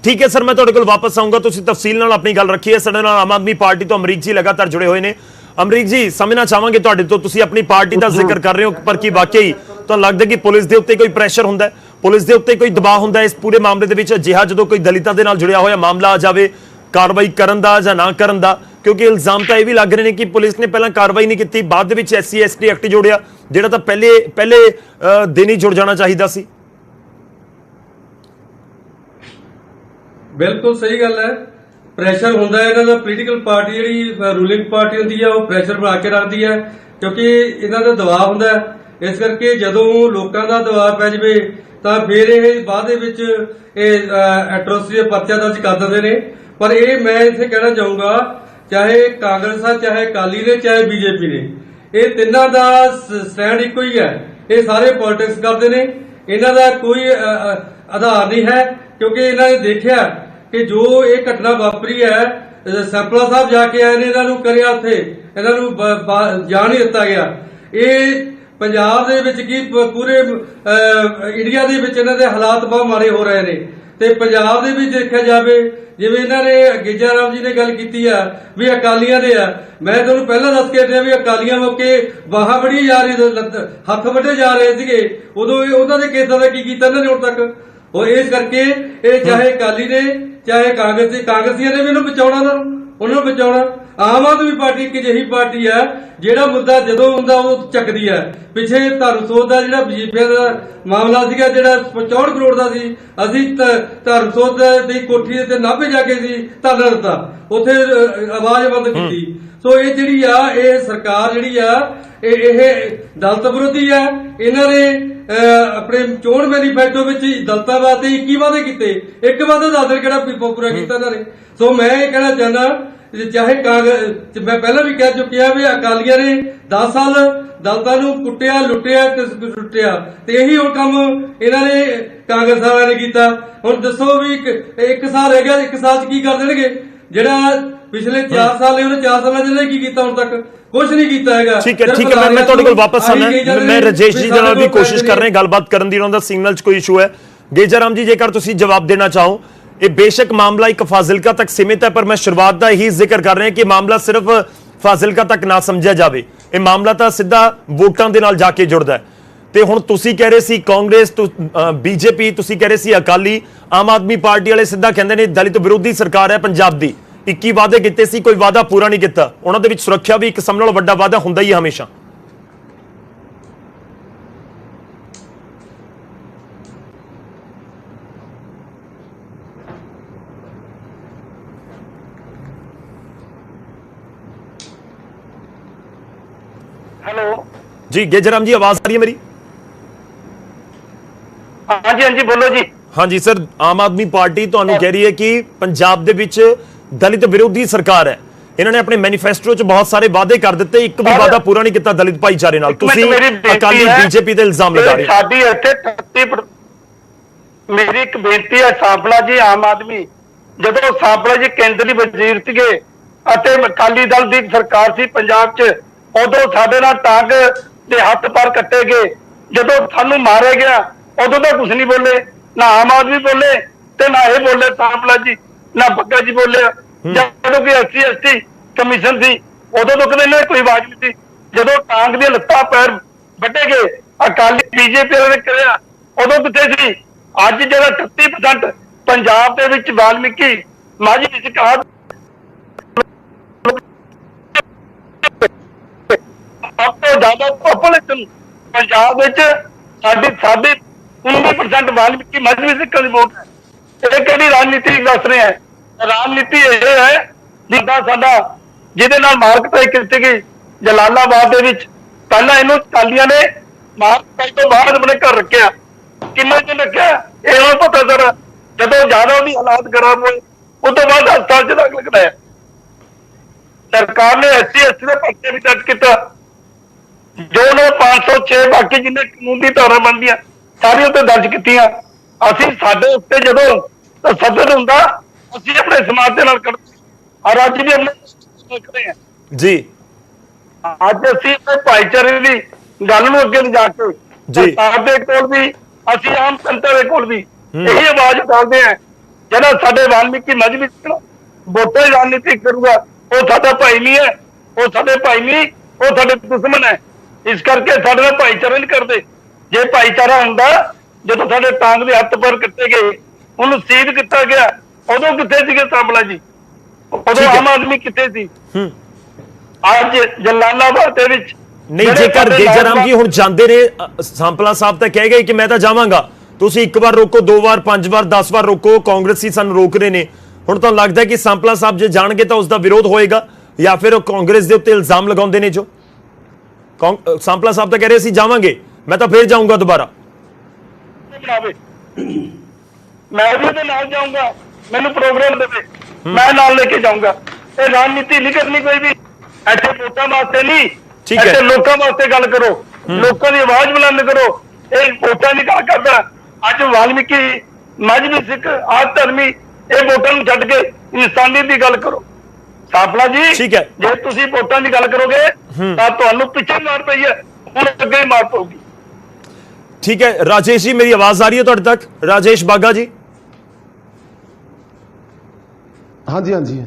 ਠੀਕ ਹੈ ਸਰ, ਮੈਂ ਤੁਹਾਡੇ ਕੋਲ ਵਾਪਸ ਆਉਂਗਾ। ਤੁਸੀਂ ਤਫਸੀਲ ਨਾਲ ਆਪਣੀ ਗੱਲ ਰੱਖੀ ਹੈ। ਸਾਡੇ ਨਾਲ ਆਮ ਆਦਮੀ ਪਾਰਟੀ ਤੋਂ ਅਮਰੀਕ ਜੀ ਲਗਾਤਾਰ ਜੁੜੇ ਹੋਏ ਨੇ। ਅਮਰੀਕ ਜੀ, ਸਮਝਣਾ ਚਾਹਾਂਗੇ ਤੁਹਾਡੇ ਤੋਂ, ਤੁਸੀਂ ਆਪਣੀ ਪਾਰਟੀ ਦਾ ਜ਼ਿਕਰ ਕਰ ਰਹੇ ਹੋ, ਪਰ ਕੀ ਵਾਕਈ ਤੁਹਾਨੂੰ ਲੱਗਦਾ ਕਿ ਪੁਲਿਸ ਦੇ ਉੱਤੇ ਕੋਈ ਪ੍ਰੈਸ਼ਰ ਹੁੰਦਾ ਹੈ, ਪੁਲਿਸ ਦੇ ਉੱਤੇ ਕੋਈ ਦਬਾਅ ਹੁੰਦਾ ਹੈ ਇਸ ਪੂਰੇ ਮਾਮਲੇ ਦੇ ਵਿੱਚ? ਅਜਿਹਾ ਜਦੋਂ ਕੋਈ ਦਲਿਤਾਂ ਦੇ ਨਾਲ ਜੁੜਿਆ ਹੋਇਆ ਮਾਮਲਾ ਆ ਜਾਵੇ, ਕਾਰਵਾਈ ਕਰਨ ਦਾ ਜਾਂ ਨਾ ਕਰਨ ਦਾ, ਕਿਉਂਕਿ ਇਲਜ਼ਾਮ ਤਾਂ ਇਹ ਵੀ ਲੱਗ ਰਹੇ ਨੇ ਕਿ ਪੁਲਿਸ ਨੇ ਪਹਿਲਾਂ ਕਾਰਵਾਈ ਨਹੀਂ ਕੀਤੀ, ਬਾਅਦ ਦੇ ਵਿੱਚ SC ST ਐਕਟ ਜੋੜਿਆ, ਜਿਹੜਾ ਤਾਂ ਪਹਿਲੇ ਦਿਨ ਹੀ ਜੁੜ ਜਾਣਾ ਚਾਹੀਦਾ ਸੀ। ਬਿਲਕੁਲ ਸਹੀ ਗੱਲ ਹੈ। ਪ੍ਰੈਸ਼ਰ ਹੁੰਦਾ ਹੈ ਇਹਨਾਂ ਦਾ। ਪੋਲੀਟੀਕਲ ਪਾਰਟੀ ਜਿਹੜੀ ਰੂਲਿੰਗ ਪਾਰਟੀ ਹੁੰਦੀ ਹੈ ਉਹ ਪ੍ਰੈਸ਼ਰ ਬਣਾ ਕੇ ਰੱਖਦੀ ਹੈ, ਕਿਉਂਕਿ ਇਹਨਾਂ ਦਾ ਦਬਾਅ ਹੁੰਦਾ ਹੈ। ਇਸ ਕਰਕੇ ਜਦੋਂ ਲੋਕਾਂ ਦਾ ਦਬਾਅ ਪੈ ਜਾਵੇ ਤਾਂ ਫਿਰ ਇਹ ਬਾਅਦ ਦੇ ਵਿੱਚ ਇਹ ਐਟਰੋਸਿਟੀ ਦੇ ਪਰਚਾ ਦਰਜ ਕਰ ਦਿੰਦੇ ਨੇ। ਪਰ ਇਹ ਮੈਂ ਇੱਥੇ ਕਹਿਣਾ ਚਾਹੂੰਗਾ, ਚਾਹੇ ਕਾਂਗਰਸ ਆ, ਚਾਹੇ ਅਕਾਲੀ ਨੇ, ਚਾਹੇ ਬੀਜੇਪੀ ਨੇ, ਇਹ ਤਿੰਨਾਂ ਦਾ ਸਟੈਂਡ ਇੱਕੋ ਹੀ ਹੈ। ਇਹ ਸਾਰੇ ਪੋਲਿਟਿਕਸ ਕਰਦੇ ਨੇ, ਇਹਨਾਂ ਦਾ ਕੋਈ ਆਧਾਰ ਨਹੀਂ ਹੈ, ਕਿਉਂਕਿ ਇਹਨਾਂ ਨੇ ਦੇਖਿਆ ਕਿ ਜੋ ਇਹ ਘਟਨਾ ਵਾਪਰੀ ਹੈ, ਸੈਂਪਲਾ ਸਾਹਿਬ ਜਾ ਕੇ ਆਏ ਨੇ, ਇਹਨਾਂ ਨੂੰ ਕਰਿਆ ਉੱਥੇ, ਇਹਨਾਂ ਨੂੰ ਜਾਣ ਨਹੀਂ ਦਿੱਤਾ ਗਿਆ। ਇਹ ਪੰਜਾਬ ਦੇ ਵਿੱਚ ਕੀ ਪੂਰੇ ਇੰਡੀਆ ਦੇ ਵਿੱਚ ਇਹਨਾਂ ਦੇ ਹਾਲਾਤ ਬਹੁਤ ਮਾੜੇ ਹੋ ਰਹੇ ਨੇ। ਤੇ ਪੰਜਾਬ ਦੇ ਵਿੱਚ ਦੇਖਿਆ ਜਾਵੇ, ਜਿਵੇਂ ਇਹਨਾਂ ਨੇ ਗੇਜਾ ਰਾਮ ਜੀ ਨੇ ਗੱਲ ਕੀਤੀ ਆ ਵੀ ਅਕਾਲੀਆਂ ਦੇ ਆ, ਮੈਂ ਤੁਹਾਨੂੰ ਪਹਿਲਾਂ ਦੱਸ ਕੇ ਹਟਿਆ ਵੀ ਅਕਾਲੀਆਂ ਮੌਕੇ ਬਾਹਾਂ ਵੜੀ ਜਾ ਰਹੀ, ਹੱਥ ਵੱਢੇ ਜਾ ਰਹੇ ਸੀਗੇ, ਉਦੋਂ ਉਹਨਾਂ ਦੇ ਕੇਸਾਂ ਦਾ ਕੀ ਕੀਤਾ ਇਹਨਾਂ ਨੇ ਹੁਣ ਤੱਕ। ਉਹ ਇਸ ਕਰਕੇ ਇਹ ਚਾਹੇ ਅਕਾਲੀ ਨੇ ਚਾਹੇ ਕਾਂਗਰਸੀਆਂ ਨੇ ਵੀ ਇਹਨੂੰ ਬਚਾਉਣਾ, ਉਹਨਾਂ ਨੂੰ ਬਚਾਉਣਾ। ਆਮ ਆਦਮੀ ਪਾਰਟੀ ਇੱਕ ਅਜਿਹੀ ਪਾਰਟੀ ਹੈ ਜਿਹੜਾ ਮੁੱਦਾ ਜਦੋਂ ਹੁੰਦਾ ਉਹ ਚੱਕਦੀ ਹੈ। ਪਿੱਛੇ ਧਰਮਸੋਤ ਦਾ ਜਿਹੜਾ ਵਜੀਫੇ ਦਾ ਮਾਮਲਾ ਸੀਗਾ, ਜਿਹੜਾ 65 ਕਰੋੜ ਦਾ ਸੀ, ਅਸੀਂ ਧਰਮਸੋਤ ਦੀ ਕੋਠੀ ਤੇ ਨਾਭੇ ਜਾ ਕੇ ਸੀ ਧਰਨਾ ਦਿੱਤਾ, ਉੱਥੇ ਆਵਾਜ਼ ਬੰਦ ਕੀਤੀ। ਸੋ ਇਹ ਜਿਹੜੀ ਆ ਇਹ ਸਰਕਾਰ ਜਿਹੜੀ ਆ ਇਹ ਦਲਿਤ ਵਿਰੋਧੀ ਆ। ਇਹਨਾਂ ਨੇ ਆਪਣੇ ਚੋਣ ਮੈਨੀਫੈਸਟੋ ਵਿੱਚ ਦਲਿਤਾਂ ਵਾਸਤੇ 21 ਵਾਅਦੇ ਕੀਤੇ, ਇੱਕ ਵਾਅਦਾ ਦੱਸ ਦੇ ਕਿਹੜਾ ਪੂਰਾ ਕੀਤਾ ਇਹਨਾਂ ਨੇ। ਸੋ ਮੈਂ ਇਹ ਕਹਿਣਾ ਚਾਹੁੰਦਾ, ਚਾਹੇ ਕਾਂਗਰਸ, ਮੈਂ ਪਹਿਲਾਂ ਵੀ ਕਹਿ ਚੁੱਕਿਆ ਵੀ ਅਕਾਲੀਆਂ ਨੇ 10 ਸਾਲ ਦਲਿਤਾਂ ਨੂੰ ਕੁੱਟਿਆ, ਲੁੱਟਿਆ ਤੇ ਇਹੀ ਹੁਣ ਕੰਮ ਇਹਨਾਂ ਨੇ ਕਾਂਗਰਸ ਵਾਲਿਆਂ ਨੇ ਕੀਤਾ। ਹੁਣ ਦੱਸੋ ਵੀ ਇੱਕ ਸਾਲ ਰਹਿ ਗਿਆ, 1 ਸਾਲ 'ਚ ਕੀ ਕਰ ਦੇਣਗੇ? ਜਿਹੜਾ ਪਿਛਲੇ 4 ਸਾਲ ਨੇ ਉਹਨੇ 4 ਸਾਲਾਂ 'ਚ ਕੀ ਕੀਤਾ? ਹੁਣ ਤੱਕ ਕੁਝ ਨਹੀਂ ਕੀਤਾ ਹੈਗਾ। ਠੀਕ ਹੈ, ਮੈਂ ਤੁਹਾਡੇ ਕੋਲ ਵਾਪਸ ਆਉਣਾ। ਮੈਂ ਰਜੇਸ਼ ਜੀ ਦੇ ਨਾਲ ਵੀ ਕੋਸ਼ਿਸ਼ ਕਰ ਰਹੇ ਗੱਲਬਾਤ ਕਰਨ ਦੀ, ਉਹਨਾਂ ਦਾ ਸਿਗਨਲ 'ਚ ਕੋਈ ਇਸ਼ੂ ਹੈ। ਗੇਜਾ ਰਾਮ ਜੀ, ਜੇਕਰ ਤੁਸੀਂ ਜਵਾਬ ਦੇਣਾ ਚਾਹੋ। ਇਹ ਬੇਸ਼ੱਕ ਮਾਮਲਾ ਇੱਕ ਫਾਜ਼ਿਲਕਾ ਤੱਕ ਸੀਮਿਤ ਹੈ, ਪਰ ਮੈਂ ਸ਼ੁਰੂਆਤ ਦਾ ਇਹੀ ਜ਼ਿਕਰ ਕਰ ਰਿਹਾ ਕਿ ਮਾਮਲਾ ਸਿਰਫ ਫਾਜ਼ਿਲਕਾ ਤੱਕ ਨਾ ਸਮਝਿਆ ਜਾਵੇ। ਇਹ ਮਾਮਲਾ ਤਾਂ ਸਿੱਧਾ ਵੋਟਾਂ ਦੇ ਨਾਲ ਜਾ ਕੇ ਜੁੜਦਾ ਹੈ। ਤੇ ਹੁਣ ਤੁਸੀਂ ਕਹਿ ਰਹੇ ਸੀ ਕਾਂਗਰਸ, ਬੀਜੇਪੀ, ਤੁਸੀਂ ਕਹਿ ਰਹੇ ਸੀ ਅਕਾਲੀ, ਆਮ ਆਦਮੀ ਪਾਰਟੀ ਵਾਲੇ ਸਿੱਧਾ ਕਹਿੰਦੇ ਨੇ ਦਲਿਤ ਵਿਰੋਧੀ ਸਰਕਾਰ ਹੈ ਪੰਜਾਬ ਦੀ। 21 ਵਾਅਦੇ ਕੀਤੇ ਸੀ, ਕੋਈ ਵਾਅਦਾ ਪੂਰਾ ਨਹੀਂ ਕੀਤਾ। ਉਹਨਾਂ ਦੇ ਵਿੱਚ ਸੁਰੱਖਿਆ ਵੀ ਇੱਕ ਸਭ ਨਾਲੋਂ ਵੱਡਾ ਵਾਅਦਾ ਹੁੰਦਾ ਹੀ ਹੈ ਹਮੇਸ਼ਾ। ਹੈਲੋ ਜੀ ਗੇਜਰਾਮ ਜੀ, ਆਵਾਜ਼ ਆ ਰਹੀ ਹੈ ਮੇਰੀ? ਹਾਂਜੀ ਹਾਂਜੀ, ਬੋਲੋ ਜੀ। ਹਾਂਜੀ ਸਰ, ਆਮ ਆਦਮੀ ਪਾਰਟੀ ਤੁਹਾਨੂੰ ਕਹਿ ਰਹੀ ਹੈ ਕਿ ਪੰਜਾਬ ਦੇ ਵਿੱਚ ਦਲਿਤ ਵਿਰੋਧੀ ਸਰਕਾਰ ਹੈ। ਇਹਨਾਂ ਨੇ ਆਪਣੇ ਮੈਨੀਫੈਸਟੋ 'ਚ ਬਹੁਤ ਸਾਰੇ ਵਾਅਦੇ ਕਰ ਦਿੱਤੇ, ਇੱਕ ਵੀ ਵਾਅਦਾ ਪੂਰਾ ਨਹੀਂ ਕੀਤਾ ਦਲਿਤ ਭਾਈਚਾਰੇ ਨਾਲ। ਤੁਸੀਂ ਅਕਾਲੀ ਬੀਜੇਪੀ ਤੇ ਇਲਜ਼ਾਮ ਲਗਾ ਰਹੇ ਹੋ। ਸਾਡੀ ਇੱਥੇ 38 ਮੇਰੀ ਇੱਕ ਬੇਨਤੀ ਹੈ, ਸਾਂਪਲਾ ਜੀ ਆਮ ਆਦਮੀ, ਜਦੋਂ ਸਾਂਪਲਾ ਜੀ ਕੇਂਦਰ ਦੀ ਵਜ਼ੀਰ ਸੀਗੇ ਅਤੇ ਅਕਾਲੀ ਦਲ ਦੀ ਸਰਕਾਰ ਸੀ ਪੰਜਾਬ 'ਚ, ਉਦੋਂ ਸਾਡੇ ਨਾਲ ਟਾਂਗ ਦੇ ਹੱਥ ਪੈਰ ਕੱਟੇ ਗਏ। ਜਦੋਂ ਸਾਨੂੰ ਮਾਰਿਆ ਗਿਆ ਉਦੋਂ ਤਾਂ ਕੁਝ ਨਹੀਂ ਬੋਲੇ, ਨਾ ਆਮ ਆਦਮੀ ਬੋਲੇ ਤੇ ਨਾ ਇਹ ਬੋਲੇ ਸਾਂਪਲਾ ਜੀ, ਨਾ ਬੱਗਾ ਜੀ ਬੋਲੇ। ਜਦੋਂ ਕਿ SC ਕਮਿਸ਼ਨ ਸੀ ਉਦੋਂ ਤੋਂ ਕਦੇ ਇਹਨਾਂ ਕੋਈ ਆਵਾਜ਼ ਨਹੀਂ ਸੀ। ਜਦੋਂ ਟਾਂਗ ਦੀਆਂ ਲੱਤਾਂ ਪੈਰ ਵੱਢੇ ਗਏ ਅਕਾਲੀ ਬੀਜੇਪੀ ਵਾਲੇ ਨੇ ਕਰਿਆ, ਉਦੋਂ ਕਿੱਥੇ ਸੀ? ਅੱਜ ਜਿਹੜਾ 38% ਪੰਜਾਬ ਦੇ ਵਿੱਚ ਵਾਲਮੀਕੀ ਮਾਝੀ ਵਿੱਚ ਕਹਾ ਸਭ ਤੋਂ ਜ਼ਿਆਦਾ ਪੋਪੂਲੇਸ਼ਨ ਪੰਜਾਬ ਵਿੱਚ ਸਾਡੀ 19% ਵਾਲਮੀਕੀ ਮਾਝੀ ਸਿੱਖਾਂ ਦੀ ਵੋਟ ਹੈ। ਇਹ ਕਿਹੜੀ ਰਾਜਨੀਤੀ ਦੱਸ ਰਹੇ ਹੈ? ਰਾਜਨੀਤੀ ਇਹ ਹੈ ਜਿੱਦਾਂ ਸਾਡਾ ਜਿਹਦੇ ਨਾਲ ਮਾਰਕਟਾਈ ਕੀਤੀ ਗਈ ਜਲਾਲਾਬਾਦ ਦੇ ਵਿੱਚ, ਪਹਿਲਾਂ ਇਹਨੂੰ ਅਕਾਲੀਆਂ ਨੇ ਮਾਰਕਟਾਈ ਤੋਂ ਬਾਅਦ ਆਪਣੇ ਘਰ ਰੱਖਿਆ। ਕਿੰਨੇ ਦਿਨ ਰੱਖਿਆ ਇਹ ਹੁਣ ਪਤਾ ਸਰ, ਜਦੋਂ ਜ਼ਿਆਦਾ ਉਹਦੀ ਹਾਲਾਤ ਖਰਾਬ ਹੋਏ ਉਸ ਤੋਂ ਬਾਅਦ ਹਸਪਤਾਲ 'ਚ ਦਾਖਲ ਕਰਾਇਆ। ਸਰਕਾਰ ਨੇ SC ਦੇ ਪਰਚੇ ਵੀ ਦਰਜ ਕੀਤਾ, ਜੋ ਨੇ 506 ਬਾਕੀ ਜਿੰਨੇ ਕਾਨੂੰਨ ਦੀ ਧਾਰਾ ਬਣਦੀਆਂ ਸਾਰੀਆਂ ਉੱਤੇ ਦਰਜ ਕੀਤੀਆਂ। ਅਸੀਂ ਸਾਡੇ ਉੱਤੇ ਜਦੋਂ ਤਸੱਦਦ ਹੁੰਦਾ ਅਸੀਂ ਆਪਣੇ ਸਮਾਜ ਦੇ ਨਾਲ ਕਰਦੇ, ਔਰ ਅੱਜ ਵੀ ਆਪਣੇ ਜੀ ਅੱਜ ਅਸੀਂ ਆਪਣੇ ਭਾਈਚਾਰੇ ਦੀ ਗੱਲ ਨੂੰ ਅੱਗੇ ਲਿਜਾ ਕੇ ਸਰਕਾਰ ਦੇ ਕੋਲ ਵੀ, ਅਸੀਂ ਆਮ ਜਨਤਾ ਦੇ ਕੋਲ ਵੀ ਇਹੀ ਆਵਾਜ਼ ਉਠਾਉਂਦੇ ਹਾਂ, ਜਿਹੜਾ ਸਾਡੇ ਵਾਲਮੀਕੀ ਮਜ਼੍ਹਬੀ ਵੋਟਾਂ ਦੀ ਰਾਜਨੀਤੀ ਕਰੂਗਾ ਉਹ ਸਾਡਾ ਭਾਈ ਨਹੀਂ ਹੈ, ਉਹ ਸਾਡੇ ਭਾਈ ਨਹੀਂ, ਉਹ ਸਾਡੇ ਦੁਸ਼ਮਣ ਹੈ। ਇਸ ਕਰਕੇ ਸਾਡੇ ਨਾਲ ਭਾਈਚਾਰਾ ਨਹੀਂ ਕਰਦੇ। ਜੇ ਭਾਈਚਾਰਾ ਹੁੰਦਾ, ਜਦੋਂ ਸਾਡੇ ਟਾਂਗ ਦੇ ਹੱਥ ਪੈਰ ਕੱਟੇ ਗਏ, ਉਹਨੂੰ ਸ਼ਹੀਦ ਕੀਤਾ ਗਿਆ, ਉਦੋਂ ਕਿੱਥੇ ਸੀਗੇ ਸਾਂਪਲਾ ਜੀ? ਉਦੋਂ ਆਮ ਆਦਮੀ ਕਿੱਥੇ ਸੀ? ਅੱਜ ਜਲਾਲਾਬਾਦ ਦੇ ਵਿੱਚ ਨਹੀਂ, ਜੇਕਰ ਗੇਜਰਾਮ ਜੀ ਹੁਣ ਜਾਂਦੇ ਨੇ, ਸਾਂਪਲਾ ਸਾਹਿਬ ਤਾਂ ਕਹਿ ਗਏ ਕਿ ਮੈਂ ਤਾਂ ਜਾਵਾਂਗਾ, ਤੁਸੀਂ ਇੱਕ ਵਾਰ ਰੋਕੋ, 2 ਵਾਰ, 5 ਵਾਰ, 10 ਵਾਰ ਰੋਕੋ, ਕਾਂਗਰਸੀ ਸਾਨੂੰ ਰੋਕ ਰਹੇ ਨੇ। ਹੁਣ ਤੁਹਾਨੂੰ ਲੱਗਦਾ ਹੈ ਕਿ ਸਾਂਪਲਾ ਸਾਹਿਬ ਜੇ ਜਾਣਗੇ ਤਾਂ ਉਸ ਦਾ ਵਿਰੋਧ ਹੋਏਗਾ, ਜਾਂ ਫਿਰ ਉਹ ਕਾਂਗਰਸ ਦੇ ਉੱਤੇ ਇਲਜ਼ਾਮ ਲਗਾਉਂਦੇ ਨੇ? ਜੋ ਸਾਂਪਲਾ ਸਾਹਿਬ ਤਾਂ ਕਹਿ ਰਹੇ ਅਸੀਂ ਜਾਵਾਂਗੇ, ਮੈਂ ਤਾਂ ਫੇਰ ਜਾਊਂਗਾ ਦੁਬਾਰਾ। ਮੈਂ ਵੀ ਉਹਦੇ ਨਾਲ ਜਾਊਂਗਾ, ਮੈਨੂੰ ਪ੍ਰੋਗਰਾਮ ਦੇਵੇ, ਮੈਂ ਨਾਲ ਲੈ ਕੇ ਜਾਊਂਗਾ। ਇਹ ਰਾਜਨੀਤੀ ਨਹੀਂ ਕਰਨੀ ਕੋਈ ਵੀ, ਇੱਥੇ ਵੋਟਾਂ ਵਾਸਤੇ ਨਹੀਂ, ਇੱਥੇ ਲੋਕਾਂ ਵਾਸਤੇ ਗੱਲ ਕਰੋ, ਲੋਕਾਂ ਦੀ ਆਵਾਜ਼ ਬੁਲੰਦ ਕਰੋ। ਇਹ ਵੋਟਾਂ ਦੀ ਗੱਲ ਕਰਦਾ। ਅੱਜ ਵਾਲਮੀਕੀ ਮਜ਼੍ਹਬੀ ਸਿੱਖ ਆਦ ਧਰਮੀ ਇਹ ਵੋਟਾਂ ਨੂੰ ਛੱਡ ਕੇ ਇਨਸਾਨੀਅਤ ਦੀ ਗੱਲ ਕਰੋ। ਸਾਂਪਲਾ ਜੀ, ਜੇ ਤੁਸੀਂ ਵੋਟਾਂ ਦੀ ਗੱਲ ਕਰੋਗੇ ਤਾਂ ਤੁਹਾਨੂੰ ਪਿੱਛੇ ਮਾਰ ਪਈ ਹੈ, ਹੁਣ ਅੱਗੇ ਮਾਰ ਪਊਗੀ। ਠੀਕ ਹੈ ਰਾਜੇਸ਼ ਜੀ, ਮੇਰੀ ਆਵਾਜ਼ ਆ ਰਹੀ ਹੈ ਤੁਹਾਡੇ ਤੱਕ? ਰਾਜੇਸ਼ ਬਾਗਾ ਜੀ। ਹਾਂਜੀ ਹਾਂਜੀ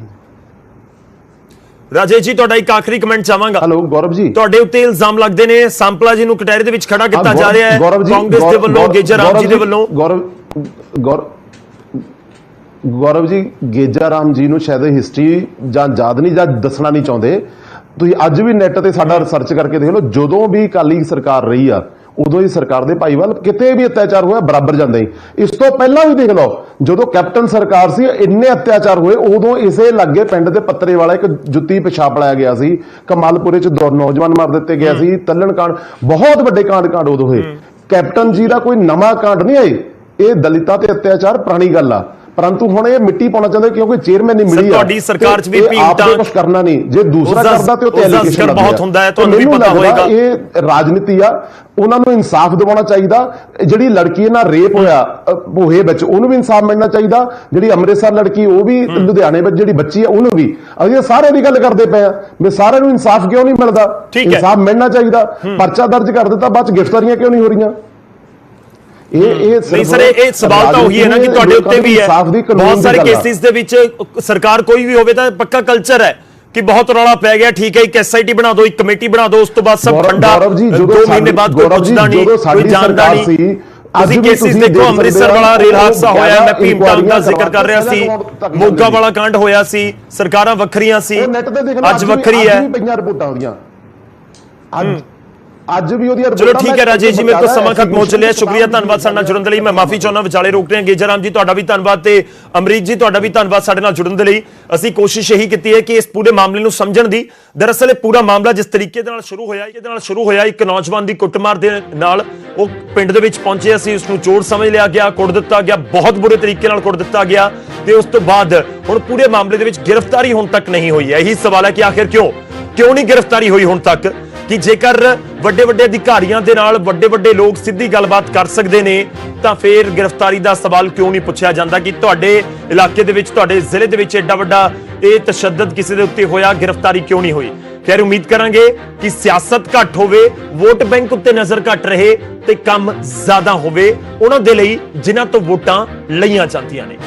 ਰਾਜੇਸ਼ ਜੀ, ਤੁਹਾਡਾ ਇੱਕ ਆਖਰੀ ਕਮੈਂਟ ਚਾਹਾਂਗਾ। ਹੈਲੋ ਗੌਰਵ ਜੀ, ਤੁਹਾਡੇ ਉੱਤੇ ਇਲਜ਼ਾਮ ਲੱਗਦੇ ਨੇ ਸਾਂਪਲਾ ਜੀ ਨੂੰ ਕਟਹਿਰੇ ਦੇ ਵਿੱਚ ਖੜਾ ਕੀਤਾ ਜਾ ਰਿਹਾ ਹੈ ਕਾਂਗਰਸ ਦੇ ਵੱਲੋਂ, ਗੇਜਰਾਮ ਜੀ ਦੇ ਵੱਲੋਂ। ਗੌਰਵ ਜੀ, ਗੇਜਰਾਮ ਜੀ ਨੂੰ ਸ਼ਾਇਦ ਹਿਸਟਰੀ ਜਾਂ ਯਾਦ ਨਹੀਂ ਜਾਂ ਦੱਸਣਾ ਨਹੀਂ ਚਾਹੁੰਦੇ। ਤੁਸੀਂ ਅੱਜ ਵੀ ਨੈਟ ਤੇ ਸਾਡਾ ਰਿਸਰਚ ਕਰਕੇ ਦੇਖ ਲਓ, ਜਦੋਂ ਵੀ ਅਕਾਲੀ ਸਰਕਾਰ ਰਹੀ ਆ ਉਦੋਂ ਹੀ ਸਰਕਾਰ ਦੇ ਭਾਈਵਾਲ ਕਿਤੇ ਵੀ ਅਤਿਆਚਾਰ ਹੋਇਆ ਬਰਾਬਰ ਜਾਂਦਾ ਹੀ। ਇਸ ਤੋਂ ਪਹਿਲਾਂ ਵੀ ਦੇਖ ਲਓ, ਜਦੋਂ ਕੈਪਟਨ ਸਰਕਾਰ ਸੀ ਇੰਨੇ ਅਤਿਆਚਾਰ ਹੋਏ, ਉਦੋਂ ਇਸੇ ਲੱਗੇ ਪਿੰਡ ਦੇ ਪੱਤਰੇ ਵਾਲਾ ਇੱਕ ਜੁੱਤੀ ਪਿਸ਼ਾਬ ਲਾਇਆ ਗਿਆ ਸੀ, ਕਮਾਲਪੁਰੇ ਚ 2 ਨੌਜਵਾਨ ਮਾਰ ਦਿੱਤੇ ਗਿਆ ਸੀ, ਤੱਲਣ ਕਾਂਡ, ਬਹੁਤ ਵੱਡੇ ਕਾਂਡ ਉਦੋਂ ਹੋਏ। ਕੈਪਟਨ ਜੀ ਦਾ ਕੋਈ ਨਵਾਂ ਕਾਂਡ ਨਹੀਂ ਆਏ, ਇਹ ਦਲਿਤਾਂ ਤੇ ਅਤਿਆਚਾਰ ਪੁਰਾਣੀ ਗੱਲ ਆ। ਪਰੰਤੂ ਹੁਣ ਇਹ ਮਿੱਟੀ ਪਾਉਣਾ ਚਾਹੁੰਦੇ ਕਿਉਂਕਿ ਚੇਅਰਮੈਨ ਨਹੀਂ ਮਿਲੀ ਆ। ਤੁਹਾਡੀ ਸਰਕਾਰ ਚ ਵੀ ਕੁਝ ਕਰਨਾ ਨਹੀਂ, ਜੇ ਦੂਸਰਾ ਕਰਦਾ ਤੇ ਉਹ ਤੇ ਐਲੀਗੇਸ਼ਨ ਬਹੁਤ ਹੁੰਦਾ ਹੈ, ਤੁਹਾਨੂੰ ਵੀ ਪਤਾ ਹੋਏਗਾ। ਇਹ ਰਾਜਨੀਤੀ ਆ, ਉਹਨਾਂ ਨੂੰ ਇਨਸਾਫ ਦਿਵਾਉਣਾ ਚਾਹੀਦਾ। ਜਿਹੜੀ ਲੜਕੀ ਨਾਲ ਰੇਪ ਹੋਇਆ ਭੋਏ ਵਿੱਚ, ਉਹਨੂੰ ਵੀ ਇਨਸਾਫ ਮਿਲਣਾ ਚਾਹੀਦਾ। ਜਿਹੜੀ ਅੰਮ੍ਰਿਤਸਰ ਲੜਕੀ, ਉਹ ਵੀ ਲੁਧਿਆਣੇ ਵਿੱਚ ਜਿਹੜੀ ਬੱਚੀ ਆ, ਉਹਨੂੰ ਵੀ। ਅਸੀਂ ਸਾਰੇ ਦੀ ਗੱਲ ਕਰਦੇ ਪਏ ਆ ਵੀ ਸਾਰਿਆਂ ਨੂੰ ਇਨਸਾਫ ਕਿਉਂ ਨਹੀਂ ਮਿਲਦਾ? ਇਨਸਾਫ ਮਿਲਣਾ ਚਾਹੀਦਾ। ਪਰਚਾ ਦਰਜ ਕਰ ਦਿੱਤਾ, ਬਾਅਦ ਚ ਗ੍ਰਿਫਤਾਰੀਆਂ ਕਿਉਂ ਨਹੀਂ ਹੋ ਰਹੀਆਂ? ਨਹੀਂ ਸਰ, ਇਹ ਸਵਾਲ ਤਾਂ ਉਹੀ ਹੈ ਨਾ ਕਿ ਤੁਹਾਡੇ ਉੱਤੇ ਵੀ ਹੈ ਬਹੁਤ ਸਾਰੇ ਕੇਸਿਸ ਦੇ ਵਿੱਚ। ਸਰਕਾਰ ਕੋਈ ਵੀ ਹੋਵੇ ਤਾਂ ਪੱਕਾ ਕਲਚਰ ਹੈ ਕਿ ਬਹੁਤ ਰੌਲਾ ਪੈ ਗਿਆ, ਠੀਕ ਹੈ, ਇੱਕ SIT ਬਣਾ ਦਿਓ, ਇੱਕ ਕਮੇਟੀ ਬਣਾ ਦਿਓ, ਉਸ ਤੋਂ ਬਾਅਦ ਸਭ ਠੰਡਾ। 2 ਮਹੀਨੇ ਬਾਅਦ ਕੋਈ ਪੁੱਛਦਾ ਨਹੀਂ, ਕੋਈ ਜਾਣਦਾ ਨਹੀਂ। ਤੁਸੀਂ ਕੇਸਿਸ ਦੇਖੋ, ਅੰਮ੍ਰਿਤਸਰ ਵਾਲਾ ਰੇਲ ਹਾਦਸਾ ਹੋਇਆ, ਮੈਂ ਭੀਮਤਾਲ ਦਾ ਜ਼ਿਕਰ ਕਰ ਰਿਹਾ ਸੀ, ਮੋਗਾ ਵਾਲਾ ਕਾਂਡ ਹੋਇਆ ਸੀ, ਸਰਕਾਰਾਂ ਵੱਖਰੀਆਂ ਸੀ, ਅੱਜ ਵੱਖਰੀ ਹੈ। ਅੱਜ ਵੀ ਉਹਦੀਆਂ ਚਲੋ ਠੀਕ ਹੈ ਰਾਜੇਸ਼ ਜੀ, ਮੇਰੇ ਕੋਲ ਸਮਾਂ ਖਤਮ ਹੋ ਚੱਲਿਆ। ਸ਼ੁਕਰੀਆ, ਧੰਨਵਾਦ ਸਾਡੇ ਨਾਲ ਜੁੜਨ ਦੇ ਲਈ। ਮੈਂ ਮਾਫੀ ਚਾਹੁੰਦਾ ਵਿਚਾਲੇ ਰੋਕ ਰਹੇ ਹਾਂ। ਗੇਜਾ ਰਾਮ ਜੀ ਤੁਹਾਡਾ ਵੀ ਧੰਨਵਾਦ ਤੇ ਅਮਰੀਤ ਜੀ ਤੁਹਾਡਾ ਵੀ ਧੰਨਵਾਦ ਸਾਡੇ ਨਾਲ ਜੁੜਨ ਦੇ ਲਈ। ਅਸੀਂ ਕੋਸ਼ਿਸ਼ ਇਹੀ ਕੀਤੀ ਹੈ ਕਿ ਇਸ ਪੂਰੇ ਮਾਮਲੇ ਨੂੰ ਸਮਝਣ ਦੀ। ਦਰਅਸਲ ਇਹ ਪੂਰਾ ਮਾਮਲਾ ਜਿਸ ਤਰੀਕੇ ਦੇ ਨਾਲ ਸ਼ੁਰੂ ਹੋਇਆ ਇੱਕ ਨੌਜਵਾਨ ਦੀ ਕੁੱਟਮਾਰ ਦੇ ਨਾਲ। ਉਹ ਪਿੰਡ ਦੇ ਵਿੱਚ ਪਹੁੰਚੇ, ਅਸੀਂ ਉਸ ਨੂੰ ਚੋਰ ਸਮਝ ਲਿਆ ਗਿਆ, ਕੁੱਟ ਦਿੱਤਾ ਗਿਆ, ਬਹੁਤ ਬੁਰੇ ਤਰੀਕੇ ਨਾਲ ਕੁੱਟ ਦਿੱਤਾ ਗਿਆ ਤੇ ਉਸ ਤੋਂ ਬਾਅਦ ਹੁਣ ਪੂਰੇ ਮਾਮਲੇ ਦੇ ਵਿੱਚ ਗ੍ਰਿਫਤਾਰੀ ਹੁਣ ਤੱਕ ਨਹੀਂ ਹੋਈ ਹੈ। ਇਹੀ ਸਵਾਲ ਹੈ ਕਿ ਆਖਿਰ ਕਿਉਂ ਨਹੀਂ ਗ੍ਰਿਫਤਾਰੀ ਹੋਈ ਹੁਣ ਤੱਕ? ਕਿ ਜੇਕਰ ਵੱਡੇ ਅਧਿਕਾਰੀਆਂ ਦੇ ਨਾਲ ਵੱਡੇ ਲੋਕ ਸਿੱਧੀ ਗੱਲਬਾਤ ਕਰ ਸਕਦੇ ਨੇ ਤਾਂ ਫਿਰ ਗ੍ਰਿਫਤਾਰੀ ਦਾ ਸਵਾਲ ਕਿਉਂ ਨਹੀਂ ਪੁੱਛਿਆ ਜਾਂਦਾ ਕਿ ਤੁਹਾਡੇ ਇਲਾਕੇ ਦੇ ਵਿੱਚ, ਤੁਹਾਡੇ ਜ਼ਿਲ੍ਹੇ ਦੇ ਵਿੱਚ ਐਡਾ ਵੱਡਾ ਇਹ ਤਸ਼ੱਦਦ ਕਿਸੇ ਦੇ ਉੱਤੇ ਹੋਇਆ, ਗ੍ਰਿਫਤਾਰੀ ਕਿਉਂ ਨਹੀਂ ਹੋਈ? ਖੈਰ ਉਮੀਦ ਕਰਾਂਗੇ ਕਿ ਸਿਆਸਤ ਘੱਟ ਹੋਵੇ, ਵੋਟ ਬੈਂਕ ਉੱਤੇ ਨਜ਼ਰ ਘੱਟ ਰਹੇ ਤੇ ਕੰਮ ਜ਼ਿਆਦਾ ਹੋਵੇ ਉਹਨਾਂ ਦੇ ਲਈ ਜਿਨ੍ਹਾਂ ਤੋਂ ਵੋਟਾਂ ਲਈਆਂ ਜਾਂਦੀਆਂ ਨੇ।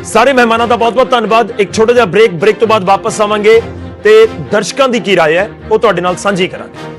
ਸਾਰੇ ਮਹਿਮਾਨਾਂ ਦਾ ਬਹੁਤ ਧੰਨਵਾਦ। ਇੱਕ ਛੋਟਾ ਜਿਹਾ ਬ੍ਰੇਕ ਤੋਂ ਬਾਅਦ ਵਾਪਸ ਆਵਾਂਗੇ ਤੇ ਦਰਸ਼ਕਾਂ ਦੀ ਕੀ ਰਾਏ ਹੈ ਉਹ ਤੁਹਾਡੇ ਨਾਲ ਸਾਂਝੀ ਕਰਾਂਗੇ।